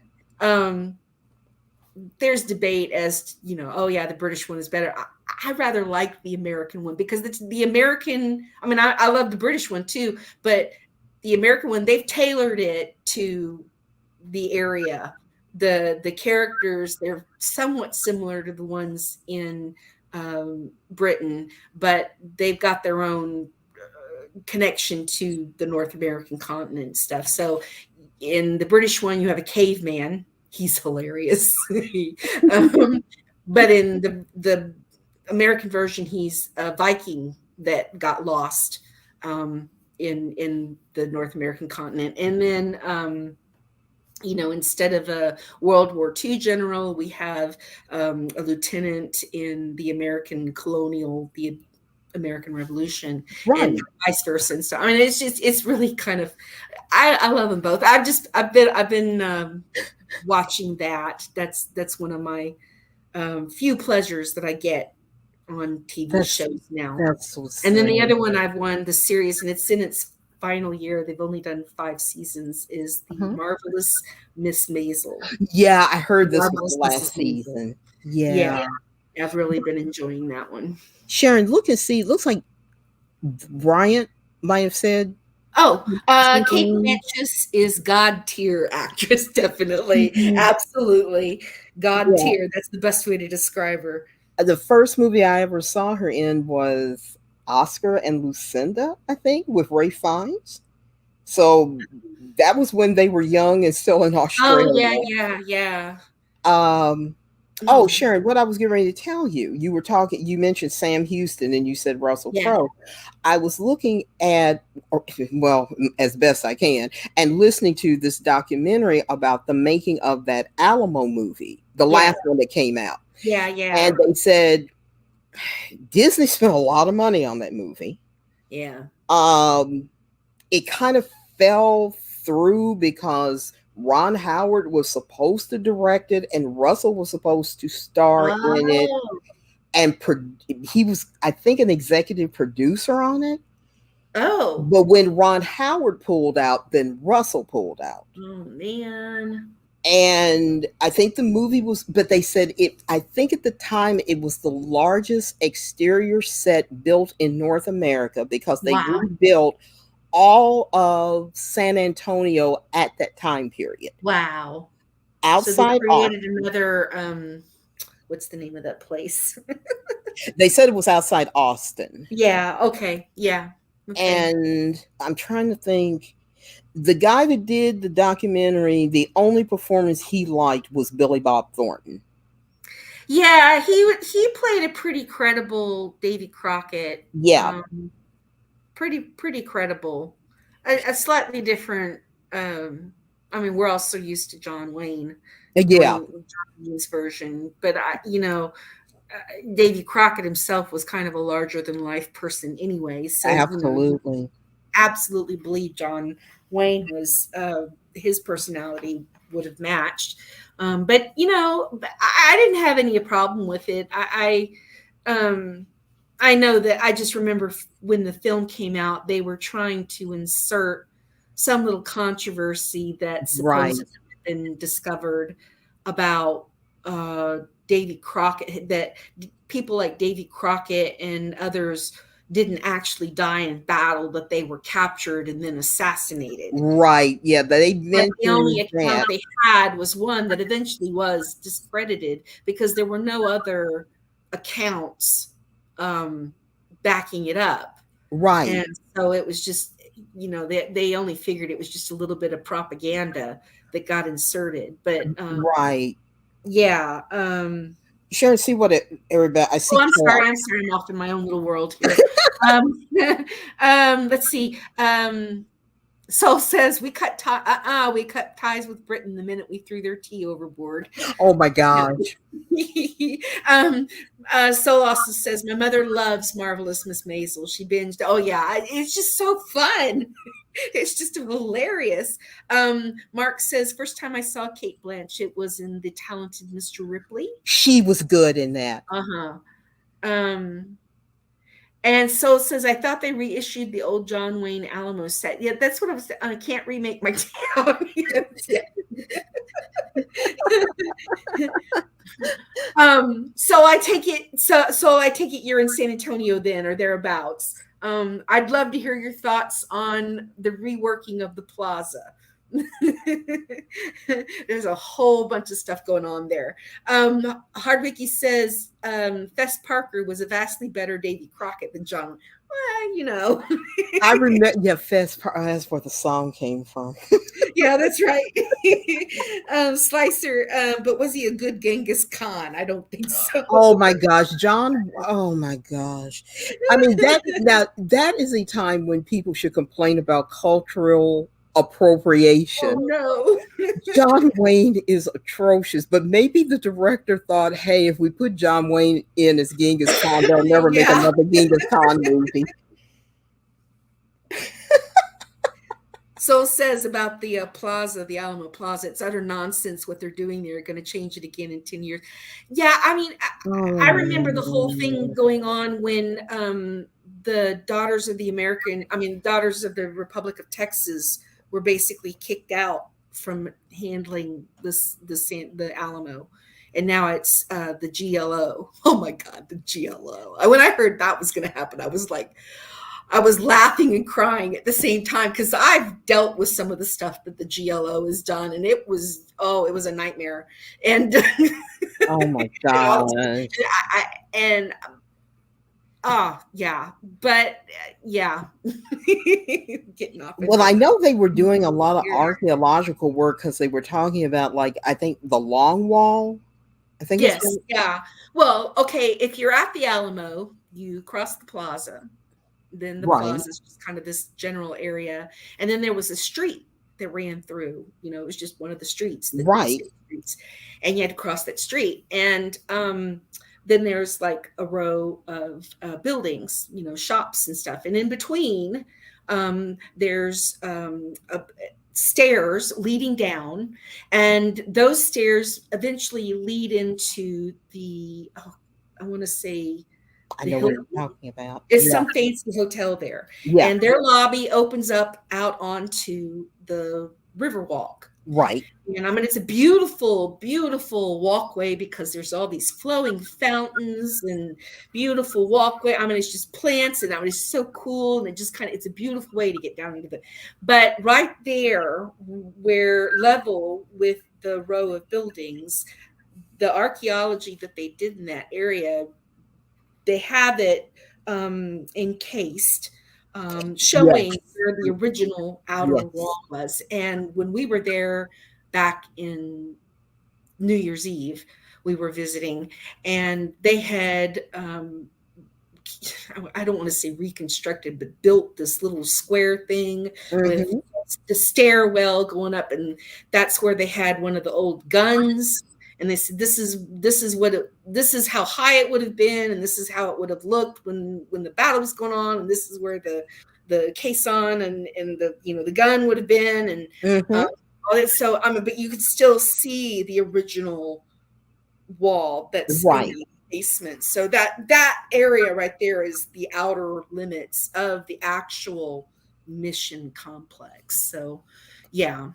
There's debate as to, oh yeah, the British one is better. I rather like the American one because it's the American. I mean, I love the British one too, but the American one, they've tailored it to the area. The characters, they're somewhat similar to the ones in Britain, but they've got their own connection to the North American continent stuff. So in the British one, you have a caveman. He's hilarious. But in the American version, he's a Viking that got lost in the North American continent, and then instead of a World War II general, we have a lieutenant in the American Revolution, and Right. vice versa. And so, I mean, it's really kind of, I love them both. I've been watching that. That's one of my few pleasures that I get on TV That's shows now. that's so And then the sad. other one I've won the series, and it's in its final year. They've only done 5 seasons. Is the Mhm. Marvelous Miss Maisel? Yeah, I heard this was the Marvelous last Mrs. Maisel. season. Yeah, Yeah. I've really been enjoying that one. Sharon, look and see. Looks like Bryant might have said Oh, Kate something. Blanchett is God tier actress, definitely, Mhm. absolutely God Yeah. tier. That's the best way to describe her. The first movie I ever saw her in was Oscar and Lucinda, I think, with Ray Fiennes. So that was when they were young and still in Oh yeah, Australia. yeah, yeah. Um, oh, Mm, Sharon, what I was getting ready to tell you, you were talking, you mentioned Sam Houston and you said Russell yeah, Crowe. I was looking at, well, as best I can, and listening to this documentary about the making of that Alamo movie, the yeah, last one that came out. yeah, And yeah, they said Disney spent a lot of money on that movie. yeah. Um, it kind of fell through because Ron Howard was supposed to direct it and Russell was supposed to star in it, Oh, and he was, I think, an executive producer on it. oh, But when Ron Howard pulled out, then Russell pulled out. oh man. And I think the movie was, but they said it, I think at the time it was the largest exterior set built in North America because they Wow, rebuilt all of San Antonio at that time period. wow. So they Outside created Austin. another, what's the name of that place? They said it was outside Austin. Yeah, okay, yeah, okay. And I'm trying to think, the guy that did the documentary, the only performance he liked was Billy Bob Thornton. Yeah, he played a pretty credible Davy Crockett, Yeah, pretty credible. A slightly different, um I mean, we're also used to John Wayne, yeah, John Wayne's version, but Davy Crockett himself was kind of a larger than life person anyway, so you absolutely. absolutely believe John Wayne was his personality would have matched. But I didn't have any problem with it. I know that I just remember when the film came out, they were trying to insert some little controversy that Right, supposedly had been discovered about uh, Davy Crockett, that people like Davy Crockett and others didn't actually die in battle, but they were captured and then assassinated. right. Yeah, they But the only mentioned account that. they had was one that eventually was discredited because there were no other accounts um, backing it up. Right, And so it was just, they only figured it was just a little bit of propaganda that got inserted. But right. yeah. Sharon, see what everybody, I see Oh, I'm sorry. Carl. I'm sorry. I'm off in my own little world here. Um, let's see. Sol says we cut ties with Britain the minute we threw their tea overboard. Oh my gosh. um, Sol also says my mother loves Marvelous Miss Maisel. She binged. Oh yeah, it's just so fun. It's just hilarious. Mark says first time I saw Kate Blanchett was in The Talented Mr. Ripley. She was good in that. Uh huh. Um, and so it says, I thought they reissued the old John Wayne Alamo set. Yeah, that's what I was. I can't remake my town. So I take it. So I take it you're in San Antonio then, or thereabouts. I'd love to hear your thoughts on the reworking of the plaza. There's a whole bunch of stuff going on there. Hardwicky says Fess Parker was a vastly better Davy Crockett than John. Well, you know. I remember, yeah, that's where the song came from. Yeah, that's right. Slicer, but was he a good Genghis Khan? I don't think so. Oh my gosh, John. Oh my gosh. I mean, that is a time when people should complain about cultural Oh appropriation. no. John Wayne is atrocious, but maybe the director thought, hey, if we put John Wayne in as Genghis Khan, they'll never make Yeah. another Genghis Khan movie. Soul says about the plaza, the Alamo Plaza, it's utter nonsense what they're doing. They're going to change it again in 10 years. Yeah, I mean, I remember the whole thing Oh, going on when the daughters of the Republic of Texas were basically kicked out from handling the Alamo. And now it's the GLO. Oh my God, the GLO. When I heard that was going to happen, I was like, I was laughing and crying at the same time because I've dealt with some of the stuff that the GLO has done, and it was a nightmare. And oh my you know, gosh. and yeah, but yeah, getting off Well, into I know they were doing a lot of weird. archaeological work because they were talking about, like, I think the Long Wall. I think it's Yes, yeah. Well, okay, if you're at the Alamo, you cross the plaza. Then the right, plaza is just kind of this general area, and then there was a street that ran through. You know, it was just one of the streets, the right, state streets, and you had to cross that street. And then there's like a row of buildings, you know, shops and stuff, and in between there's stairs leading down, and those stairs eventually lead into the I want to say I the know what Hilton. you're talking about. Is Yeah, some fancy hotel there, yeah, and their lobby opens up out onto the Riverwalk. right, And I mean, it's a beautiful, beautiful walkway because there's all these flowing fountains and beautiful walkway. I mean, it's just plants, and I mean, it's so cool, and it just kind of it's a beautiful way to get down into the. But right there, where level with the row of buildings, the archaeology that they did in that area, they have it encased, showing yes, where the original outer wall yes. was. And when we were there back in New Year's Eve, we were visiting, and they had I don't want to say reconstructed, but built this little square thing with Hmm. the stairwell going up, and that's where they had one of the old guns. And they said, this is how high it would have been, and this is how it would have looked when the battle was going on, and this is where the caisson and the the gun would have been, and Hmm. all that. So I mean, but you could still see the original wall that's in Right. the basement. So that area right there is the outer limits of the actual mission complex. So yeah.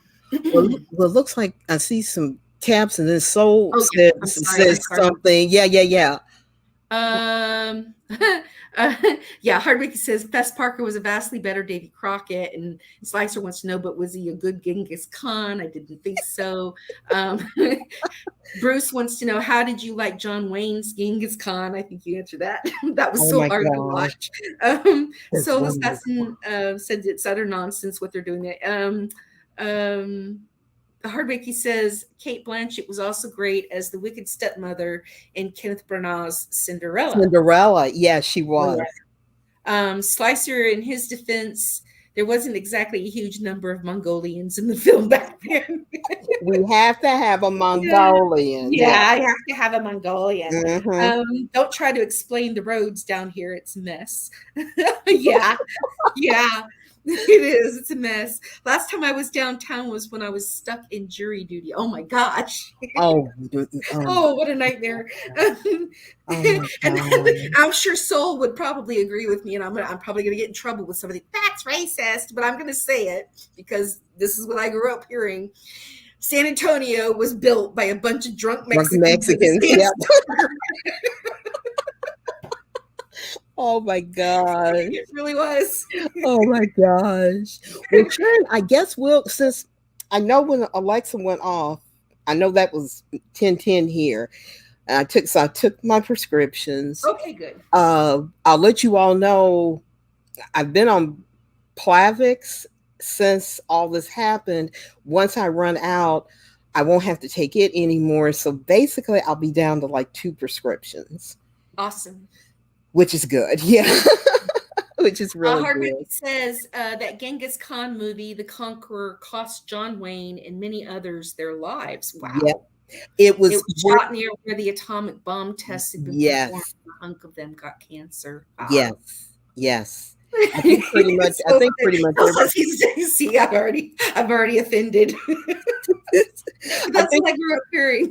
Well, it looks like I see some caps, and then Soul Oh yeah, I'm sorry. I'm says sorry. something. Yeah, yeah, yeah. Um, yeah, Hardwick says Fess Parker was a vastly better Davy Crockett, and Slicer wants to know, but was he a good Genghis Khan? I didn't think so. Um, Bruce wants to know, how did you like John Wayne's Genghis Khan? I think you answered that. That was Oh so my hard to gosh, watch. it's Soul wonderful. Assassin said it's utter nonsense what they're doing there. Um, Hardwick, he says Kate Blanchett was also great as the wicked stepmother in Kenneth Branagh's Cinderella. Cinderella. Yeah, she Oh, was. yeah. Slicer, in his defense, there wasn't exactly a huge number of Mongolians in the film back then. We have to have a Yeah. Mongolian. Yeah, Yeah. I have to have a Mongolian. Hmm. Don't try to explain the roads down here. It's a mess. Yeah, yeah, it is. It's a mess. Last time I was downtown was when I was stuck in jury duty. Oh my gosh. Oh, oh, Oh, what a nightmare. oh my And god. I'm sure Soul would probably agree with me, and I'm probably going to get in trouble with somebody. That's racist, but I'm going to say it because this is what I grew up hearing. San Antonio was built by a bunch of drunk Drunk Mexicans in Mexicans. the Yep. sand. Oh my gosh. It really was. Oh my gosh. Well, Sharon, I guess we'll since I know when Alexa went off, I know that was 10:10 here. And I took my prescriptions. Okay, good. I'll let you all know I've been on Plavix since all this happened. Once I run out, I won't have to take it anymore. So basically, I'll be down to like two prescriptions, Awesome. which is good. Yeah, which is really Hardwick good. says that Genghis Khan movie, The Conqueror, cost John Wayne and many others their lives. Yeah, Wow. it It was was worth. shot near where the atomic bomb tests had been performed. Yes, A hunk of them got cancer. Ah. yes, yes. I think pretty much. I So, think pretty much so every. see, I've already offended. I That's think. what I grew up hearing.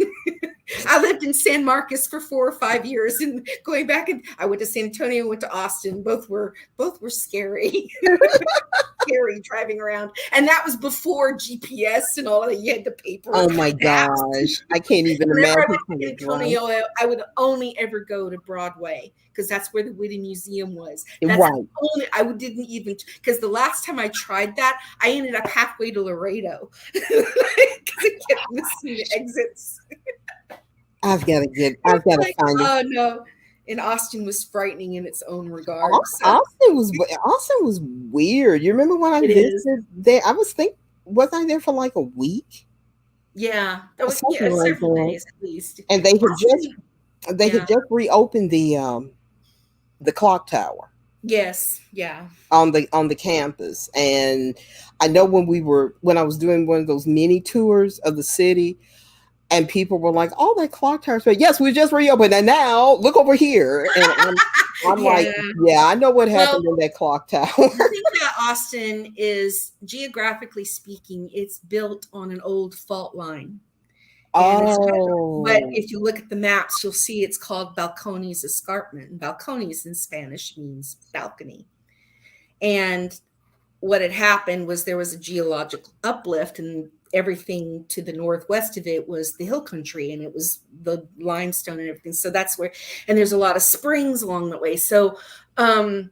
I lived in San Marcos for 4 or 5 years, and going back, and I went to San Antonio, went to Austin. Both were scary. Scary driving around, and that was before GPS and all that. You had the paper Oh my maps. gosh, I can't even Whenever I imagine went to trying San to drive. Antonio, I would only ever go to Broadway because that's where the Whitney Museum was. That's the Right. only I didn't even because the last time I tried that, I ended up halfway to Laredo because it kept missing the exits. I've got to Like, find it. oh no. And Austin was frightening in its own regard. So Austin was weird. You remember when I it is. visited there? Was I there for like a week Yeah. That or was yeah, something like several that? days at least. And Austin, they had yeah. just reopened the clock tower Yes. Yeah. on the campus. And I know when I was doing one of those mini tours of the city, and people were like, "Oh, that clock tower." But yes, we just reopened, and now look over here. And I'm like, Yeah. "Yeah, I know what Well, happened in that clock tower." the thing about Austin is, geographically speaking, it's built on an old fault line. And it's but Oh, if you look at the maps, you'll see it's called Balcones Escarpment. Balcones in Spanish means balcony. And what had happened was there was a geological uplift, and everything to the northwest of it was the hill country, and it was the limestone and everything. So that's where, and there's a lot of springs along the way. So um,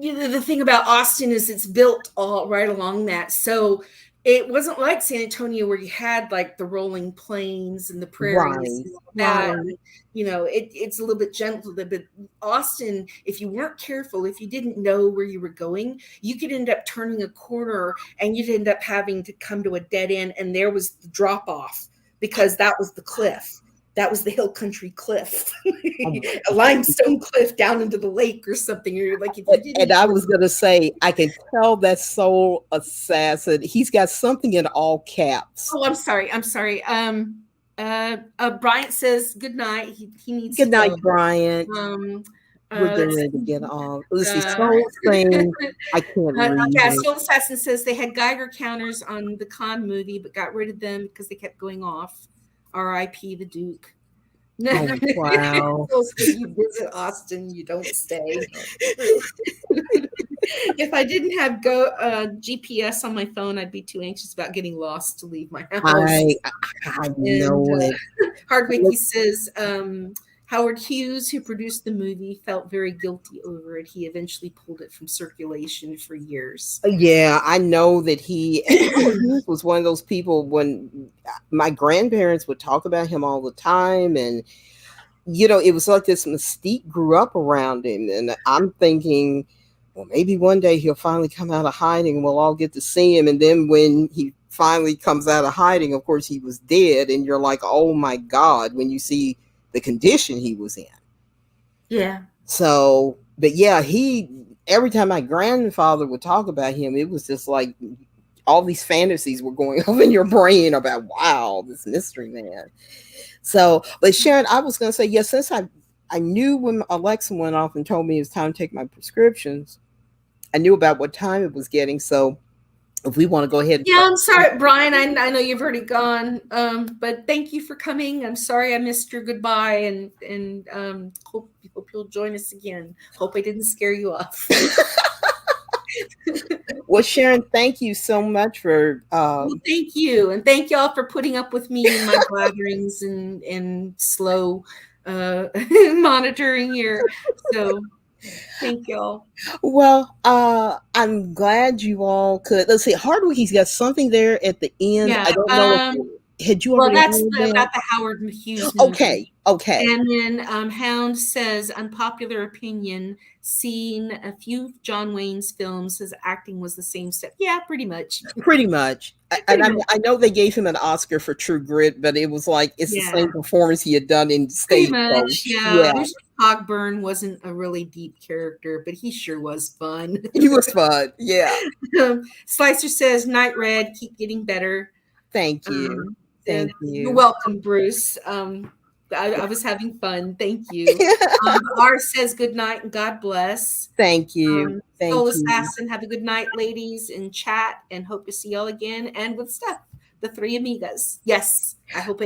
the thing about Austin is it's built all right along that. So it wasn't like San Antonio where you had like the rolling plains and the prairies right, and all that. right. And, it's a little bit gentle. But Austin, if you weren't careful, if you didn't know where you were going, you could end up turning a corner and you'd end up having to come to a dead end. And there was the drop off because that was the cliff. That was the hill country cliff, Oh a my limestone cliff down into the lake or something. You're like, if you God. didn't And I know. was gonna say, I can tell that soul assassin. He's got something in all caps. Oh, I'm sorry. I'm sorry. Bryant says good night. He needs Good to go. night, Bryant. Um, We're getting let's ready to see. get off. Let's see. Uh, Soul saying, I can't read yeah, it. Soul Assassin says they had Geiger counters on the Khan movie, but got rid of them because they kept going off. R.I.P. the Duke. Oh wow. Soul says you visit Austin, you don't stay. True. If I didn't have GPS on my phone, I'd be too anxious about getting lost to leave my house. I I And know it. Hardwicky says Howard Hughes, who produced the movie, felt very guilty over it. He eventually pulled it from circulation for years. Yeah, I know that he was one of those people when my grandparents would talk about him all the time, and it was like this mystique grew up around him, and I'm thinking, well, maybe one day he'll finally come out of hiding and we'll all get to see him. And then when he finally comes out of hiding, of course he was dead, and you're like, oh my God, when you see the condition he was in. Yeah. So, but yeah, every time my grandfather would talk about him, it was just like all these fantasies were going on in your brain about, wow, this mystery man. So, but Sharon, I was going to say, yes, since I knew when Alexa went off and told me it was time to take my prescriptions, I knew about what time it was getting. So, if we want to go ahead Yeah, I'm and sorry, Brian. I know you've already gone, but thank you for coming. I'm sorry I missed your goodbye, and hope you'll join us again. Hope I didn't scare you off. well, Sharon, thank you so much for Well, thank you, and thank y'all for putting up with me and my blatherings and slow monitoring here. So Thank y'all. Well, I'm glad you all could. Let's see, Hardwicky's got something there at the end. Yeah. I don't know if had you Well, already that's heard that? about the Howard Hughes movie. Okay, okay, And then Hound says, unpopular opinion, seen a few John Wayne's films, his acting was the same stuff. Yeah, pretty much. pretty much. And Pretty much. I know they gave him an Oscar for True Grit, but it was like it's the Yeah, same performance he had done in pretty much. Stagecoach. Yeah. Yeah, Richard Cogburn wasn't a really deep character, but he sure was fun. he was fun. Yeah, Slicer says, Night Red, keep getting better. thank you, thank You're you. welcome, Bruce. I was having fun. Thank you. R says good night and God bless. Thank you, thank Soul you. Assassin, have a good night, ladies, in chat, and hope to see y'all again. And with Steph, the three amigas. Yes, I hope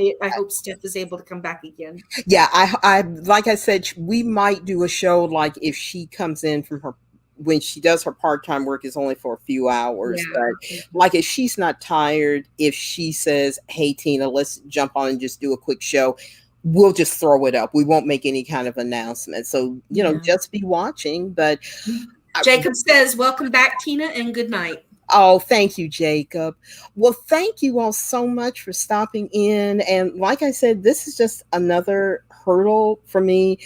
Steph is able to come back again. Yeah, I like I said, we might do a show like if she comes in from her when she does her part-time work is only for a few hours, but Yeah. like if she's not tired, if she says, "Hey Tina, let's jump on and just do a quick show," we'll just throw it up. We won't make any kind of announcement. So, Yeah. just be watching, but Jacob says, welcome back, Tina, and good night. oh, thank you, Jacob. Well, thank you all so much for stopping in. And like I said, this is just another hurdle for me.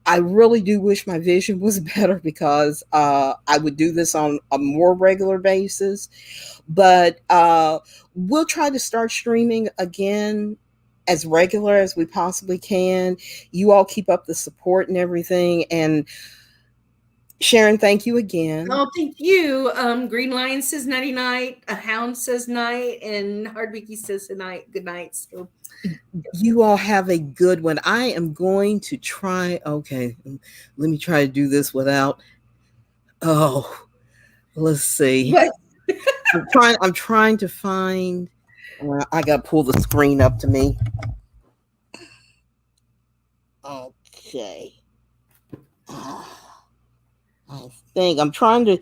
I really do wish my vision was better because I would do this on a more regular basis. But we'll try to start streaming again as regular as we possibly can. You all keep up the support and everything. And Sharon, thank you again. Oh, thank you. Green Lion says nighty night. A Hound says night, and Hardwicky says good night. So You all have a good one. I am going to try. Okay, let me try to do this without. Oh, let's see. what? I'm trying to find. I got to pull the screen up to me. Okay. I think I'm trying to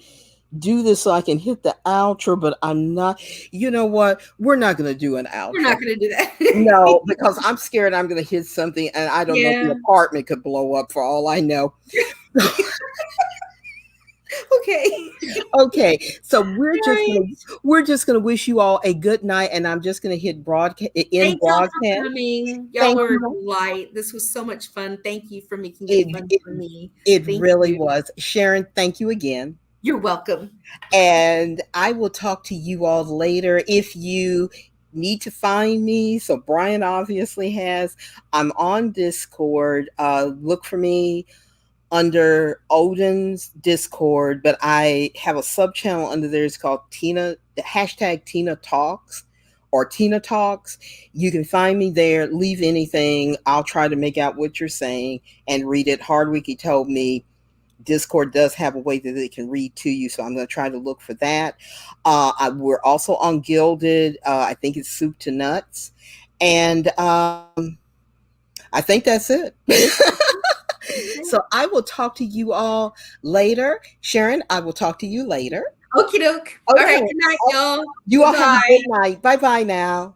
do this so I can hit the outro, but I'm not. You know what? We're not going to do an We're outro. not going to do that. No, because I'm scared I'm going to hit something and I don't know if the Yeah. apartment could blow up for all I know. Okay. Okay, so Right. we're just gonna wish you all a good night, and I'm just gonna hit broadcast in Thank y'all for broadcast. coming. Y'all Thank were a you. delight. This was so much fun. Thank you for making it It fun it for me. it Thank really you. was, Sharon. Thank you again, You're welcome. and I will talk to you all later. If you need to find me, so Brian obviously has. I'm on Discord. Look for me under Odin's Discord, but I have a sub channel under there. It's called Tina, the hashtag Tina Talks or Tina Talks. You can find me there. Leave anything. I'll try to make out what you're saying and read it. Hardwiki told me Discord does have a way that it can read to you, so I'm going to try to look for that. We're also on Gilded. I think it's Soup to Nuts. And I think that's it. So I will talk to you all later. Sharon, I will talk to you later. Okie doke. All Okay. right. Good night, y'all. You Bye all have a bye. good night. Bye bye now.